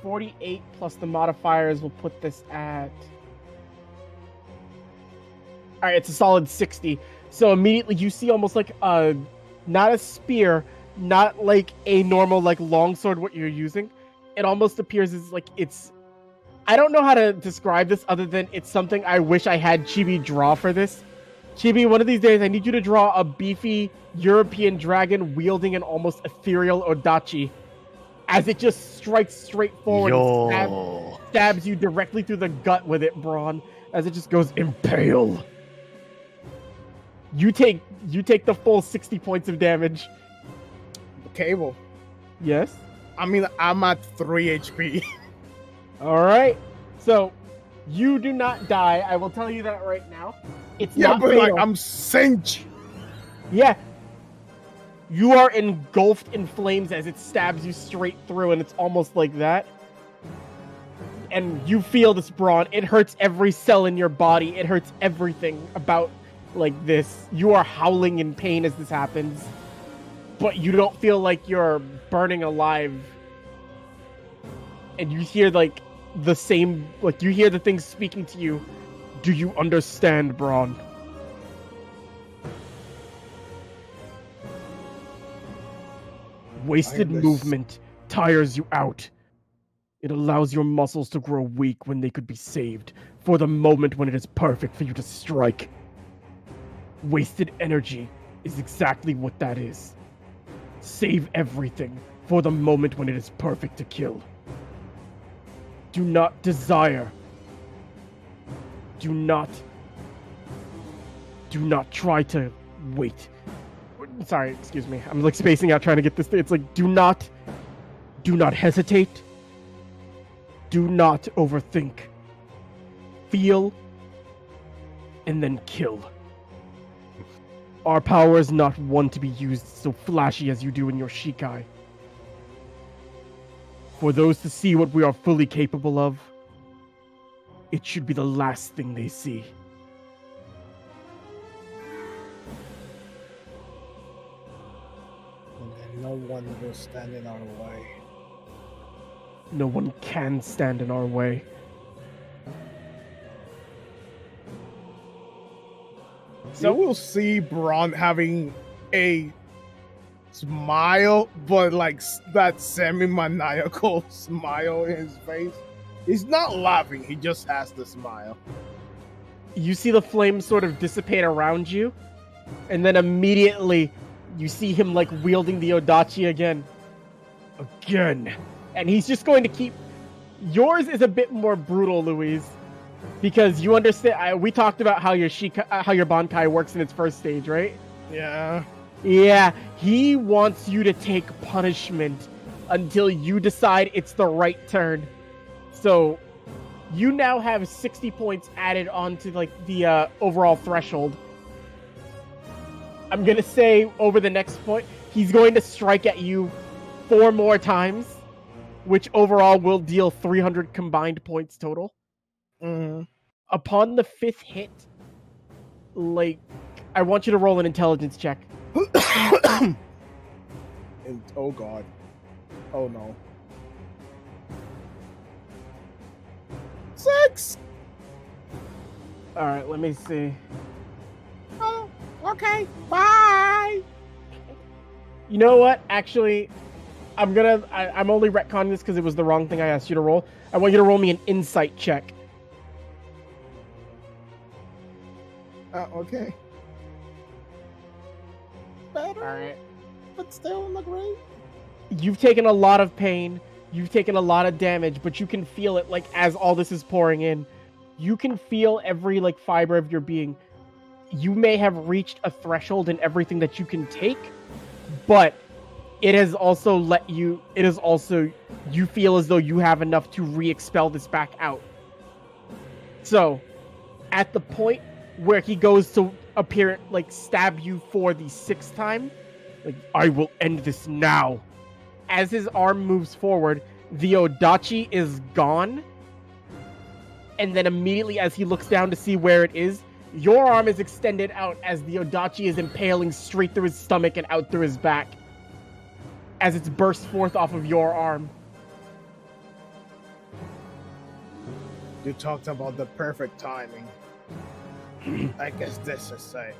S1: 48 plus the modifiers will put this at... Alright, it's a solid 60. So immediately you see almost like a... Not a spear, not like a normal like longsword what you're using. It almost appears as like it's... I don't know how to describe this other than it's something I wish I had Chibi draw for this. Chibi, one of these days I need you to draw a beefy European dragon wielding an almost ethereal Odachi as it just strikes straight forward and stabs you directly through the gut with it, Braun, as it just goes impale. You take the full 60 points of damage.
S6: Cable.
S1: Yes?
S6: I mean, I'm at 3 HP.
S1: Alright. So, you do not die. I will tell you that right now. It's
S6: Yeah,
S1: not
S6: but
S1: fatal.
S6: like, I'm cinch.
S1: Yeah. You are engulfed in flames as it stabs you straight through, and it's almost like that. And you feel this, Braun. It hurts every cell in your body. It hurts everything about like this. You are howling in pain as this happens. But you don't feel like you're burning alive. And you hear like the same, like you hear the things speaking to you. Do you understand, Braun? Wasted movement tires you out. It allows your muscles to grow weak when they could be saved for the moment when it is perfect for you to strike. Wasted energy is exactly what that is. Save everything for the moment when it is perfect to kill. Do not desire. Do not try to wait. Sorry, excuse me. I'm like spacing out trying to get this. It's like do not hesitate. Do not overthink. Feel and then kill. Our power is not one to be used so flashy as you do in your Shikai. For those to see what we are fully capable of, it should be the last thing they see.
S6: And then no one will stand in our way.
S1: No one can stand in our way.
S6: So we'll see Braun having a smile, but like that semi-maniacal smile in his face. He's not laughing, he just has the smile.
S1: You see the flames sort of dissipate around you, and then immediately you see him like wielding the Odachi again. And he's just going to keep... Yours is a bit more brutal, Louise, because you understand... we talked about how your Bankai works in its first stage, right?
S6: Yeah.
S1: Yeah, he wants you to take punishment until you decide it's the right turn. So, you now have 60 points added onto like the overall threshold. I'm gonna say over the next point, he's going to strike at you 4 more times, which overall will deal 300 combined points total.
S6: Mm-hmm.
S1: Upon the 5th hit, like, I want you to roll an intelligence check.
S6: And, oh god. Oh no. 6!
S1: Alright, let me see.
S6: Oh, okay. Bye!
S1: You know what? Actually, I'm only retconning this because it was the wrong thing I asked you to roll. I want you to roll me an insight check.
S6: Okay. Better,
S1: Alright.
S6: but still not great.
S1: You've taken a lot of pain. You've taken a lot of damage, but you can feel it like as all this is pouring in. You can feel every like fiber of your being. You may have reached a threshold in everything that you can take, but it has also you feel as though you have enough to re-expel this back out. So, at the point where he goes to appear, like stab you for the 6th time, like, I will end this now. As his arm moves forward, the Odachi is gone. And then immediately as he looks down to see where it is, your arm is extended out as the Odachi is impaling straight through his stomach and out through his back. As it's burst forth off of your arm.
S6: You talked about the perfect timing. I guess this is same.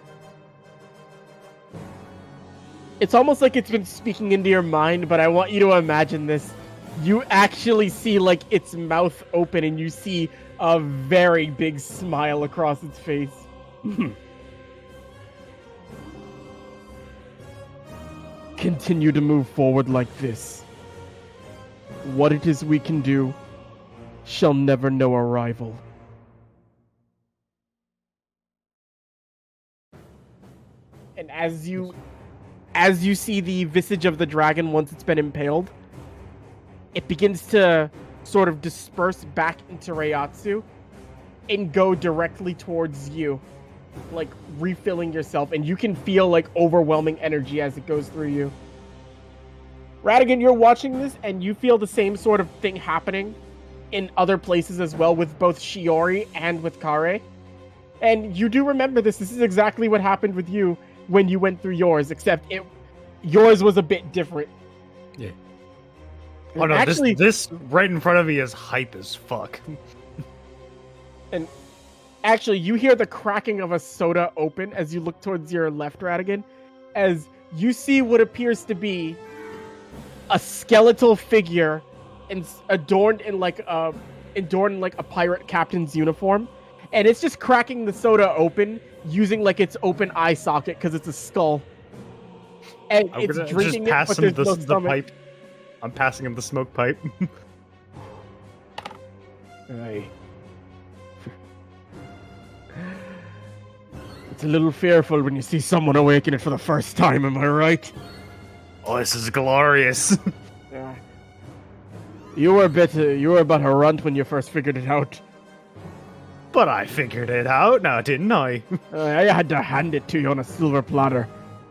S1: It's almost like it's been speaking into your mind, but I want you to imagine this. You actually see like its mouth open and you see a very big smile across its face. Continue to move forward like this. What it is we can do shall never know a rival. And as you see the visage of the dragon once it's been impaled, it begins to sort of disperse back into Reiatsu and go directly towards you, like refilling yourself, and you can feel like overwhelming energy as it goes through you. Radigan, you're watching this and you feel the same sort of thing happening in other places as well with both Shiori and with Kare. And you do remember this. This is exactly what happened with you when you went through yours, except yours was a bit different.
S7: Yeah. Oh no,
S1: actually,
S7: this right in front of me is hype as fuck.
S1: And actually, you hear the cracking of a soda open as you look towards your left, Radigan, as you see what appears to be a skeletal figure adorned in like a pirate captain's uniform, and it's just cracking the soda open using like its open eye socket because it's a skull. And
S7: I'm
S1: it's
S7: gonna
S1: drinking
S7: just pass
S1: it, but
S7: him
S1: there's no
S7: the
S1: stomach.
S7: pipe. I'm passing him the smoke pipe.
S1: Aye. It's a little fearful when you see someone awaken it for the first time, am I right?
S7: Oh, this is glorious.
S1: You were about a runt when you first figured it out.
S7: But I figured it out now, didn't I?
S1: I had to hand it to you on a silver platter.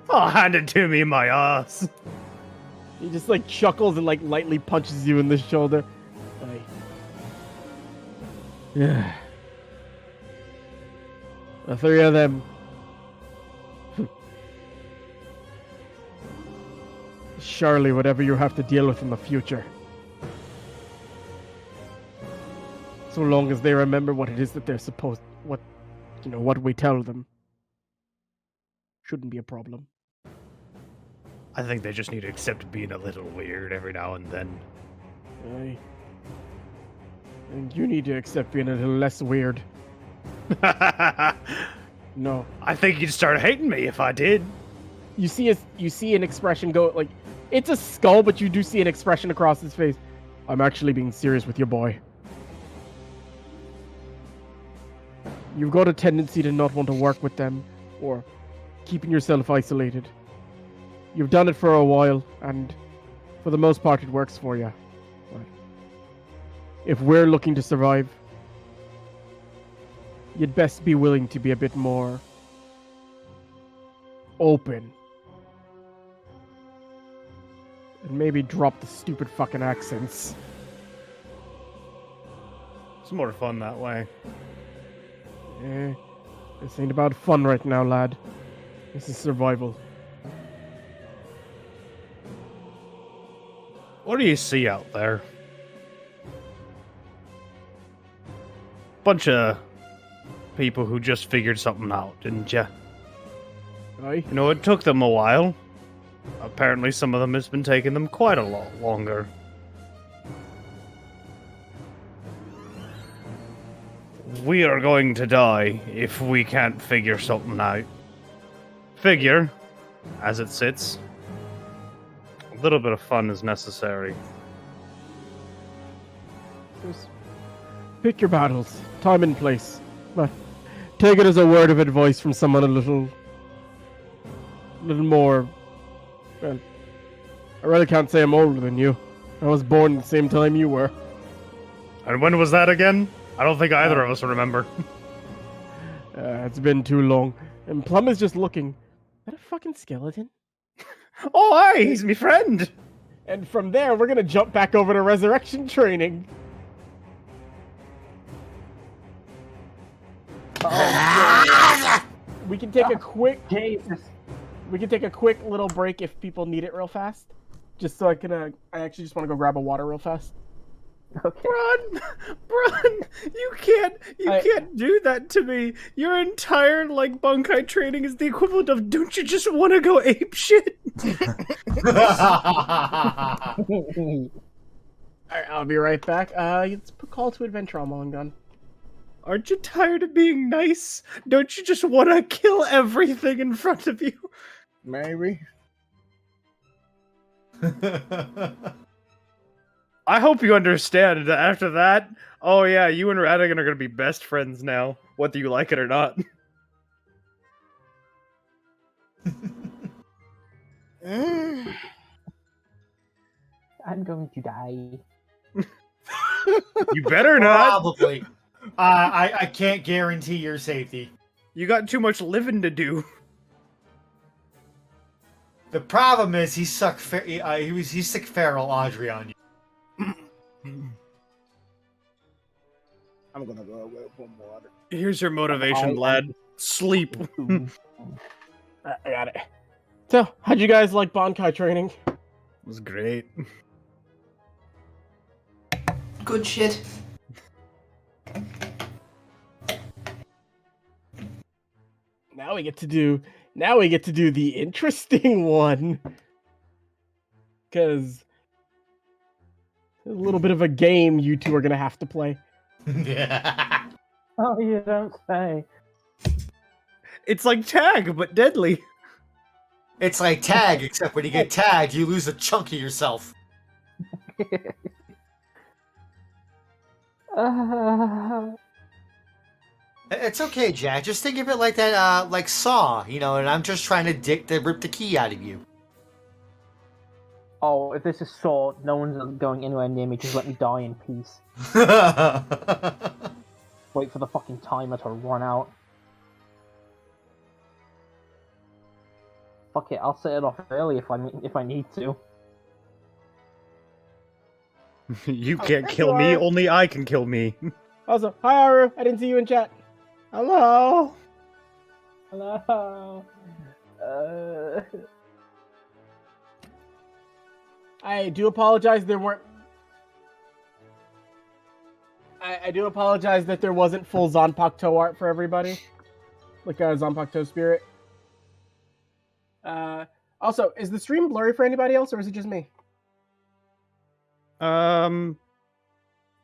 S7: Oh, hand it to me, my ass.
S1: He just like chuckles and like lightly punches you in the shoulder. Aye. Yeah. The three of them. Surely whatever you have to deal with in the future. So long as they remember what it is that they're supposed, what we tell them. Shouldn't be a problem.
S7: I think they just need to accept being a little weird every now and then.
S1: Aye. And you need to accept being a little less weird. No.
S7: I think you'd start hating me if I did.
S1: You see an expression go, like, it's a skull, but you do see an expression across his face. I'm actually being serious with your boy. You've got a tendency to not want to work with them, or keeping yourself isolated. You've done it for a while, and for the most part it works for you. But if we're looking to survive, you'd best be willing to be a bit more open. And maybe drop the stupid fucking accents.
S7: It's more fun that way.
S1: This ain't about fun right now, lad. This is survival.
S7: What do you see out there? Bunch of people who just figured something out, didn't ya?
S1: Aye.
S7: You know, it took them a while. Apparently some of them has been taking them quite a lot longer. We are going to die if we can't figure something out. Figure, as it sits, a little bit of fun is necessary.
S1: Just pick your battles, time and place. But take it as a word of advice from someone a little more. Well, I really can't say I'm older than you. I was born at the same time you were.
S7: And when was that again? I don't think either of us remember.
S1: It's been too long. And Plum is just looking. Is that a fucking skeleton?
S7: Oh, hi! He's my friend!
S1: And from there, we're gonna jump back over to resurrection training. We can take a quick.
S4: Jesus.
S1: We can take a quick little break if people need it real fast. Just so I can. I actually just want to go grab a water real fast.
S4: Okay.
S7: Brun, you can't do that to me. Your entire Bunkai training is the equivalent of don't you just want to go ape shit?
S1: Alright, I'll be right back. Let's put call to adventure on while I'm done.
S7: Aren't you tired of being nice? Don't you just want to kill everything in front of you?
S6: Maybe.
S7: I hope you understand that after that, oh yeah, you and Radigan are gonna be best friends now, whether you like it or not.
S4: I'm going to die.
S7: You better not!
S2: Probably. I can't guarantee your safety.
S7: You got too much living to do.
S2: The problem is he sick feral Audrey on you.
S6: I'm gonna go away with more water.
S7: Here's your motivation, lad. Sleep.
S1: I got it. So, how'd you guys like Bankai training?
S7: It was great.
S5: Good shit.
S1: Now we get to do the interesting one. Cause a little bit of a game you two are gonna have to play.
S4: Oh, you don't say.
S7: It's like tag, but deadly.
S2: It's like tag, except when you get tagged, you lose a chunk of yourself. It's okay, Jack. Just think of it like that, like Saw, and I'm just trying to rip the key out of you.
S4: Oh, if this is Saw, no one's going anywhere near me. Just let me die in peace. Wait for the fucking timer to run out. Fuck it, I'll set it off early if I need to.
S7: You can't kill me, only I can kill me.
S1: Also, hi Aru, I didn't see you in chat. Hello.
S4: Hello.
S1: I do apologize. There weren't. I do apologize that there wasn't full Zanpakuto art for everybody, like a Zanpakuto spirit. Also, is the stream blurry for anybody else, or is it just me?
S7: I'm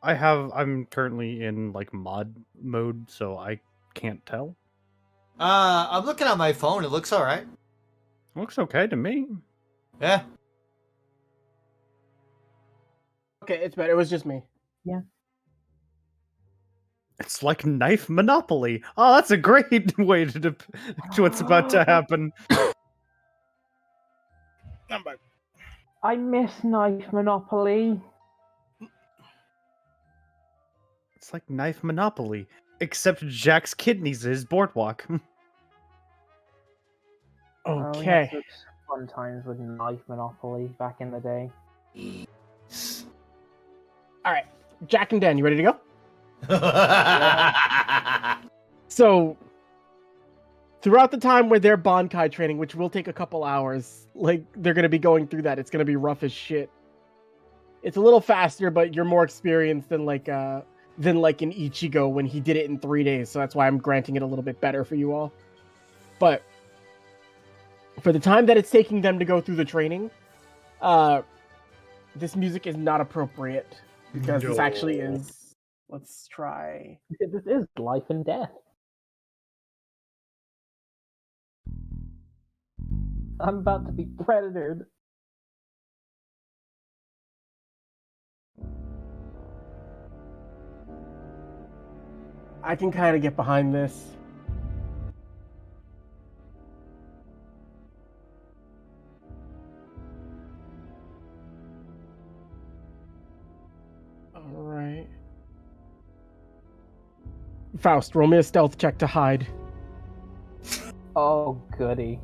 S7: currently in like mod mode, so I can't tell.
S2: I'm looking at my phone. It looks all right.
S7: Looks okay to me.
S2: Yeah.
S1: Okay, it's better. It was just me.
S4: Yeah.
S7: It's like knife Monopoly. Oh, that's a great way to what's about to happen.
S6: I'm back.
S4: I miss Knife Monopoly.
S7: It's like knife Monopoly, except Jack's kidneys is boardwalk.
S4: Oh, we had such fun times with Knife Monopoly back in the day.
S1: All right, Jack and Dan, you ready to go? So, throughout the time where they're Bankai training, which will take a couple hours, like they're gonna be going through that. It's gonna be rough as shit. It's a little faster, but you're more experienced than like an Ichigo when he did it in 3 days. So that's why I'm granting it a little bit better for you all. But for the time that it's taking them to go through the training, this music is not appropriate because this actually is. Let's try.
S4: This is life and death. I'm about to be predatored.
S1: I can kind of get behind this. All right. Faust, roll me a stealth check to hide.
S4: Oh, goody.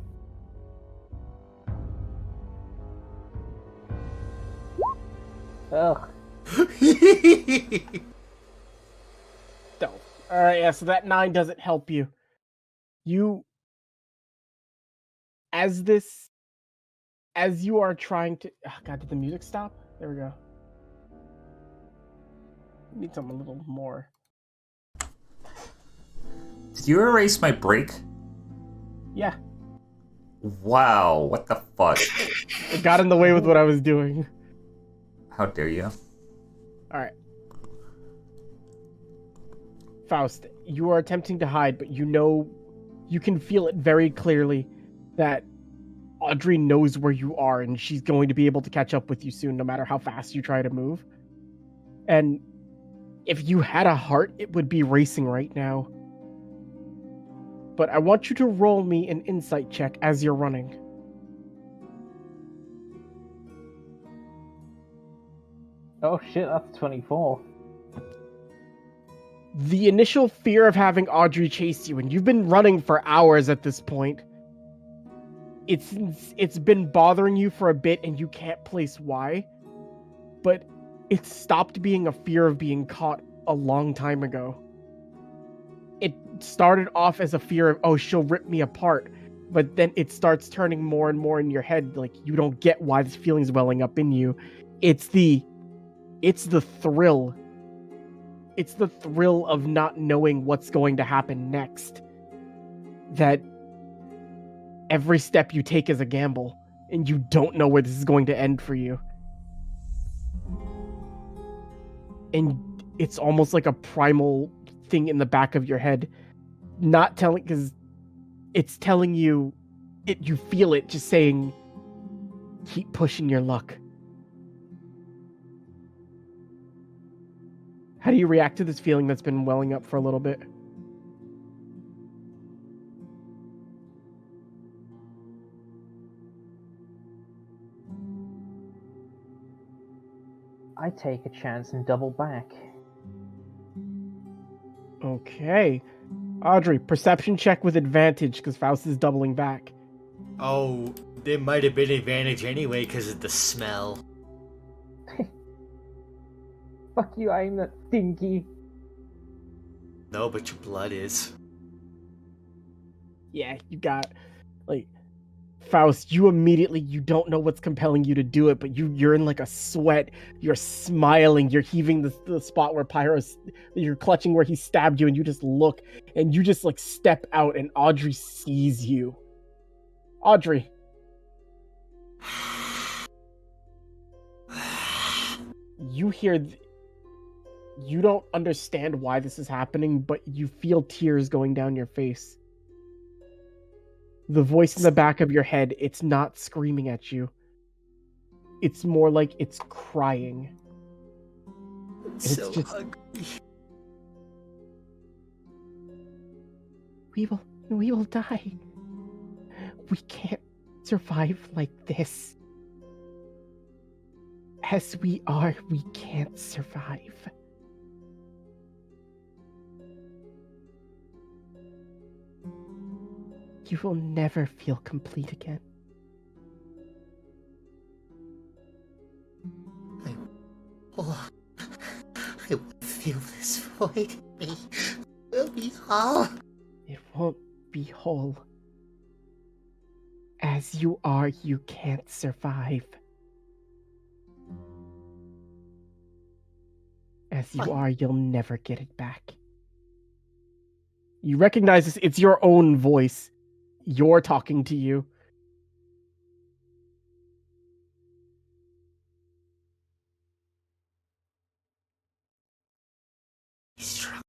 S4: Ugh.
S1: Stealth. All right, yeah. So that 9 doesn't help you. As you are trying to. Oh, God, did the music stop? There we go. Need something a little more.
S3: Did you erase my break?
S1: Yeah.
S3: Wow, what the fuck?
S1: It got in the way with what I was doing.
S3: How dare you?
S1: Alright. Faust, you are attempting to hide, but you can feel it very clearly that Audrey knows where you are and she's going to be able to catch up with you soon, no matter how fast you try to move. And if you had a heart, it would be racing right now. But I want you to roll me an insight check as you're running.
S4: Oh shit, that's 24.
S1: The initial fear of having Audrey chase you, and you've been running for hours at this point. It's been bothering you for a bit and you can't place why. But it stopped being a fear of being caught a long time ago. It started off as a fear of, oh, she'll rip me apart. But then it starts turning more and more in your head, like you don't get why this feeling's welling up in you. It's the thrill. It's the thrill of not knowing what's going to happen next. That every step you take is a gamble, and you don't know where this is going to end for you. And it's almost like a primal thing in the back of your head, because it's telling you, you feel it just saying, keep pushing your luck. How do you react to this feeling that's been welling up for a little bit?
S4: I take a chance and double back.
S1: Okay. Audrey, perception check with advantage because Faust is doubling back.
S2: Oh, there might have been advantage anyway because of the smell.
S4: Fuck you, I'm not stinky.
S2: No, but your blood is.
S1: Yeah, you got, like, Faust, you don't know what's compelling you to do it, but you're in like a sweat, you're smiling, you're heaving the spot where you're clutching where he stabbed you, and you just look, and you just like step out, and Audrey sees you. Audrey. You hear, you don't understand why this is happening, but you feel tears going down your face. The voice in the back of your head, it's not screaming at you. It's more like it's crying.
S2: It's so
S1: just
S2: hungry.
S1: We will die. We can't survive like this. As we are, we can't survive. You will never feel complete again.
S2: I will feel this void. Will be whole.
S1: It won't be whole. As you are, you can't survive. As you are, you'll never get it back. You recognize this, it's your own voice. You're talking to you.
S2: Be strong.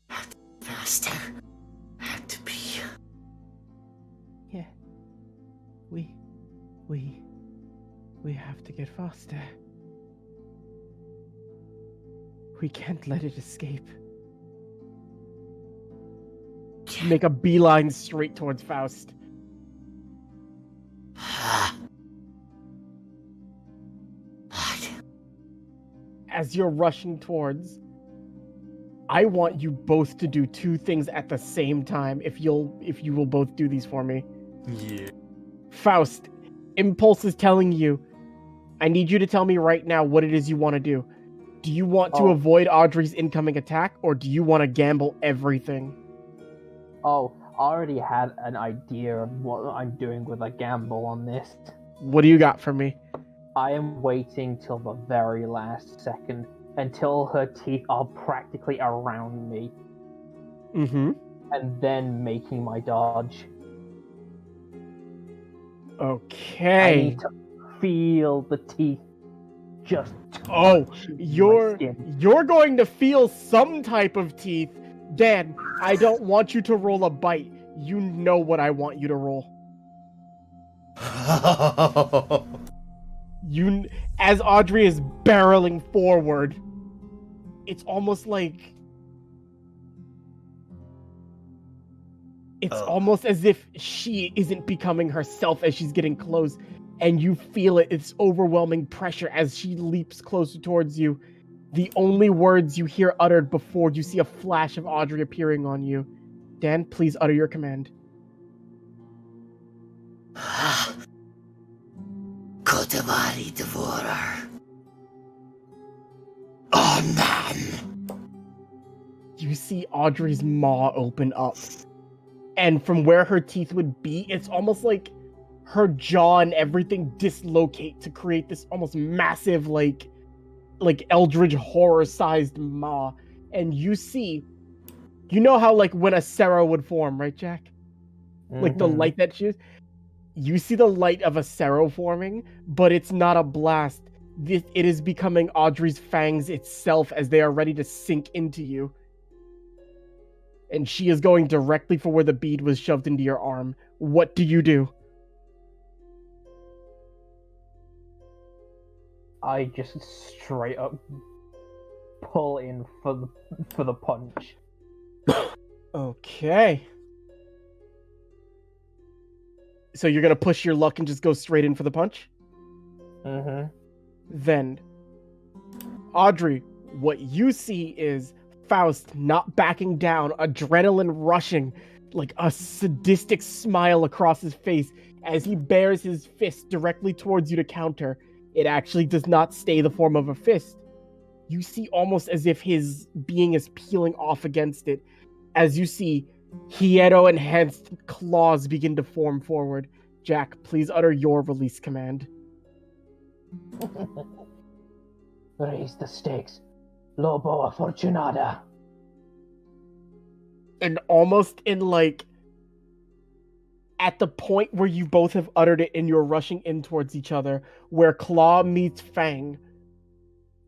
S2: Have to be faster. Have to be.
S1: Yeah. We have to get faster. We can't let it escape. Make a beeline straight towards Faust. As you're rushing towards, I want you both to do two things at the same time. If you will both do these for me.
S2: Yeah.
S1: Faust, impulse is telling you, I need you to tell me right now what it is you want to do. Do you want to avoid Audrey's incoming attack, or do you want to gamble everything?
S4: Oh, I already had an idea of what I'm doing with a gamble on this.
S1: What do you got for me?
S4: I am waiting till the very last second, until her teeth are practically around me.
S1: Mm-hmm.
S4: And then making my dodge.
S1: Okay.
S4: I need to feel the teeth just
S1: Oh,
S4: touch my
S1: you're
S4: skin.
S1: going to feel some type of teeth. Dan, I don't want you to roll a bite. You know what I want you to roll. As Audrey is barreling forward, it's almost like almost as if she isn't becoming herself as she's getting close, and you feel it. It's overwhelming pressure as she leaps closer towards you. The only words you hear uttered before you see a flash of Audrey appearing on you. Dan, please utter your command.
S2: Kotavari Devorer. Oh, man.
S1: You see Audrey's maw open up. And from where her teeth would be, it's almost like her jaw and everything dislocate to create this almost massive, like eldritch horror-sized maw. And you see, you know how like when a Sarah would form, right, Jack? Like the light that she is. You see the light of a Sarah forming, but it's not a blast. It is becoming Audrey's fangs itself as they are ready to sink into you. And she is going directly for where the bead was shoved into your arm. What do you do?
S4: I just straight up pull in for the punch.
S1: Okay. So you're gonna push your luck and just go straight in for the punch?
S4: Mm-hmm.
S1: Then, Audrey, what you see is Faust not backing down, adrenaline rushing, like a sadistic smile across his face as he bares his fist directly towards you to counter. It actually does not stay the form of a fist. You see almost as if his being is peeling off against it, as you see Hiedo-enhanced claws begin to form forward. Jack, please utter your release command.
S4: Raise the stakes. Lobo Afortunada.
S1: And almost in like, at the point where you both have uttered it and you're rushing in towards each other, where Claw meets Fang,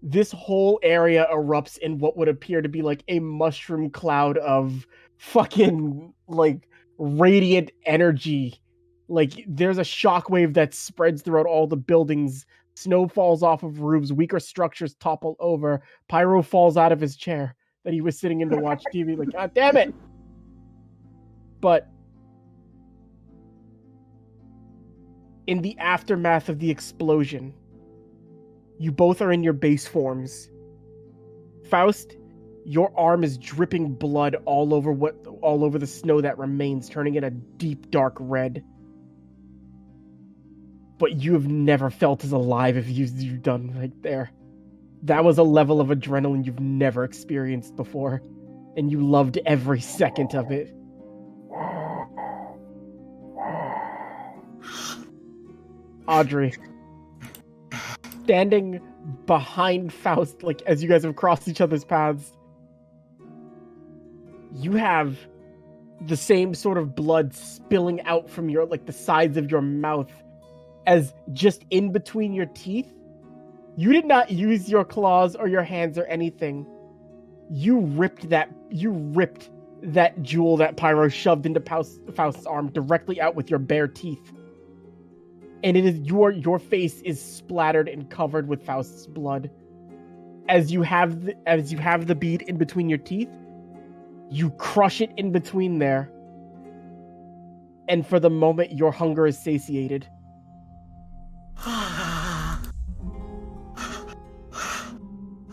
S1: this whole area erupts in what would appear to be like a mushroom cloud of fucking like radiant energy. Like there's a shockwave that spreads throughout all the buildings. Snow falls off of roofs, weaker structures topple over. Pyro falls out of his chair that he was sitting in to watch TV. Like, God damn it! But in the aftermath of the explosion, you both are in your base forms. Faust, your arm is dripping blood all over the snow that remains, turning it a deep dark red. But you have never felt as alive as you've done right there. That was a level of adrenaline you've never experienced before, and you loved every second of it. Audrey, standing behind Faust, like as you guys have crossed each other's paths, you have the same sort of blood spilling out from your, like the sides of your mouth, as just in between your teeth. You did not use your claws or your hands or anything. You ripped that jewel that Pyro shoved into Faust's arm directly out with your bare teeth. And it is your face is splattered and covered with Faust's blood. As you have the bead in between your teeth, you crush it in between there. And for the moment, your hunger is satiated.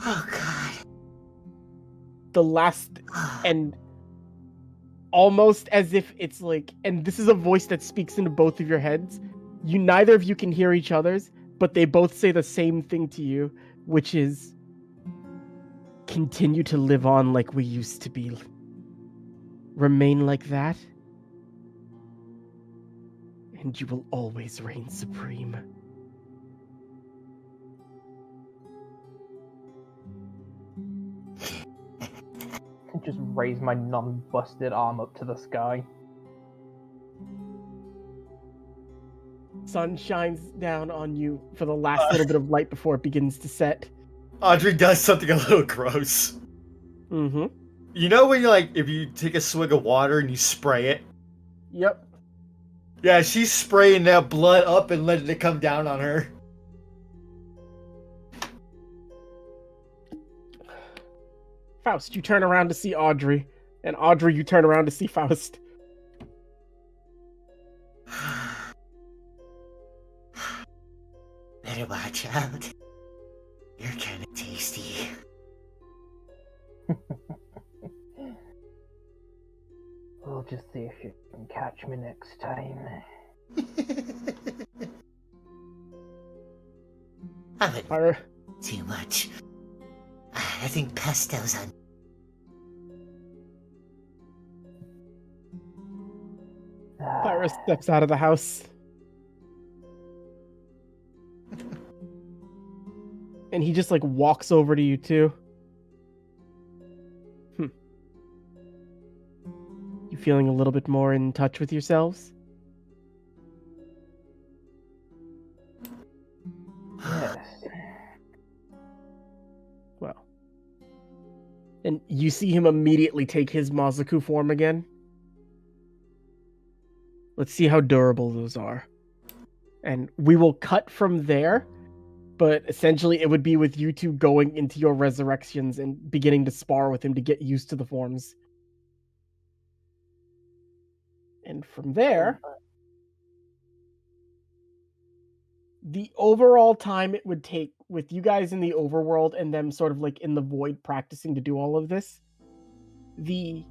S2: Oh God.
S1: The last, and almost as if it's like, and this is a voice that speaks into both of your heads. Neither of you can hear each other's, but they both say the same thing to you, which is, continue to live on like we used to be. Remain like that, and you will always reign supreme.
S4: Just raise my non-busted arm up to the sky.
S1: Sun shines down on you for the last little bit of light before it begins to set.
S2: Audrey does something a little gross.
S1: Mm-hmm.
S2: You know when if you take a swig of water and you spray it?
S1: Yep.
S2: Yeah, she's spraying that blood up and letting it come down on her.
S1: Faust, you turn around to see Audrey. And Audrey, you turn around to see Faust.
S2: Better watch out. You're kind of tasty.
S4: We'll just see if you can catch me next time.
S2: I haven't
S1: Pyro,
S2: too much. I think pastel's on.
S1: Pyro steps out of the house. And he just walks over to you too. You feeling a little bit more in touch with yourselves?
S4: Yes.
S1: Well. And you see him immediately take his Mazaku form again. Let's see how durable those are. And we will cut from there. But essentially, it would be with you two going into your resurrections and beginning to spar with him to get used to the forms. And from there, the overall time it would take with you guys in the overworld and them sort of like in the void practicing to do all of this, the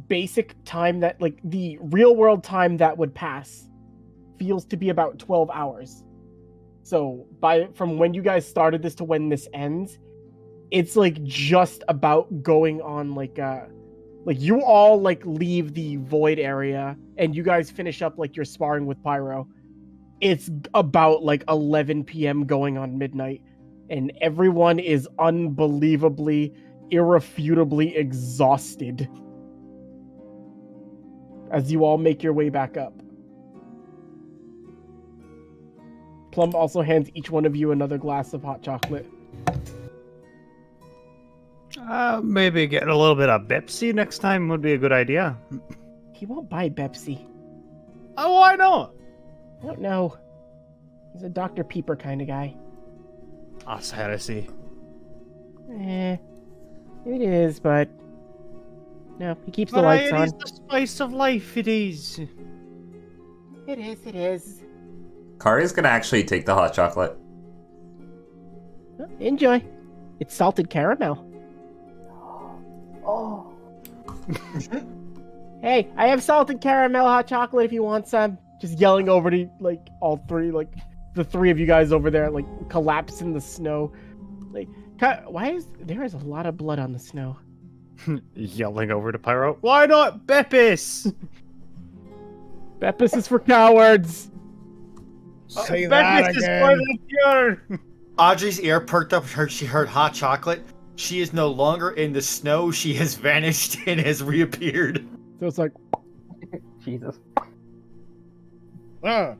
S1: basic time that, like, the real world time that would pass feels to be about 12 hours. So from when you guys started this to when this ends, it's like just about going on like you all like leave the void area and you guys finish up like your sparring with Pyro. It's about like 11 p.m. going on midnight, and everyone is unbelievably, irrefutably exhausted as you all make your way back up. Plum also hands each one of you another glass of hot chocolate.
S7: Maybe getting a little bit of Pepsi next time would be a good idea.
S1: He won't buy Pepsi.
S7: Oh, why not?
S1: I don't know. He's a Dr. Peeper kind of guy.
S7: That's heresy.
S1: It is, but no, he keeps the lights on.
S7: Variety's the spice of life, it is.
S1: It is.
S3: Kari's gonna actually take the hot chocolate.
S1: Well, enjoy. It's salted caramel.
S4: Oh.
S1: Hey, I have salted caramel hot chocolate if you want some. Just yelling over to like all three, like the three of you guys over there, like collapse in the snow. Like, there is a lot of blood on the snow.
S7: Yelling over to Pyro. Why not Beppis?
S1: Beppis is for cowards.
S6: Say that
S7: Beppis is
S6: again.
S7: for the pure.
S2: Audrey's ear perked up. She heard hot chocolate. She is no longer in the snow. She has vanished and has reappeared.
S1: So it's like,
S4: Jesus.
S6: Uh,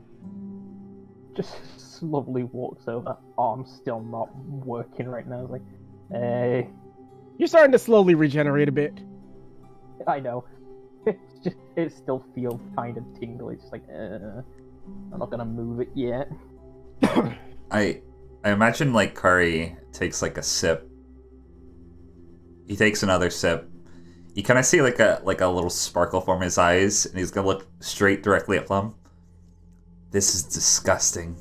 S4: Just slowly walks over. Arm still not working right now. It's like, hey.
S1: you're starting to slowly regenerate a bit.
S4: I know. It still feels kind of tingly. It's just like, I'm not gonna move it yet.
S3: I imagine like Kari takes like a sip. He takes another sip. You kind of see like a little sparkle form in his eyes, and he's gonna look straight directly at Plum. This is disgusting.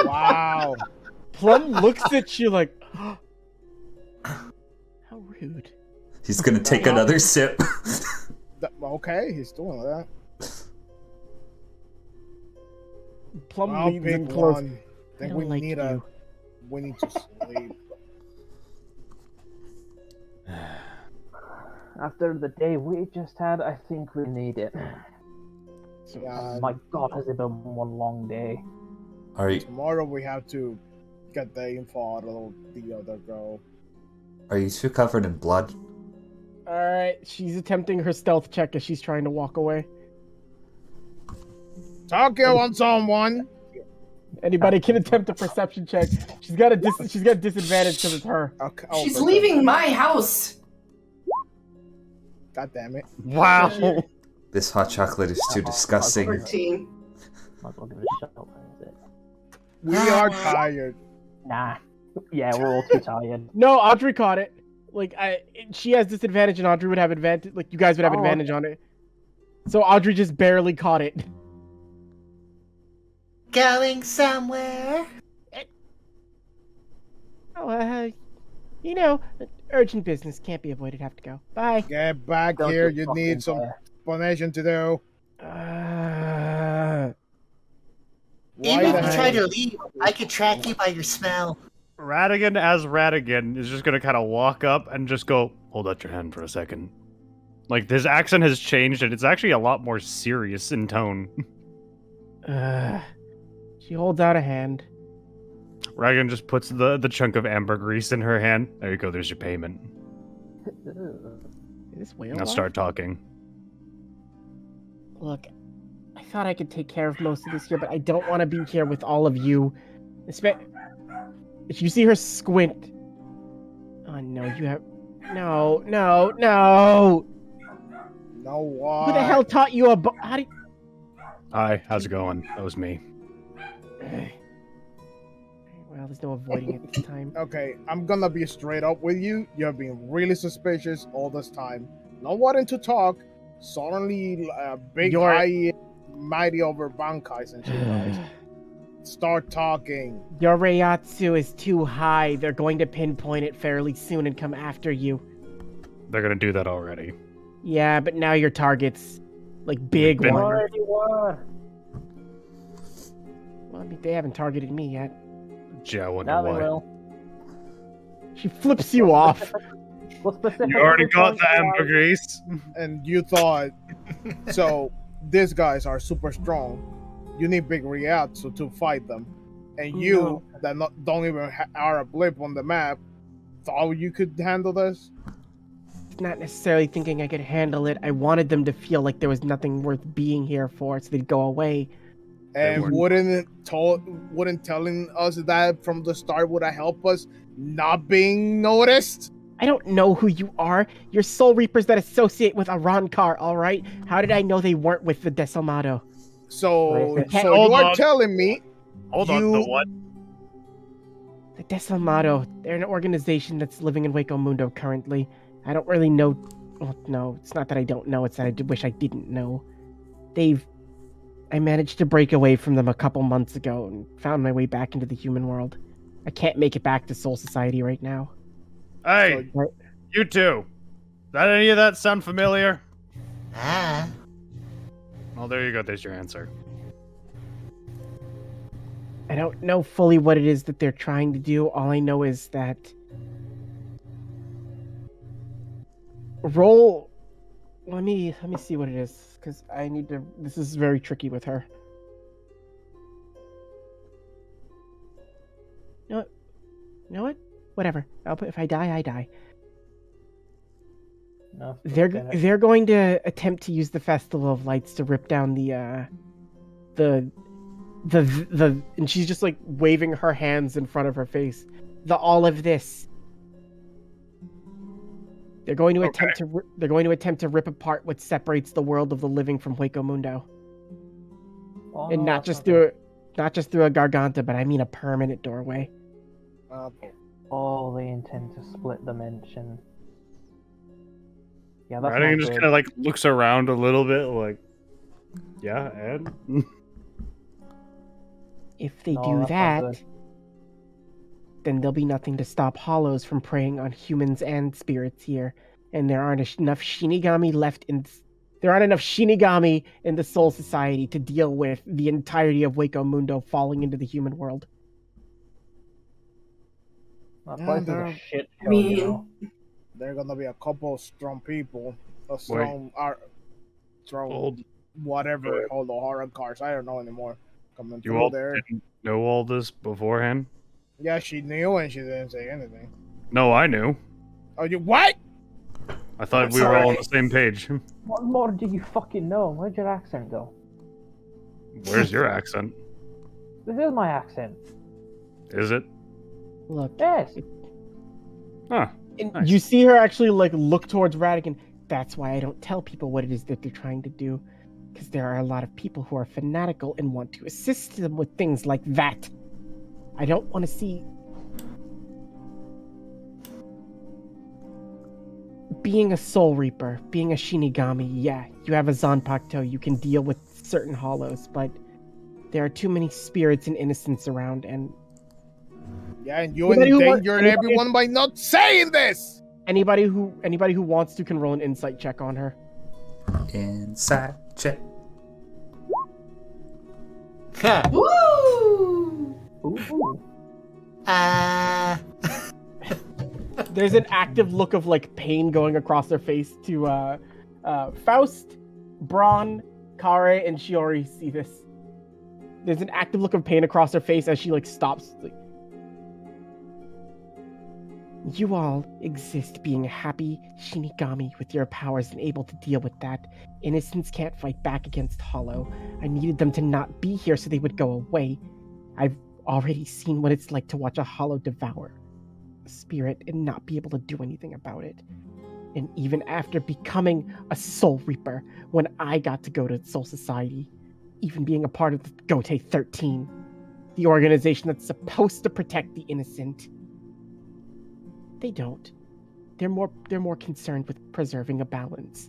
S6: wow.
S1: Plum looks at you like, how rude.
S3: He's gonna take another sip.
S6: Okay, he's doing that.
S1: Plum
S6: I'll
S1: leans in
S6: pick
S1: close.
S6: one.
S1: I
S6: Then
S1: don't
S6: we
S1: like
S6: need
S1: you.
S6: we need to sleep.
S4: After the day we just had, I think we need it.
S6: Yeah,
S4: My God, has it been one long day?
S3: Are you
S6: tomorrow we have to get the info out of the other girl.
S3: two covered in blood?
S1: Alright, she's attempting her stealth check as she's trying to walk away.
S6: Tokyo on someone.
S1: Anybody can attempt a perception check. She's got a disadvantage because it's her.
S6: Okay.
S5: She's
S6: okay.
S5: leaving my house.
S6: God damn it.
S7: Wow.
S3: This hot chocolate is too disgusting.
S5: 14.
S4: Might as well give it a shot. Is it?
S6: We are tired.
S4: Nah. Yeah, we're all too tired.
S1: No, Audrey caught it. Like, she has disadvantage and Audrey would have advantage. Like, you guys would have advantage on it. So Audrey just barely caught it.
S2: Going somewhere?
S1: Oh, you know, urgent business can't be avoided. Have to go. Bye.
S6: Get back
S4: Don't
S6: here.
S4: you
S6: You
S4: fucking
S6: need some
S4: dare.
S6: explanation to do.
S2: Even if
S6: the
S2: you
S6: hell-
S2: try to leave, I could track you by your smell.
S7: Radigan as Radigan is just gonna kind of walk up and just go, hold out your hand for a second. Like, his accent has changed and it's actually a lot more serious in tone.
S1: She holds out a hand.
S7: Radigan just puts the chunk of ambergris in her hand. There you go, there's your payment.
S1: Is this whale?
S7: Now start talking.
S1: Look, I thought I could take care of most of this here, but I don't want to be here with all of you. If you see her squint. Oh no, you have. No.
S6: No what?
S1: Who the hell taught you about. How do you...
S7: Hi, how's it going? That was me.
S1: Well, there's no avoiding it this time.
S6: Okay, I'm gonna be straight up with you. You're being really suspicious all this time. Not wanting to talk. Suddenly, big,
S1: You're-
S6: high, mighty over bankais and shit, guys. Start talking.
S1: Your Reiatsu is too high. They're going to pinpoint it fairly soon and come after you.
S7: They're gonna do that already.
S1: Yeah, but now your target's like big
S7: Been-
S1: one.
S4: Already were.
S1: Well, I mean, they haven't targeted me yet.
S7: Yeah, I wonder
S4: Now they
S7: why.
S4: will.
S1: She flips you off.
S4: Well, specifically
S7: You already got
S4: point
S7: the
S4: why-
S7: ambergris.
S6: And you thought, so these guys are super strong. You need big Reiatsu to fight them. And you,
S1: No.
S6: that don't even are a blip on the map, thought you could handle this?
S1: Not necessarily thinking I could handle it. I wanted them to feel like there was nothing worth being here for, so they'd go away.
S6: And
S7: weren't-
S6: wouldn't telling us that from the start would have helped us not being noticed?
S1: I don't know who you are. You're Soul Reapers that associate with Arankar, alright? How did I know they weren't with the Desalmado?
S6: So,
S4: Wait,
S6: so
S7: hold
S6: you are
S7: on.
S6: telling me
S7: Hold on, the what?
S1: The Desalmado, they're an organization that's living in Waco Mundo currently. I don't really know. Well, no, it's not that I don't know, it's that I wish I didn't know. I managed to break away from them a couple months ago and found my way back into the human world. I can't make it back to Soul Society right now.
S7: Hey,
S1: So-
S7: you two. That any of that sound familiar?
S2: Ah.
S7: Well, there you go. There's your answer.
S1: I don't know fully what it is that they're trying to do. All I know is that roll. Let me see what it is, because I need to. This is very tricky with her. You know what? Whatever. If I die, I die.
S4: No,
S1: They're
S4: forget it.
S1: they're going to attempt to use the Festival of Lights to rip down the and she's just like waving her hands in front of her face. All of this. They're going to attempt to rip apart what separates the world of the living from Hueco Mundo,
S4: Oh,
S1: and
S4: no,
S1: not
S4: that's
S1: just
S4: not
S1: through a garganta, but I mean a permanent doorway.
S4: good. Oh, they intend to split dimension. Yeah, that's
S7: Radigan
S4: not
S7: just
S4: good.
S7: kind of like looks around a little bit, like, yeah, and
S1: If they
S4: No,
S1: do
S4: that's not
S1: that,
S4: good.
S1: then there'll be nothing to stop hollows from preying on humans and spirits here, and there aren't enough Shinigami left in. There aren't enough Shinigami in the Soul Society to deal with the entirety of Hueco Mundo falling into the human world.
S4: That
S6: Yeah,
S4: place is
S6: they're-
S4: a shit show,
S5: mean-
S4: you know?
S6: there are gonna be a couple of strong people, strong
S7: old.
S6: whatever, all the horror cars. I don't know anymore. Coming
S7: You
S6: through
S7: all
S6: there.
S7: didn't know all this beforehand?
S6: Yeah, she knew and she didn't say anything.
S7: No, I knew.
S6: Oh, you what?
S7: I thought
S5: That's
S7: we were all on
S5: alright.
S7: the same page.
S4: What more do you fucking know? Where'd your accent go?
S7: Where's your accent?
S4: This is my accent.
S7: Is it?
S1: Look,
S4: Yes.
S7: Huh.
S1: and
S7: Nice.
S1: you see her actually like look towards Radigan. That's why I don't tell people what it is that they're trying to do, because there are a lot of people who are fanatical and want to assist them with things like that. I don't want to see. Being a Soul Reaper, being a Shinigami, yeah, you have a Zanpakuto, you can deal with certain hollows, but there are too many spirits and innocents around, and
S6: Yeah, and you
S1: Anybody who wa-
S6: endangered
S1: anybody-
S6: everyone by not saying this.
S1: anybody who wants to can roll an insight check on her.
S3: Inside check.
S2: Ha.
S5: Woo!
S4: Ooh.
S2: Ah.
S1: There's an active look of like pain going across her face to Faust, Braun, Kare, and Shiori see this. There's an active look of pain across her face as she like stops. Like, you all exist being a happy Shinigami with your powers and able to deal with that. Innocents can't fight back against Hollow. I needed them to not be here so they would go away. I've already seen what it's like to watch a Hollow devour a spirit and not be able to do anything about it. And even after becoming a Soul Reaper, when I got to go to Soul Society, even being a part of the Gote 13, the organization that's supposed to protect the innocent. They don't. They're more concerned with preserving a balance.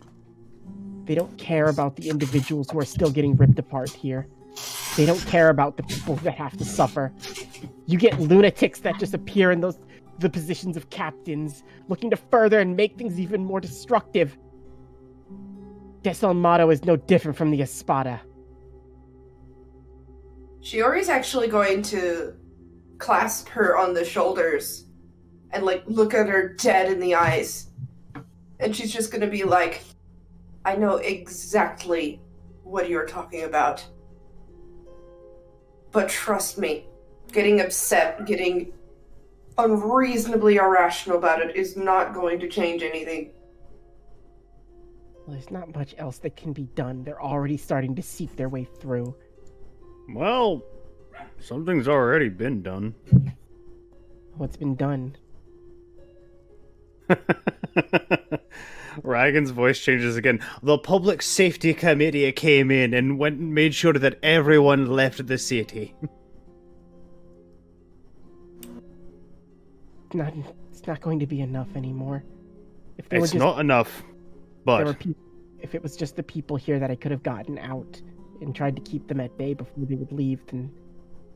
S1: They don't care about the individuals who are still getting ripped apart here. They don't care about the people that have to suffer. You get lunatics that just appear in the positions of captains, looking to further and make things even more destructive. Desalmato is no different from the Espada.
S5: Shiori's actually going to clasp her on the shoulders and like look at her dead in the eyes. And she's just gonna be like, I know exactly what you're talking about. But trust me, getting upset, getting unreasonably irrational about it is not going to change anything.
S1: Well, there's not much else that can be done. They're already starting to seep their way through.
S7: Well, something's already been done.
S1: What's been done?
S7: Ragan's voice changes again. The Public Safety Committee came in and went and made sure that everyone left the city.
S1: It's not going to be enough anymore. If
S7: It's not enough, but...
S1: If it was just the people here that I could have gotten out and tried to keep them at bay before they would leave, then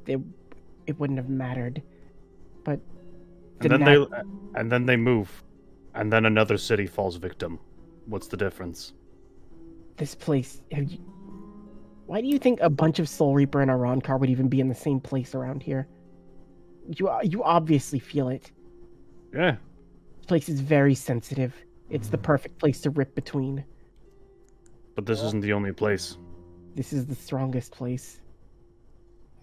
S1: it wouldn't have mattered. But...
S7: And then they move. And then another city falls victim. What's the difference?
S1: This place... Why do you think a bunch of Soul Reaper and a Ronkar would even be in the same place around here? You obviously feel it.
S7: Yeah.
S1: This place is very sensitive. It's the perfect place to rip between.
S7: But this isn't the only place.
S1: This is the strongest place.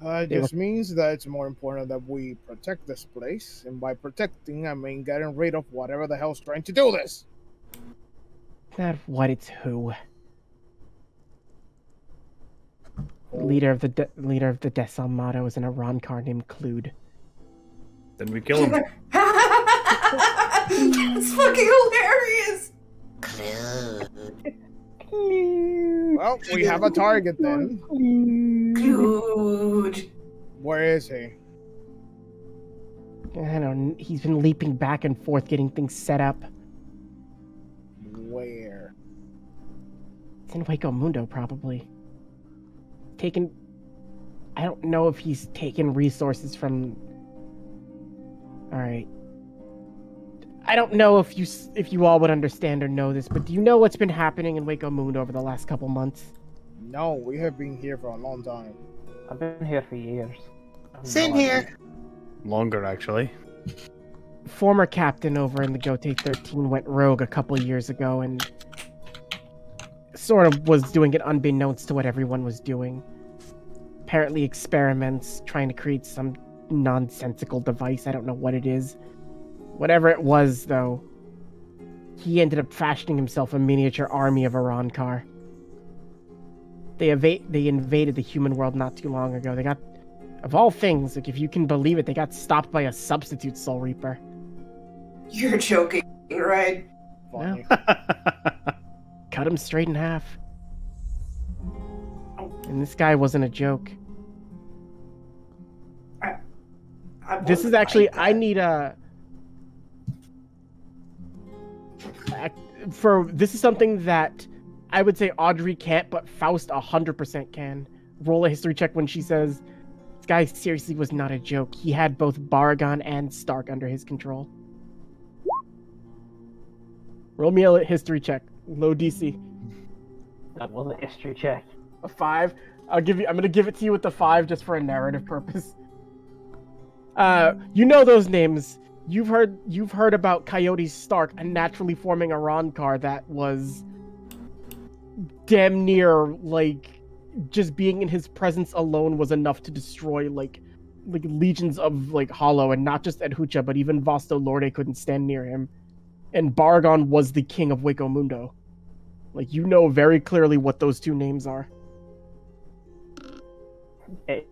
S6: It just means that it's more important that we protect this place. And by protecting, I mean getting rid of whatever the hell's trying to do this.
S1: Not what, it's who. The leader of the Desalmato is an Arankar named Clued.
S7: Then we kill him.
S5: That's fucking hilarious!
S6: Well, we have a target then.
S5: Dude.
S6: Where is he?
S1: I don't know. He's been leaping back and forth, getting things set up.
S6: Where?
S1: It's in Waco Mundo, probably. I don't know if he's taken resources from... Alright. I don't know if you all would understand or know this, but do you know what's been happening in Waco Mundo over the last couple months?
S6: No, we have been here for a long time.
S4: I've been here for years.
S2: Same here.
S7: Longer, actually.
S1: Former captain over in the Gote 13 went rogue a couple years ago and sort of was doing it unbeknownst to what everyone was doing. Apparently experiments, trying to create some nonsensical device. I don't know what it is. Whatever it was, though, he ended up fashioning himself a miniature army of Arankar. They invaded the human world not too long ago. They got, of all things, like if you can believe it, they got stopped by a substitute Soul Reaper.
S5: You're joking, right?
S6: Funny.
S1: Cut him straight in half. And this guy wasn't a joke. This is actually, I need a... This is something that I would say Audrey can't, but Faust 100% can. Roll a history check when she says, this guy seriously was not a joke. He had both Baragon and Stark under his control. Roll me a history check. Low DC.
S4: That was a history check.
S1: A 5. I'm gonna give it to you with the 5 just for a narrative purpose. You know those names. You've heard about Coyote Stark, a naturally forming Arankar that was damn near like just being in his presence alone was enough to destroy like legions of like Hollow, and not just Edhucha, but even Vosto Lorde couldn't stand near him. And Baragon was the king of Waco Mundo. Like, you know very clearly what those two names are.
S4: It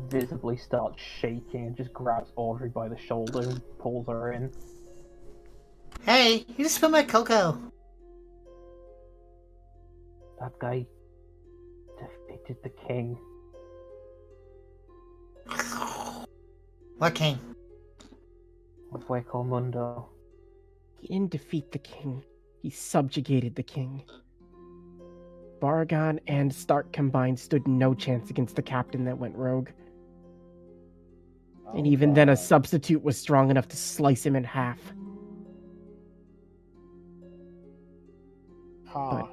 S4: visibly starts shaking and just grabs Audrey by the shoulder and pulls her in.
S2: Hey, you just spilled my cocoa.
S4: That guy defeated defeated the king.
S2: What king?
S4: Of Hueco Mundo.
S1: He didn't defeat the king. He subjugated the king. Baragon and Stark combined stood no chance against the captain that went rogue. And even then, a substitute was strong enough to slice him in half. But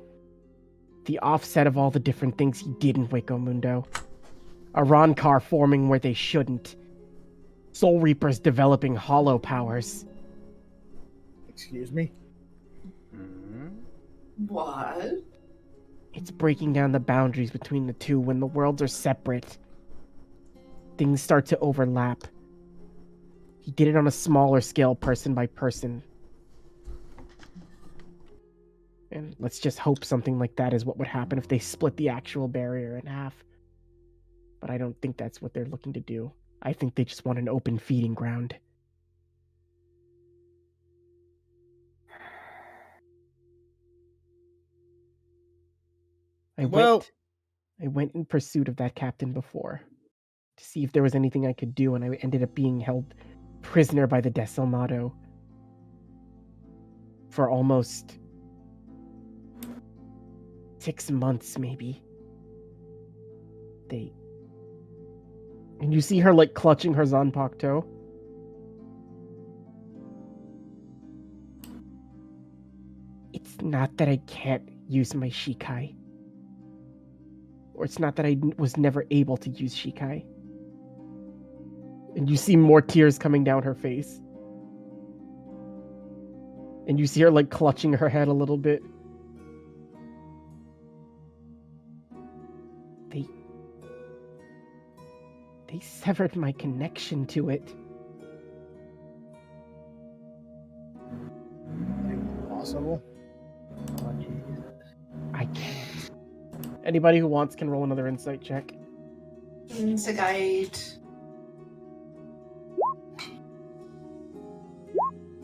S1: the offset of all the different things he did in Hueco Mundo. A Ronkar forming where they shouldn't. Soul Reapers developing hollow powers.
S6: Excuse me?
S5: What?
S1: It's breaking down the boundaries between the two when the worlds are separate. Things start to overlap. He did it on a smaller scale, person by person. And let's just hope something like that is what would happen if they split the actual barrier in half. But I don't think that's what they're looking to do. I think they just want an open feeding ground. I went in pursuit of that captain before to see if there was anything I could do, and I ended up being held prisoner by the Desalmado for almost 6 months, maybe. And you see her like clutching her Zanpakuto. It's not that I can't use my Shikai. Or it's not that I was never able to use Shikai. And you see more tears coming down her face. And you see her like clutching her head a little bit. They severed my connection to it.
S6: Possible.
S4: Oh, Jesus.
S1: I can't. Anybody who wants can roll another insight check.
S5: It's a guide.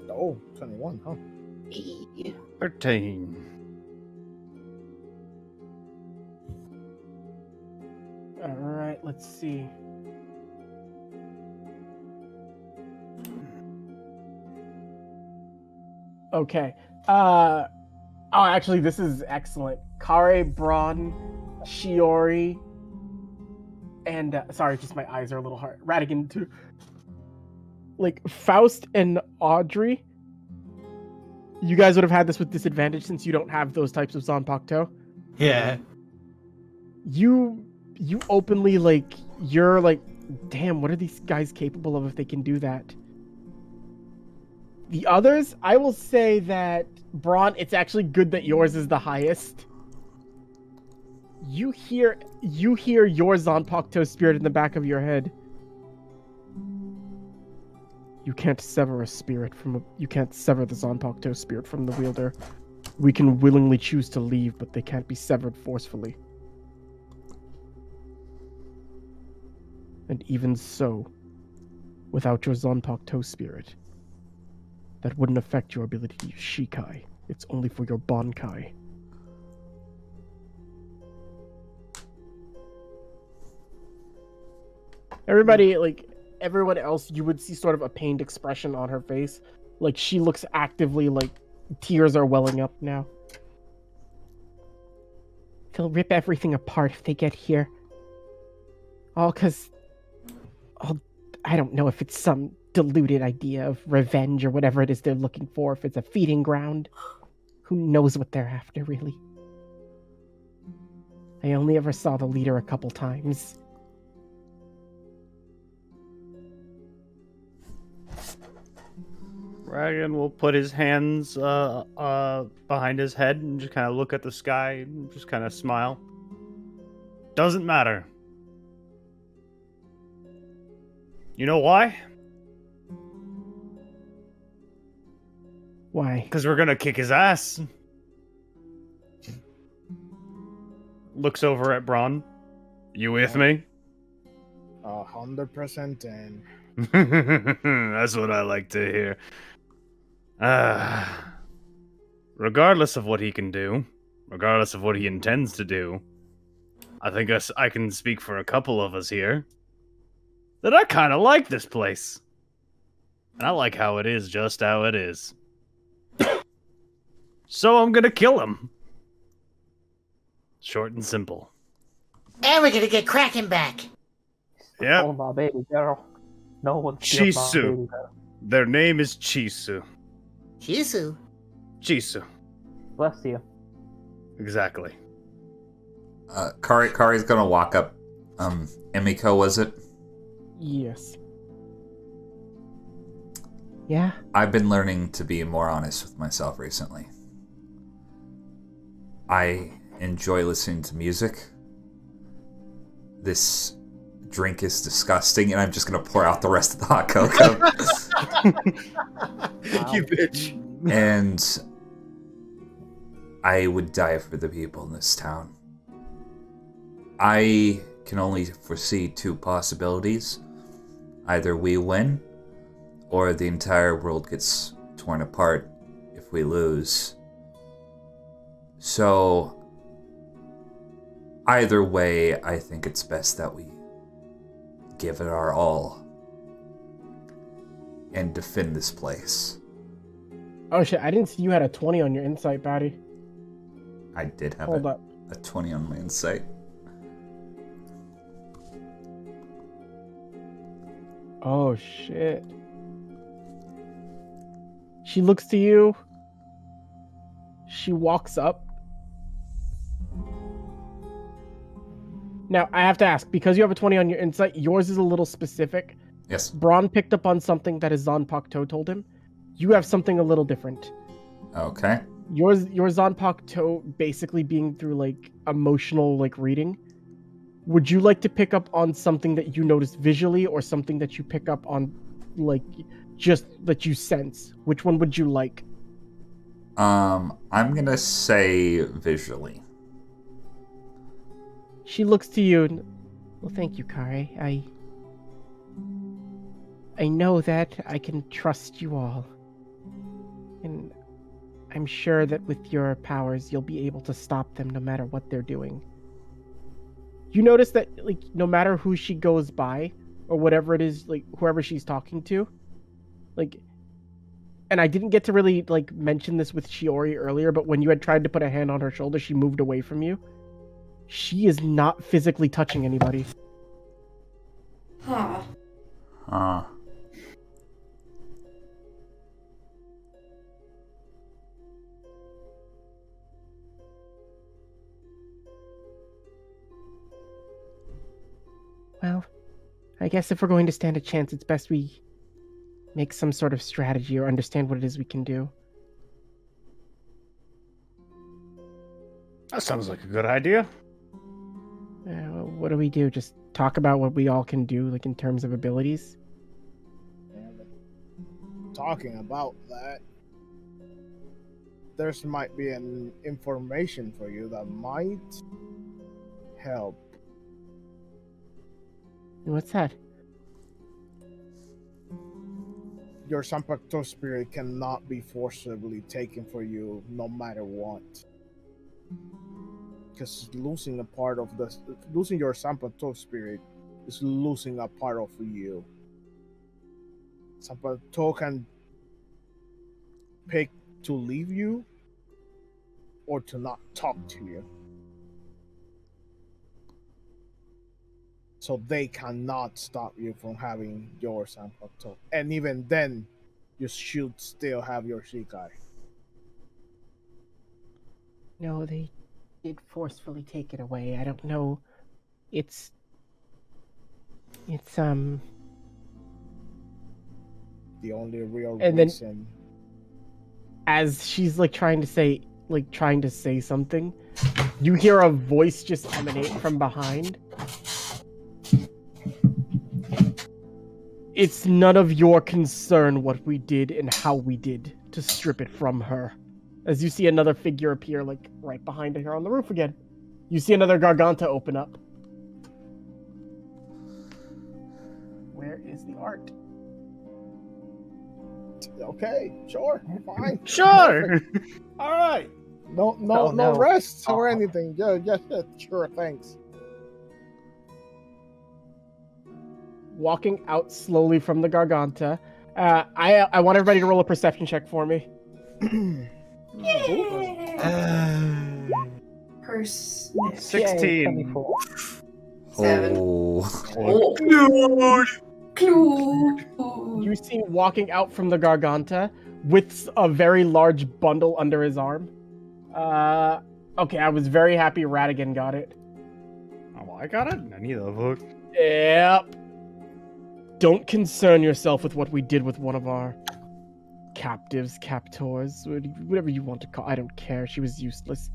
S6: Oh, 21, huh?
S7: 13.
S1: Alright, let's see. Okay. Actually, this is excellent. Kare, Braun, Shiori, and sorry, just my eyes are a little hard. Radigan too. Like Faust and Audrey. You guys would have had this with disadvantage since you don't have those types of Zanpakuto.
S2: Yeah.
S1: You openly like you're like, damn, what are these guys capable of if they can do that? The others, I will say that Braun, it's actually good that yours is the highest. You hear your Zanpakuto spirit in the back of your head. You can't sever a spirit you can't sever the Zanpakuto spirit from the wielder. We can willingly choose to leave, but they can't be severed forcefully. And even so, without your Zanpakuto spirit, that wouldn't affect your ability to use Shikai. It's only for your Bankai. Everybody, like, everyone else, you would see sort of a pained expression on her face. Like, she looks actively like tears are welling up now. They'll rip everything apart if they get here. All because... I don't know if it's some deluded idea of revenge or whatever it is they're looking for, if it's a feeding ground. Who knows what they're after, really? I only ever saw the leader a couple times.
S7: Dragon will put his hands behind his head and just kind of look at the sky and just kind of smile. Doesn't matter. You know why?
S1: Why?
S7: Because we're gonna kick his ass. Looks over at Braun. You with me?
S6: 100%, and
S7: That's what I like to hear. Regardless of what he can do, regardless of what he intends to do, I think I can speak for a couple of us here that I kind of like this place. And I like how it is just how it is. So I'm gonna kill him. Short and simple.
S8: And we're gonna get Kraken back.
S7: Yep.
S4: Oh, my baby girl. No one steals my
S7: Chisu.
S4: baby girl.
S7: Their name is Chisu.
S8: Shizu.
S7: Chisu.
S4: Bless you.
S7: Exactly.
S3: Kari's gonna walk up. Emiko, was it?
S1: Yes. Yeah?
S3: I've been learning to be more honest with myself recently. I enjoy listening to music. This drink is disgusting, and I'm just gonna pour out the rest of the hot cocoa.
S2: You bitch.
S3: And I would die for the people in this town. I can only foresee two possibilities. Either we win, or the entire world gets torn apart if we lose. So, either way, I think it's best that we give it our all and defend this place.
S1: Oh shit, I didn't see you had a 20 on your insight, Batty.
S3: I did have
S1: Hold up.
S3: a 20 on my insight.
S1: Oh shit. She looks to you. She walks up. Now, I have to ask, because you have a 20 on your insight, yours is a little specific.
S3: Yes.
S1: Braun picked up on something that his Zanpakuto told him. You have something a little different.
S3: Okay.
S1: Your Zanpakuto basically being through, like, emotional, like, reading. Would you like to pick up on something that you noticed visually, or something that you pick up on, like, just that you sense? Which one would you like?
S3: I'm gonna say visually.
S1: She looks to you and, well, thank you, Kare. I know that I can trust you all. And I'm sure that with your powers, you'll be able to stop them no matter what they're doing. You notice that, like, no matter who she goes by, or whatever it is, like, whoever she's talking to, like, and I didn't get to really, like, mention this with Shiori earlier, but when you had tried to put a hand on her shoulder, she moved away from you. She is not physically touching anybody.
S5: Huh.
S3: Huh.
S1: Well, I guess if we're going to stand a chance, it's best we make some sort of strategy or understand what it is we can do.
S7: That sounds like a good idea.
S1: What do we do? Just talk about what we all can do, like in terms of abilities?
S6: Talking about that, there's might be an information for you that might help.
S1: What's that?
S6: Your Zanpakuto spirit cannot be forcibly taken for you no matter what. Because losing your Zanpakuto spirit is losing a part of you. Zanpakuto can pick to leave you or to not talk to you. So they cannot stop you from having your Zanpakuto. And even then, you should still have your Shikai.
S1: No, they did forcefully take it away. I don't know. It's
S6: The only real
S1: And then-
S6: reason.
S1: as she's like trying to say something, you hear a voice just emanate from behind. It's none of your concern what we did and how we did to strip it from her. As you see another figure appear, like, right behind her on the roof again. You see another Garganta open up. Where is the art?
S6: Okay, sure, fine.
S7: Sure.
S6: All right. No
S4: Oh, no.
S6: rest or
S4: Oh.
S6: anything. Yeah, sure, thanks.
S1: walking out slowly from the Garganta. I want everybody to roll a perception check for me.
S5: Perception.
S7: 16.
S4: 24.
S5: 7.
S3: Oh.
S5: Clue.
S1: You see him walking out from the Garganta with a very large bundle under his arm. Okay, I was very happy Radigan got it.
S7: Oh, I got it. I need the book.
S1: Yep. Don't concern yourself with what we did with one of our captives, captors, whatever you want to call. I don't care. She was useless.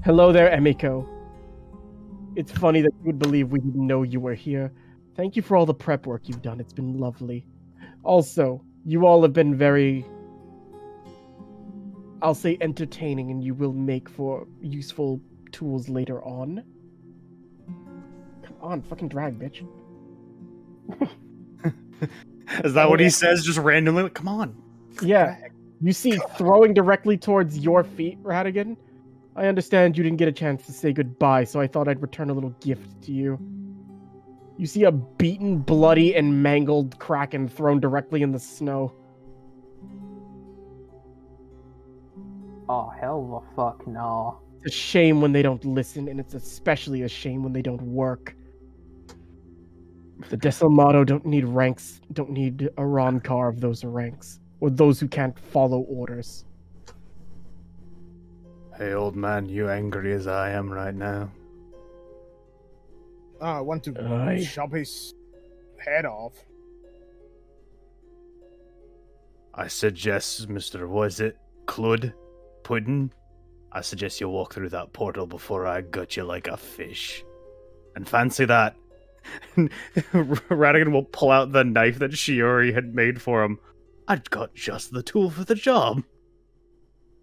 S1: Hello there, Emiko. It's funny that you would believe we didn't know you were here. Thank you for all the prep work you've done. It's been lovely. Also, you all have been very, I'll say, entertaining, and you will make for useful tools later on. Come on, fucking drag, bitch.
S7: Is that what he says just randomly? Like, come on.
S1: Yeah. You see, throwing directly towards your feet, Radigan. I understand you didn't get a chance to say goodbye, so I thought I'd return a little gift to you. You see a beaten, bloody, and mangled Kraken thrown directly in the snow.
S4: Oh, hell the fuck no.
S1: It's a shame when they don't listen, and it's especially a shame when they don't work. The Desalmato don't need ranks, don't need a Ronkar of those ranks, or those who can't follow orders.
S7: Hey, old man, you angry as I am right now?
S6: I want to chop his head off.
S7: I suggest, Mr. Was it Clud Puddin? I suggest you walk through that portal before I gut you like a fish. And fancy that. Radigan will pull out the knife that Shiori had made for him. I've got just the tool for the job.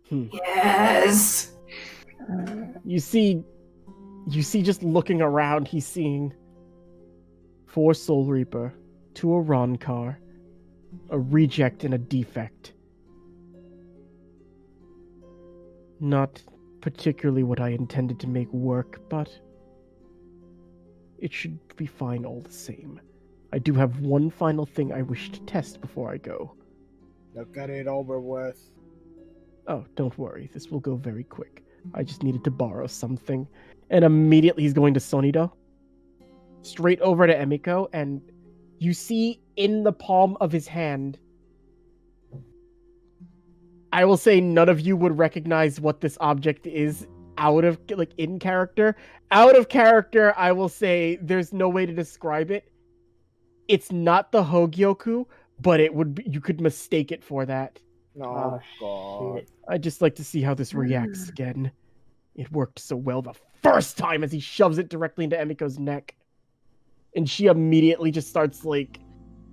S5: Yes.
S1: You see just looking around, he's seeing 4 Soul Reaper, 2 Ronkar, a reject and a defect. Not particularly what I intended to make work, but it should be fine all the same. I do have one final thing I wish to test before I go.
S6: Now get it over with.
S1: Oh, don't worry, this will go very quick. I just needed to borrow something. And immediately he's going to Sonido. Straight over to Emiko, and you see in the palm of his hand, I will say none of you would recognize what this object is in character. Out of character, I will say there's no way to describe it. It's not the Hogyoku, but you could mistake it for that.
S6: No, God.
S4: Shit.
S1: I'd just like to see how this reacts again. It worked so well the first time as he shoves it directly into Emiko's neck. And she immediately just starts,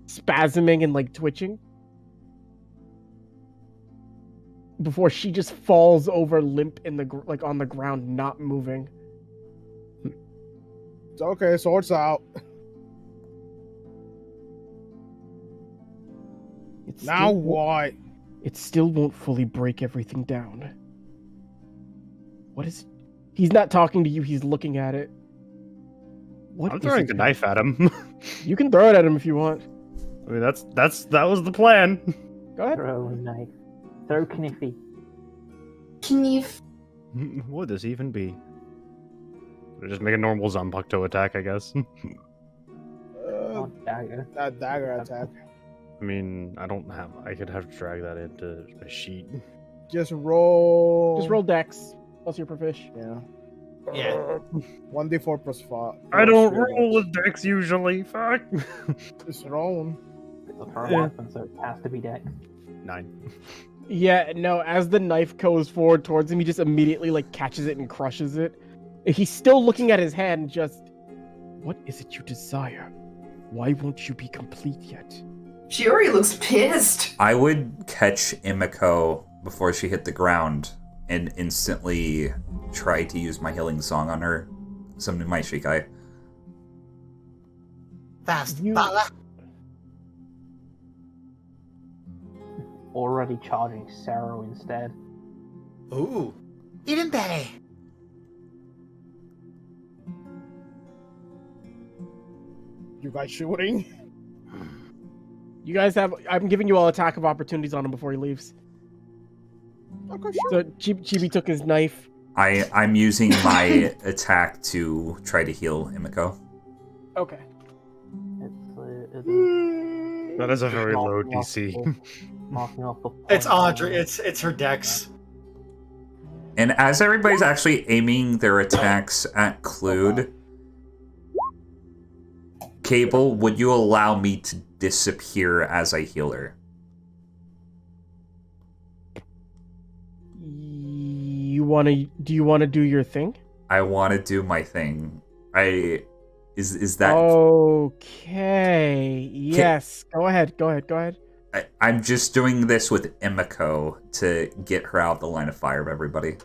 S1: spasming and, twitching. Before she just falls over limp on the ground, not moving.
S6: It's okay, swords out. Now what?
S1: It still won't fully break everything down. What is... He's not talking to you, he's looking at it. What
S7: I'm
S1: is
S7: throwing
S1: it?
S7: a knife at him.
S1: You can throw it at him if you want.
S7: I mean, that was the plan.
S1: Go ahead.
S4: Throw a knife. Throw Kniffy.
S5: Knif.
S7: What would this even be? Just make a normal Zanpakuto attack, I guess.
S4: Oh, dagger.
S6: That dagger attack.
S7: I mean, I could have to drag that into a sheet.
S6: Just roll.
S1: Just roll dex, plus your profish.
S6: Yeah.
S2: Yeah.
S6: 1d4 plus 5.
S7: I don't roll with dex usually. Fuck.
S6: Just roll.
S4: It's a throw weapon, so it has to be dex.
S7: 9.
S1: Yeah, no, as the knife goes forward towards him, he just immediately, catches it and crushes it. He's still looking at his hand, what is it you desire? Why won't you be complete yet?
S5: Shiori looks pissed.
S3: I would catch Emiko before she hit the ground and instantly try to use my healing song on her. Summoning my Shikai.
S8: Fast,
S1: You-
S8: Bala.
S4: Already charging Sarrow instead.
S2: Ooh.
S8: Even better.
S6: You guys shooting?
S1: You guys have. I'm giving you all attack of opportunities on him before he leaves.
S6: Okay,
S1: So Chibi took his knife.
S3: I'm using my attack to try to heal Imiko.
S1: Okay.
S7: That is a very low DC.
S4: Marking off the
S2: It's
S4: point.
S2: Audrey. It's her dex.
S3: And as everybody's actually aiming their attacks at Clued, Cable, would you allow me to disappear as I heal her?
S1: Do you want to do your thing?
S3: I want to do my thing. Is that...
S1: Okay. Yes. Go ahead.
S3: I'm just doing this with Imiko to get her out of the line of fire of everybody.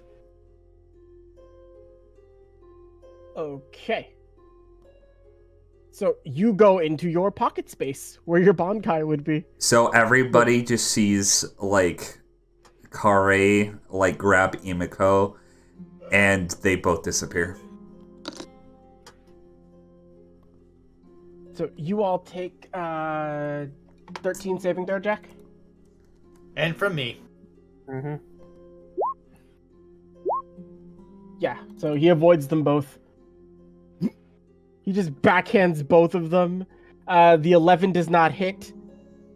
S1: Okay. So you go into your pocket space where your Bankai would be.
S3: So everybody just sees, like, Kare, like, grab Imiko, and they both disappear.
S1: So you all take 13 saving throw, Jack?
S2: And from me.
S4: Mm-hmm.
S1: Yeah, so he avoids them both. He just backhands both of them. The 11 does not hit,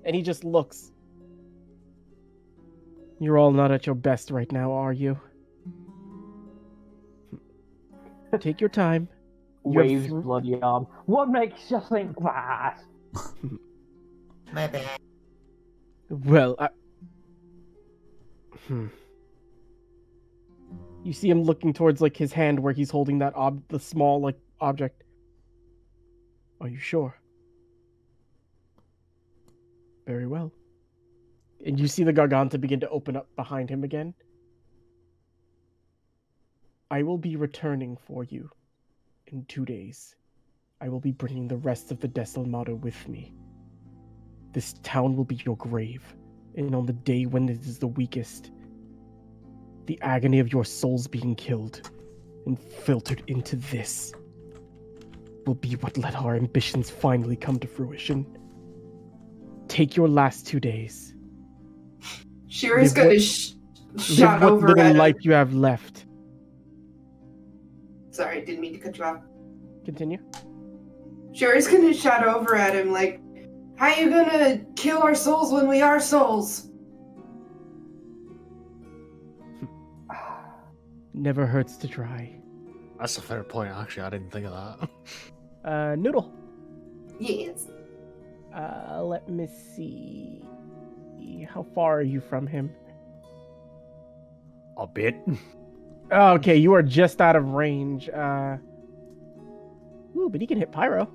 S1: and he just looks. You're all not at your best right now, are you? Take your time. You have
S4: Waves bloody arm. What makes you think that?
S8: My bad.
S1: Well, You see him looking towards, like, his hand where he's holding that the small, like, object. Are you sure? Very well. And you see the Garganta begin to open up behind him again. I will be returning for you in 2 days. I will be bringing the rest of the Desalmado with me. This town will be your grave, and on the day when it is the weakest, the agony of your souls being killed and filtered into this will be what let our ambitions finally come to fruition. Take your last 2 days.
S5: Shira's
S1: Live
S5: gonna
S1: what-
S5: shot
S1: Live what
S5: over
S1: little
S5: at him.
S1: life you have left.
S5: Sorry, didn't mean to cut you off.
S1: Continue.
S5: Shira's gonna shout over at him like, how you gonna kill our souls when we are souls?
S1: Never hurts to try.
S7: That's a fair point, actually. I didn't think of that.
S1: Noodle.
S5: Yes.
S1: Let me see. How far are you from him?
S7: A bit.
S1: Oh, okay, you are just out of range. Ooh, but he can hit Pyro.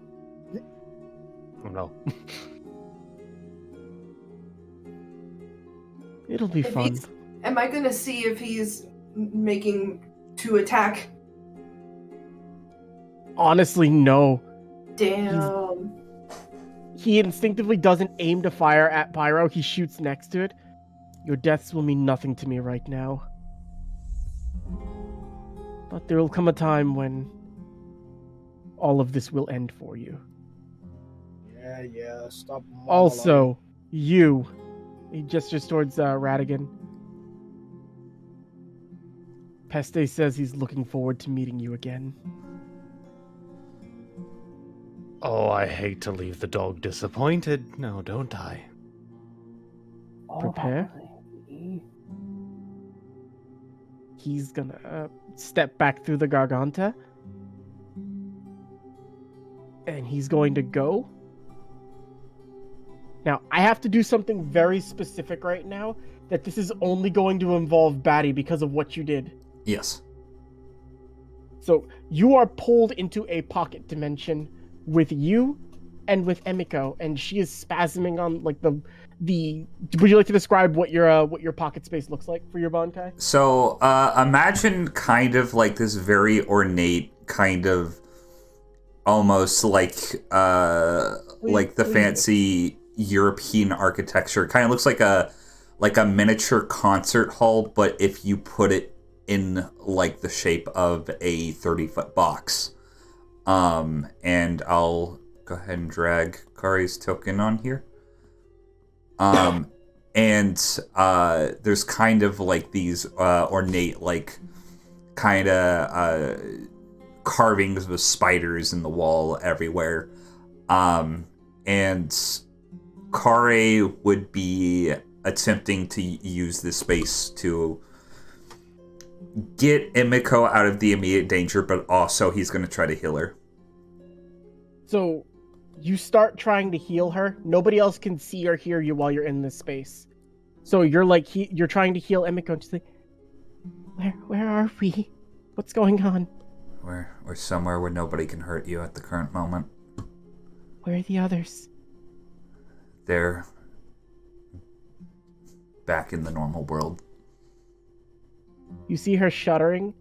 S7: Oh no.
S1: It'll be
S5: If
S1: fun.
S5: he's- Am I gonna see if he's making to attack?
S1: Honestly, no.
S5: Damn.
S1: He instinctively doesn't aim to fire at Pyro. He shoots next to it. Your deaths will mean nothing to me right now. But there will come a time when all of this will end for you.
S6: Yeah, stop.
S1: Also, you. He gestures towards Radigan. Peste says he's looking forward to meeting you again.
S7: Oh, I hate to leave the dog disappointed. No, don't I?
S1: Prepare. He's gonna step back through the Garganta. And he's going to go. Now, I have to do something very specific right now, that this is only going to involve Batty because of what you did.
S3: Yes.
S1: So, you are pulled into a pocket dimension with you and with Emiko, and she is spasming on, like, the would you like to describe what your pocket space looks like for your Bankai?
S3: So, imagine kind of like this very ornate kind of almost like the fancy European architecture. Kind of looks like a miniature concert hall, but if you put it in like the shape of a 30-foot box. And I'll go ahead and drag Kari's token on here. And there's kind of like these ornate, like, kind of carvings of spiders in the wall everywhere. And Kare would be attempting to use this space to get Emiko out of the immediate danger, but also he's going to try to heal her.
S1: So you start trying to heal her. Nobody else can see or hear you while you're in this space. So you're like, you're trying to heal Emiko, and she's like, where are we? What's going on?
S3: We're somewhere where nobody can hurt you at the current moment.
S1: Where are the others?
S3: They're back in the normal world.
S1: You see her shuddering.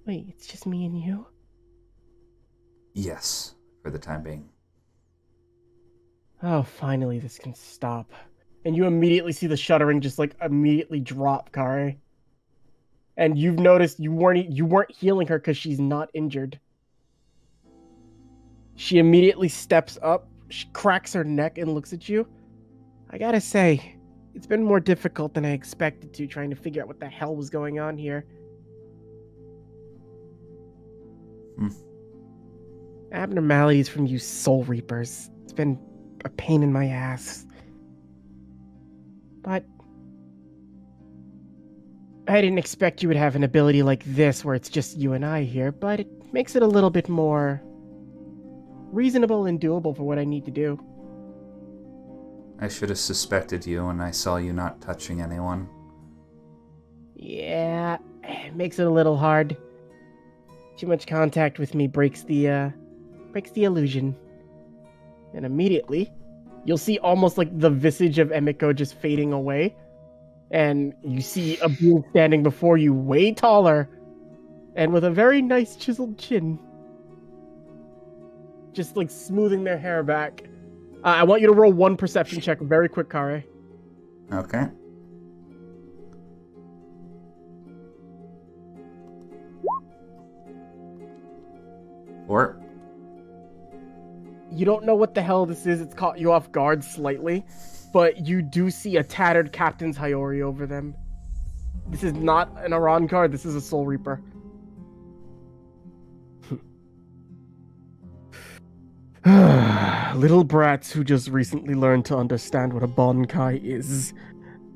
S1: Wait, it's just me and you?
S3: Yes, for the time being.
S1: Oh, finally this can stop. And you immediately see the shuddering just like immediately drop, Kare. And you've noticed you weren't healing her because she's not injured. She immediately steps up, she cracks her neck and looks at you. I gotta say, it's been more difficult than I expected to, trying to figure out what the hell was going on here. Abnormalities from you Soul Reapers. It's been a pain in my ass. But I didn't expect you would have an ability like this where it's just you and I here, but it makes it a little bit more reasonable and doable for what I need to do.
S3: I should have suspected you when I saw you not touching anyone.
S1: Yeah, it makes it a little hard. Too much contact with me breaks the illusion. And immediately, you'll see almost like the visage of Emiko just fading away. And you see a being standing before you, way taller, and with a very nice chiseled chin. Just like smoothing their hair back. I want you to roll one perception check, very quick, Kare.
S3: Okay. Or
S1: You don't know what the hell this is. It's caught you off guard slightly, but you do see a tattered Captain's Hiyori over them. This is not an Aran card. This is a Soul Reaper. Little brats who just recently learned to understand what a Bonkai is,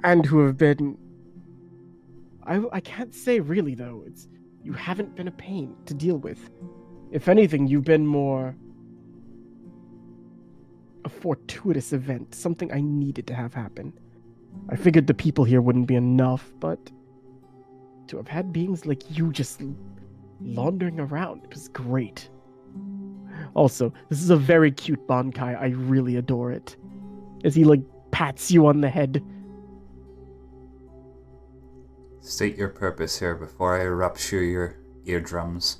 S1: and who have been... I can't say really, though. You haven't been a pain to deal with. If anything, you've been more... a fortuitous event, something I needed to have happen. I figured the people here wouldn't be enough, but to have had beings like you just laundering around, it was great. Also, this is a very cute Bonkai. I really adore it. As he, like, pats you on the head.
S3: state your purpose here before I rupture your eardrums.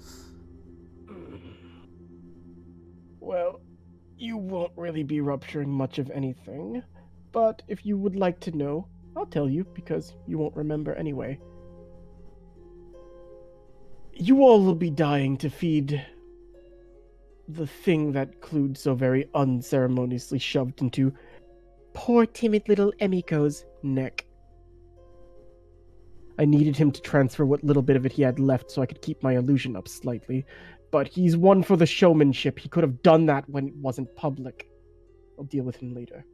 S1: Well, you won't really be rupturing much of anything, but if you would like to know, I'll tell you, because you won't remember anyway. You all will be dying to feed the thing that Clued so very unceremoniously shoved into poor timid little Emiko's neck. I needed him to transfer what little bit of it he had left so I could keep my illusion up slightly, but he's one for the showmanship. He could have done that when it wasn't public. I'll deal with him later.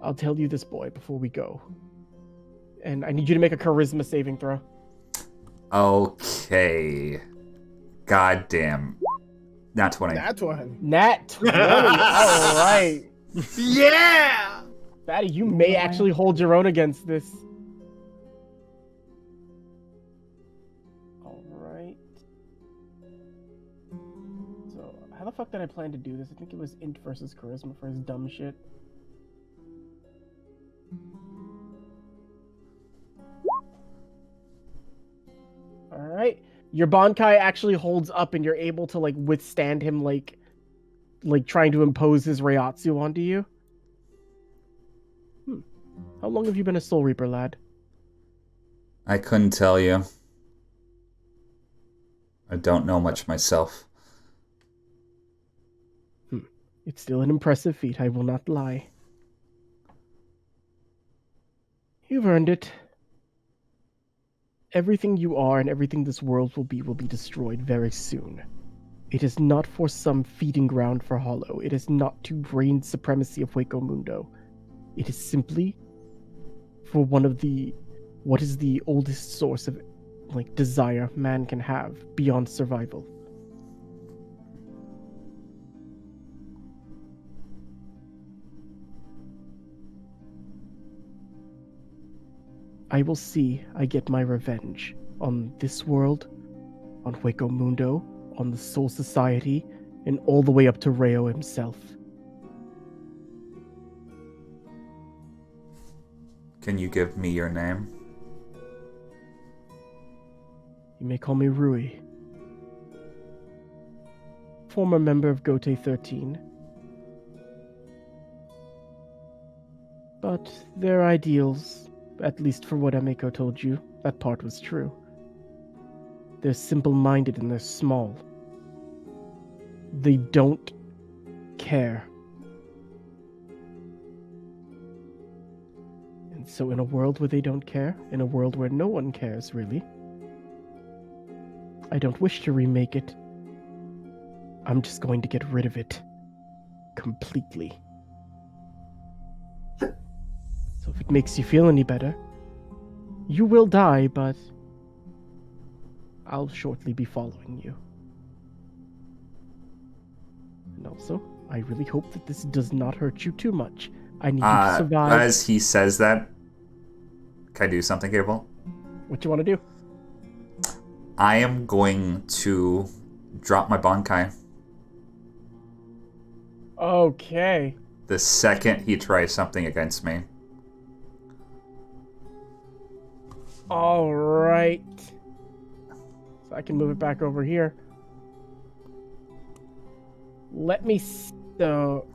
S1: I'll tell you this, boy, before we go. And I need you to make a charisma saving throw.
S3: Okay. Goddamn. Nat 20.
S6: That one.
S1: Nat 20. All right.
S2: Yeah!
S1: Batty, you may actually hold your own against this. All right. So, how the fuck did I plan to do this? I think it was int versus charisma for his dumb shit. All right. Your Bonkai actually holds up and you're able to, like, withstand him, like trying to impose his Reiatsu onto you. How long have you been a Soul Reaper, lad?
S3: I couldn't tell you. I don't know much myself.
S1: It's still an impressive feat, I will not lie. You've earned it. Everything you are and everything this world will be destroyed very soon. It is not for some feeding ground for Hollow. It is not to reign supremacy of Hueco Mundo. It is simply for what is the oldest source of, desire man can have beyond survival. I will see I get my revenge on this world, on Hueco Mundo, on the Soul Society, and all the way up to Reo himself.
S3: Can you give me your name?
S1: You may call me Rui. Former member of Gote 13. But their ideals, at least for what Emeko told you, that part was true. They're simple-minded and they're small. They don't care. And so in a world where they don't care, in a world where no one cares, really, I don't wish to remake it. I'm just going to get rid of it. Completely. So if it makes you feel any better, you will die, but I'll shortly be following you. And also, I really hope that this does not hurt you too much. I need you to survive.
S3: As he says that, can I do something, Cable?
S1: What you want to do?
S3: I am going to drop my Bankai
S1: Okay.
S3: the second he tries something against me.
S1: All right. So I can move it back over here. Let me... So...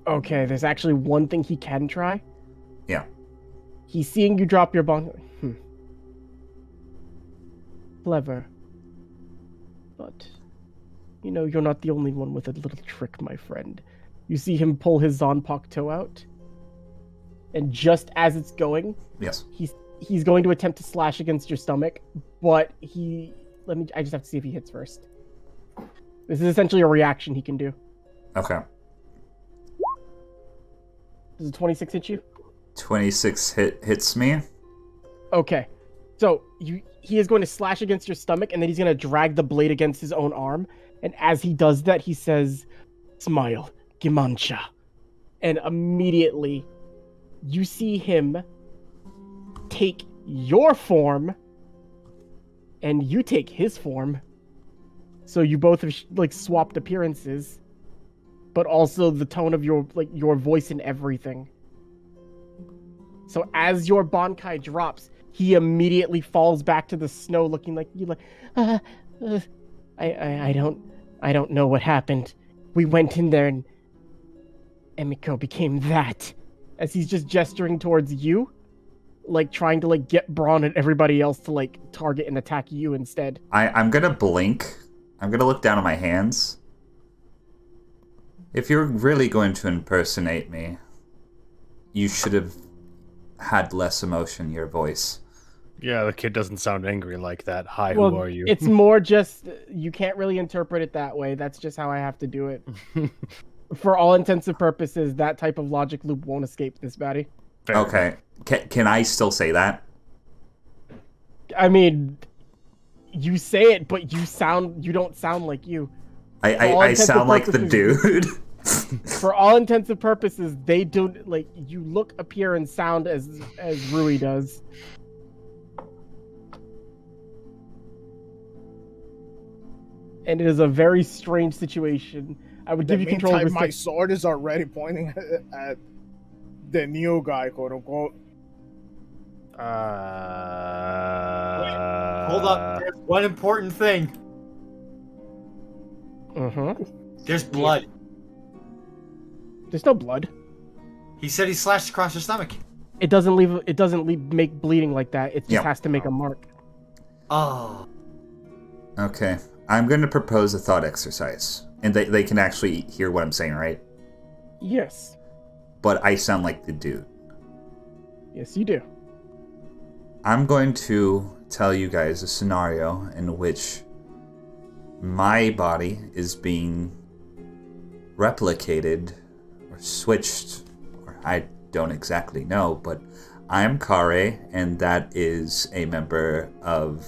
S1: Okay, there's actually one thing he can try.
S3: Yeah.
S1: He's seeing you drop your bong... Clever. But... you're not the only one with a little trick, my friend. You see him pull his Zonpak toe out. And just as it's going...
S3: Yes.
S1: He's going to attempt to slash against your stomach, but I just have to see if he hits first. This is essentially a reaction he can do.
S3: Okay.
S1: Does a 26 hit you?
S3: 26 hits me.
S1: Okay. So he is going to slash against your stomach, and then he's going to drag the blade against his own arm. And as he does that, he says, "Smile, Gimancha." And immediately, you see him take your form, and you take his form. So you both have swapped appearances, but also the tone of your voice and everything. So as your Bankai drops, he immediately falls back to the snow, looking like you. I don't know what happened. We went in there, and Emiko became that. As he's just gesturing towards you, trying to get Braun and everybody else to target and attack you instead.
S3: I'm gonna blink. I'm gonna look down at my hands. If you're really going to impersonate me, you should have had less emotion in your voice.
S7: Yeah, the kid doesn't sound angry like that. Hi,
S1: Well,
S7: who are you?
S1: It's more just, you can't really interpret it that way. That's just how I have to do it. For all intents and purposes, that type of logic loop won't escape this baddie.
S7: Fair.
S3: Okay. Can I still say that?
S1: I mean, you say it, but you don't sound like you.
S3: I sound like the dude.
S1: For all intents and purposes, they don't, you look, appear, and sound as Rui does. And it is a very strange situation. I would give you control over
S6: my sword is already pointing at the new guy, quote unquote.
S2: Hold up. There's one important thing. There's blood.
S1: There's no blood.
S2: He said he slashed across your stomach.
S1: It doesn't make bleeding like that. It just has to make a mark.
S2: Oh.
S3: Okay. I'm going to propose a thought exercise. And they can actually hear what I'm saying, right?
S1: Yes.
S3: But I sound like the dude.
S1: Yes, you do.
S3: I'm going to tell you guys a scenario in which my body is being replicated or switched, or I don't exactly know, but I'm Kare, and that is a member of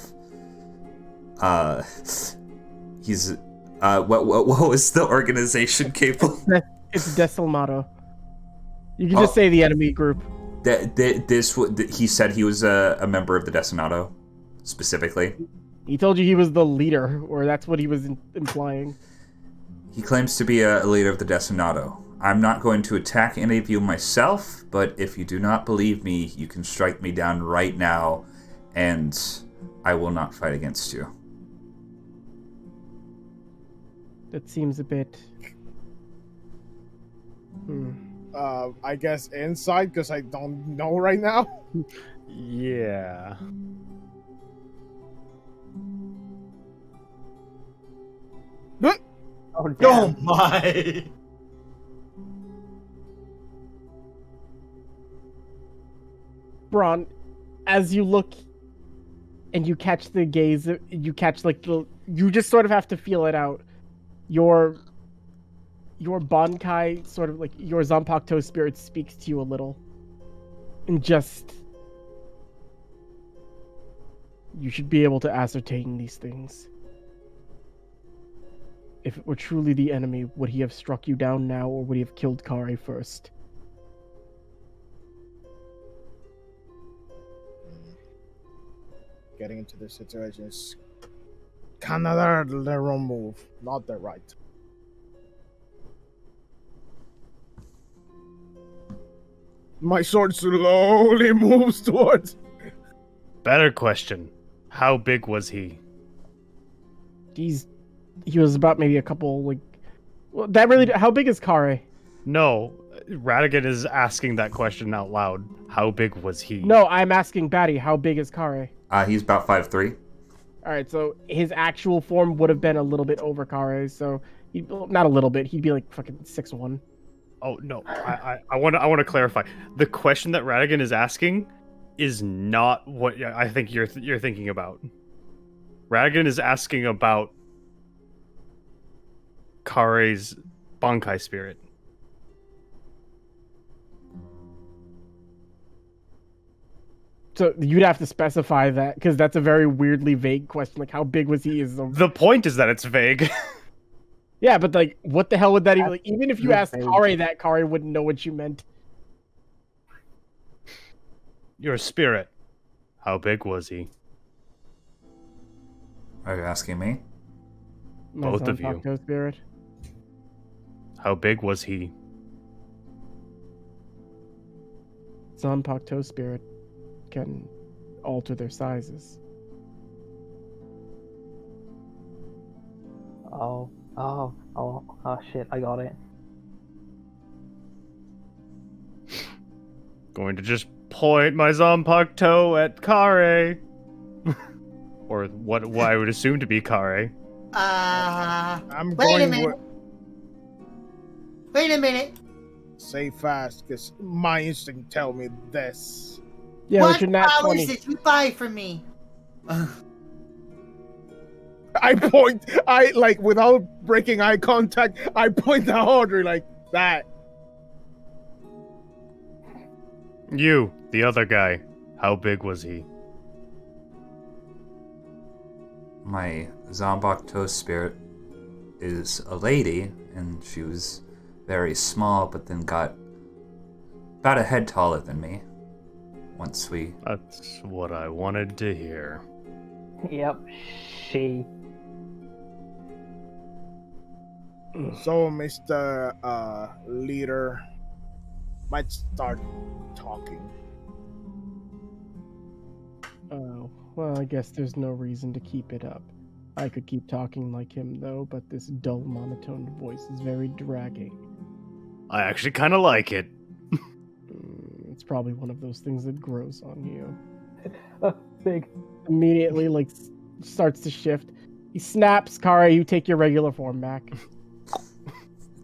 S3: he's what was the organization, Cable?
S1: It's Desilmato. You can just say the enemy group.
S3: He said he was a member of the Desinato, specifically.
S1: He told you he was the leader, or that's what he was implying.
S3: He claims to be a leader of the Desinato. I'm not going to attack any of you myself, but if you do not believe me, you can strike me down right now, and I will not fight against you.
S1: That seems a bit...
S6: I guess inside, because I don't know right now.
S7: Yeah.
S6: Good.
S4: Oh, damn.
S2: Oh my!
S1: Braun, as you look and you catch the gaze, you catch like you just sort of have to feel it out. Your Bankai, sort of like your Zanpakuto spirit, speaks to you a little. And just... You should be able to ascertain these things. If it were truly the enemy, would he have struck you down now, or would he have killed Kare first?
S6: Getting into this situation is kind of the wrong move, not the right. My sword slowly moves towards.
S7: Better question. How big was he?
S1: He was about maybe a couple, like... Well, that really... How big is Kare?
S7: No, Radigan is asking that question out loud. How big was he?
S1: No, I'm asking Batty, how big is Kare?
S3: He's about 5'3".
S1: Alright, so his actual form would have been a little bit over Kare's, so... Not a little bit, he'd be like fucking 6'1".
S7: Oh no, I want to clarify. The question that Radigan is asking is not what I think you're thinking about. Radigan is asking about Kare's Bankai spirit.
S1: So you'd have to specify that, because that's a very weirdly vague question. Like, how big was he?
S7: The point is that it's vague.
S1: Yeah, but like, what the hell would that even... Like, even if you asked Kare that, Kare wouldn't know what you meant.
S7: Your spirit. How big was he?
S3: Are you asking me?
S1: My
S7: Both of you.
S1: Zanpakuto spirit.
S7: How big was he?
S1: Zanpakuto spirit can alter their sizes.
S4: Oh shit, I got it.
S7: Going to just point my Zanpakuto at Kare. Or what I would assume to be Kare.
S6: I'm
S8: Wait a
S6: going
S8: minute. Wait a minute.
S6: say fast, because my instinct tell me this.
S1: Yeah,
S8: What
S1: with your nat
S8: flowers
S1: 20.
S8: did you buy for me?
S6: I point, I like without breaking eye contact, I point at Audrey like that.
S7: You, the other guy. How big was he?
S3: My Zanpakuto spirit is a lady, and she was very small, but then got about a head taller than me. Once we...
S7: That's what I wanted to hear.
S4: Yep, she.
S6: So, Mr. Leader might start talking.
S1: Oh, well, I guess there's no reason to keep it up. I could keep talking like him, though, but this dull, monotone voice is very dragging.
S7: I actually kind of like it.
S1: It's probably one of those things that grows on you.
S4: Big.
S1: Immediately, like, starts to shift. He snaps. Kara, you take your regular form back.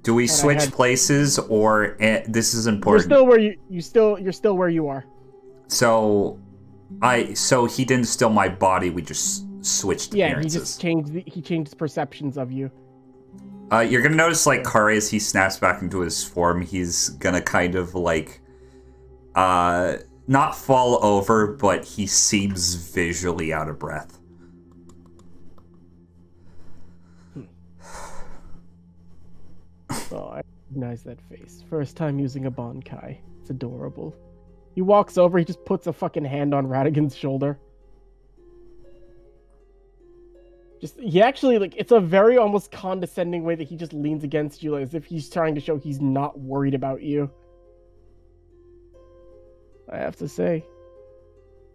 S3: Do we switch
S1: had-
S3: places, or this is
S1: You're
S3: important?
S1: still where you're still where you are.
S3: So he didn't steal my body. We just switched
S1: Yeah,
S3: appearances.
S1: he changed his perceptions of you.
S3: You're gonna notice, like, Kare, as he snaps back into his form, he's gonna kind of, like, not fall over, but he seems visually out of breath.
S1: Oh, I recognize that face. First time using a Bankai. It's adorable. He walks over, he just puts a fucking hand on Radigan's shoulder. He actually, like, it's a very almost condescending way that he just leans against you, as if he's trying to show he's not worried about you. I have to say,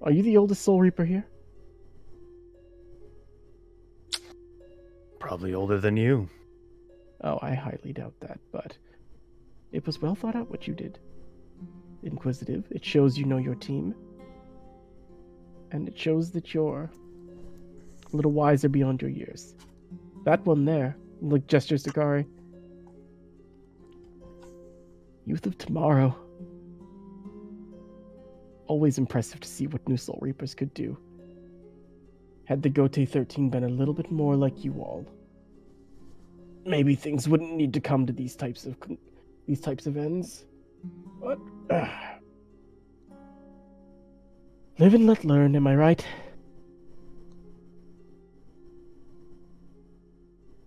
S1: are you the oldest Soul Reaper here?
S7: Probably older than you.
S1: Oh, I highly doubt that, but it was well thought out what you did. Inquisitive. It shows you know your team. And it shows that you're a little wiser beyond your years. That one there, like gestures to Kari. Youth of tomorrow. Always impressive to see what new Soul Reapers could do. Had the Gote 13 been a little bit more like you all, maybe things wouldn't need to come to these types of ends. But live and let learn, am I right?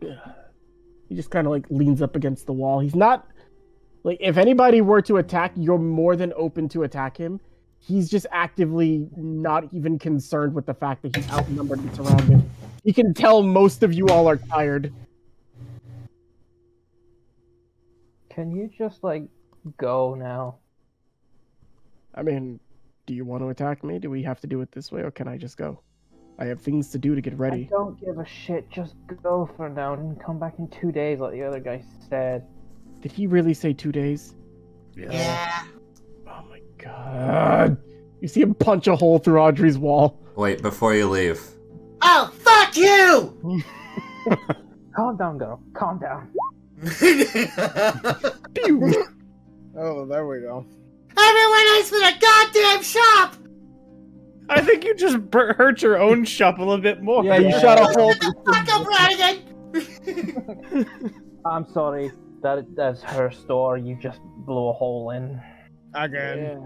S1: He just kind of like leans up against the wall. He's not like, if anybody were to attack, you're more than open to attack him. He's just actively not even concerned with the fact that he's outnumbered and surrounded. He can tell most of you all are tired.
S4: Can you just, like, go now?
S1: I mean, do you want to attack me? Do we have to do it this way, or can I just go? I have things to do to get
S4: I
S1: ready.
S4: don't give a shit. Just go for now and come back in 2 days, like the other guy said.
S1: Did he really say 2 days?
S8: Yeah.
S1: Oh my god. You see him punch a hole through Audrey's wall.
S3: Wait, before you leave.
S8: Oh, fuck you!
S4: Calm down, girl. Calm down.
S6: Oh, there we go.
S8: Everyone else for the goddamn shop!
S7: I think you just hurt your own shop a little bit more.
S1: Yeah, you shot a hole
S8: Shut the fuck up, Radigan!
S4: I'm sorry. That's her store. You just blew a hole in.
S6: Again.
S1: Yeah.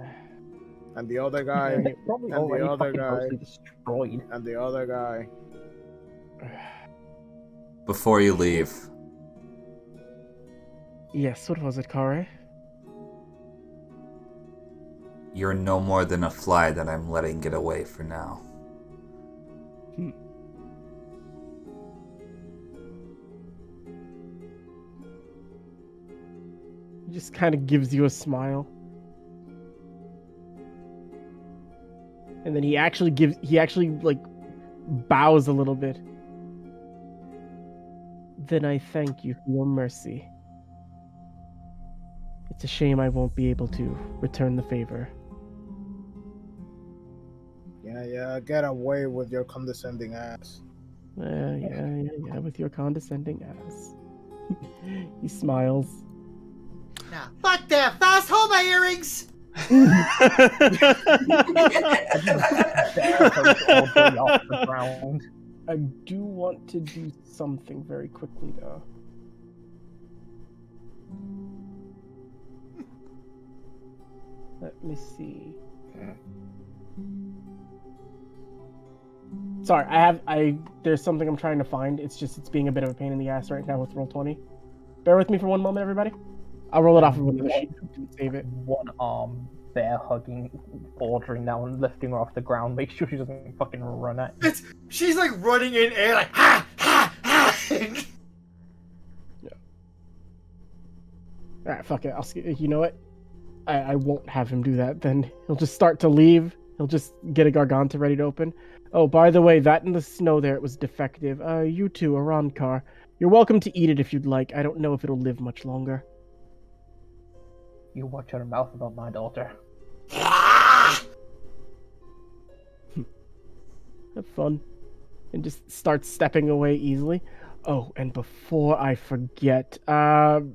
S6: And the other guy.
S4: It's probably
S6: and the
S4: already
S6: other
S4: fucking
S6: guy.
S4: mostly destroyed.
S6: And the other guy.
S3: Before you leave.
S1: Yes, what was it, Kare?
S3: You're no more than a fly that I'm letting get away for now.
S1: He just kind of gives you a smile. And then he actually like bows a little bit. Then I thank you for your mercy. It's a shame I won't be able to return the favor.
S6: Yeah, get away with your condescending ass.
S1: Yeah, with your condescending ass. He smiles.
S8: Nah, fuck that! Fast hold my earrings!
S4: Off the ground.
S1: I do want to do something very quickly, though. Let me see. Sorry, there's something I'm trying to find. It's being a bit of a pain in the ass right now with Roll20. Bear with me for one moment, everybody. I'll roll it off of another sheet. Didn't save it.
S4: One arm, bear hugging, ordering now and lifting her off the ground. Make sure she doesn't fucking run at you.
S2: She's like running in air, like ha ha ha.
S1: Alright, fuck it. You know what? I won't have him do that. Then he'll just start to leave. He'll just get a Garganta ready to open. Oh, by the way, that in the snow there, it was defective. You too, Arankar. You're welcome to eat it if you'd like. I don't know if it'll live much longer.
S4: You watch your mouth about my daughter.
S1: Have fun. and just starts stepping away easily. Oh, and before I forget, so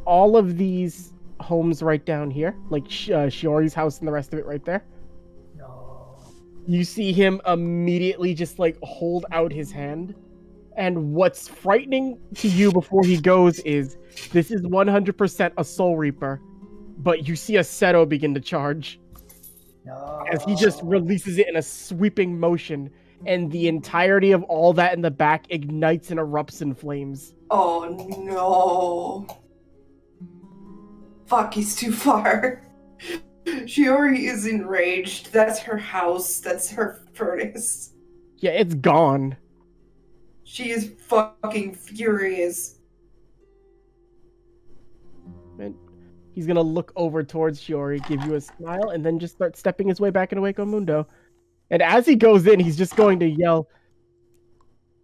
S1: all of these homes right down here, like Shiori's house and the rest of it right there,
S4: No.
S1: you see him immediately just like hold out his hand. And what's frightening to you before he goes is this is 100% a Soul Reaper, but you see a Seto begin to charge
S4: No.
S1: as he just releases it in a sweeping motion, and the entirety of all that in the back ignites and erupts in flames.
S5: Oh no. Fuck, he's too far. Shiori is enraged. That's her house. That's her furnace.
S1: Yeah, it's gone.
S5: She is fucking furious.
S1: And he's gonna look over towards Shiori, give you a smile, and then just start stepping his way back into Waco Mundo. And as he goes in, he's just going to yell,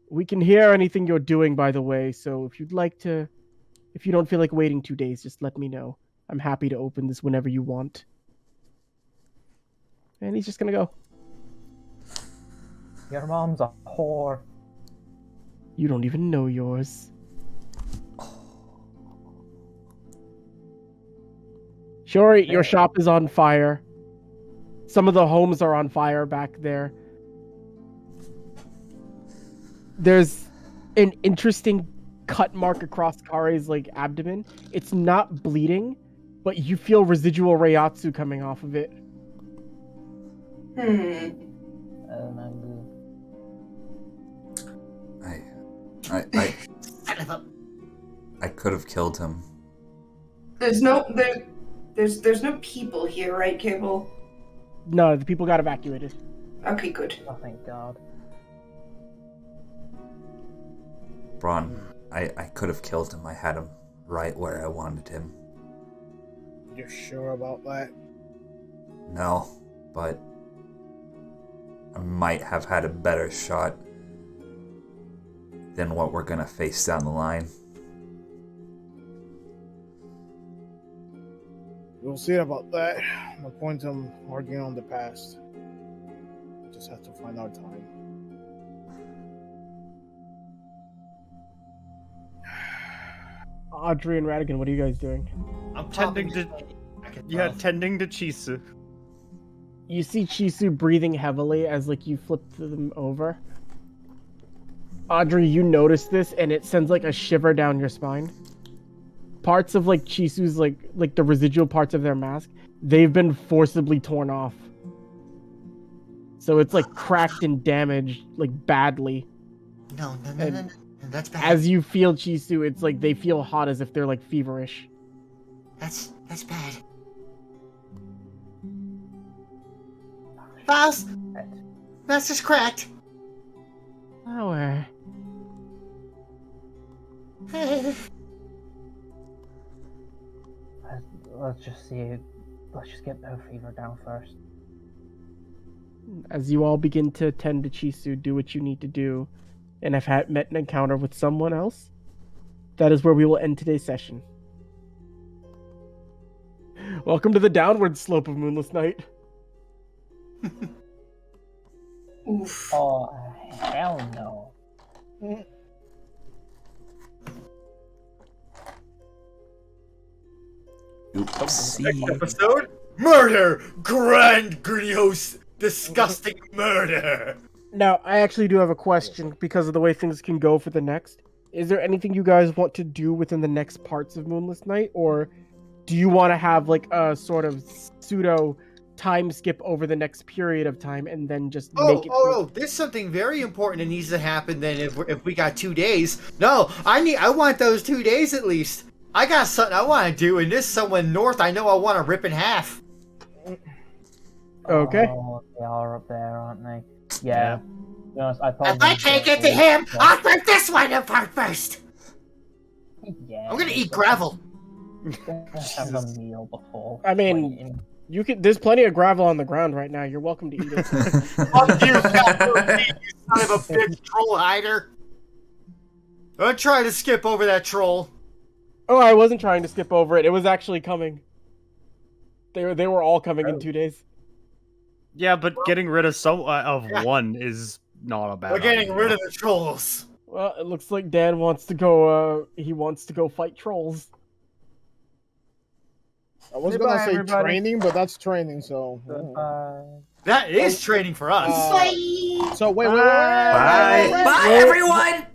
S1: "We can hear anything you're doing, by the way, so if you don't feel like waiting 2 days, just let me know. I'm happy to open this whenever you want." And he's just gonna go.
S4: Your mom's a whore.
S1: You don't even know yours. Shiori, your shop is on fire. Some of the homes are on fire back there. There's an interesting cut mark across Kare's like abdomen. It's not bleeding, but you feel residual Reiatsu coming off of it.
S3: I could have killed him.
S5: There's no people here, right, Cable?
S1: No, the people got evacuated.
S5: Okay, good.
S4: Oh, thank God.
S3: Braun, I could have killed him. I had him right where I wanted him.
S6: You're sure about that?
S3: No, but I might have had a better shot than what we're gonna face down the line.
S6: We'll see about that. No point in arguing on the past. Just have to find our time.
S1: Audrey and Radigan, what are you guys doing?
S2: I'm
S7: Tending
S2: popping.
S7: to tending to Chisu.
S1: You see Chisu breathing heavily as like you flip them over. Audrey, you notice this and it sends like a shiver down your spine. Parts of like Chisu's like the residual parts of their mask, they've been forcibly torn off. So it's like cracked and damaged like badly.
S8: No. That's bad.
S1: As you feel Chisu, it's like they feel hot as if they're like feverish.
S8: That's bad. Faust! That's just cracked.
S1: Flower.
S4: Let's just see. Let's just get the fever down first.
S1: As you all begin to tend to Chisu, do what you need to do, and have met an encounter with someone else, that is where we will end today's session. Welcome to the downward slope of Moonless Night.
S5: Oof.
S4: Oh, hell no.
S3: Oopsie.
S2: Next episode: murder, grand, grandiose, disgusting murder.
S1: Now, I actually do have a question because of the way things can go for the next. Is there anything you guys want to do within the next parts of Moonless Night, or do you want to have like a sort of pseudo time skip over the next period of time and then just make it?
S2: There's something very important that needs to happen. Then, if we got 2 days, no, I want those 2 days at least. I got something I want to do, and this someone north I know I want to rip in half.
S1: Okay.
S4: Oh, they are up there, aren't they? Yeah. To be honest, I
S8: If
S4: probably
S8: I can't get to him, I'll rip this one apart first.
S4: Yeah.
S2: I'm gonna eat gravel.
S4: Have a meal before.
S1: I mean,
S4: waiting.
S1: you could. There's plenty of gravel on the ground right now. You're welcome to eat it.
S2: Fuck you, you son of a bitch, troll hider. Don't try to skip over that troll.
S1: Oh, I wasn't trying to skip over it. It was actually coming. They were all coming in 2 days.
S7: Yeah, but getting rid of one is not a bad
S2: We're getting
S7: idea.
S2: rid of the trolls.
S1: Well, it looks like Dan wants to go. He wants to go fight trolls.
S6: I was
S4: Goodbye,
S6: gonna say
S4: everybody.
S6: training, but that's training, so.
S2: That is training for us.
S5: Bye.
S6: So wait.
S3: Bye. Bye, everyone!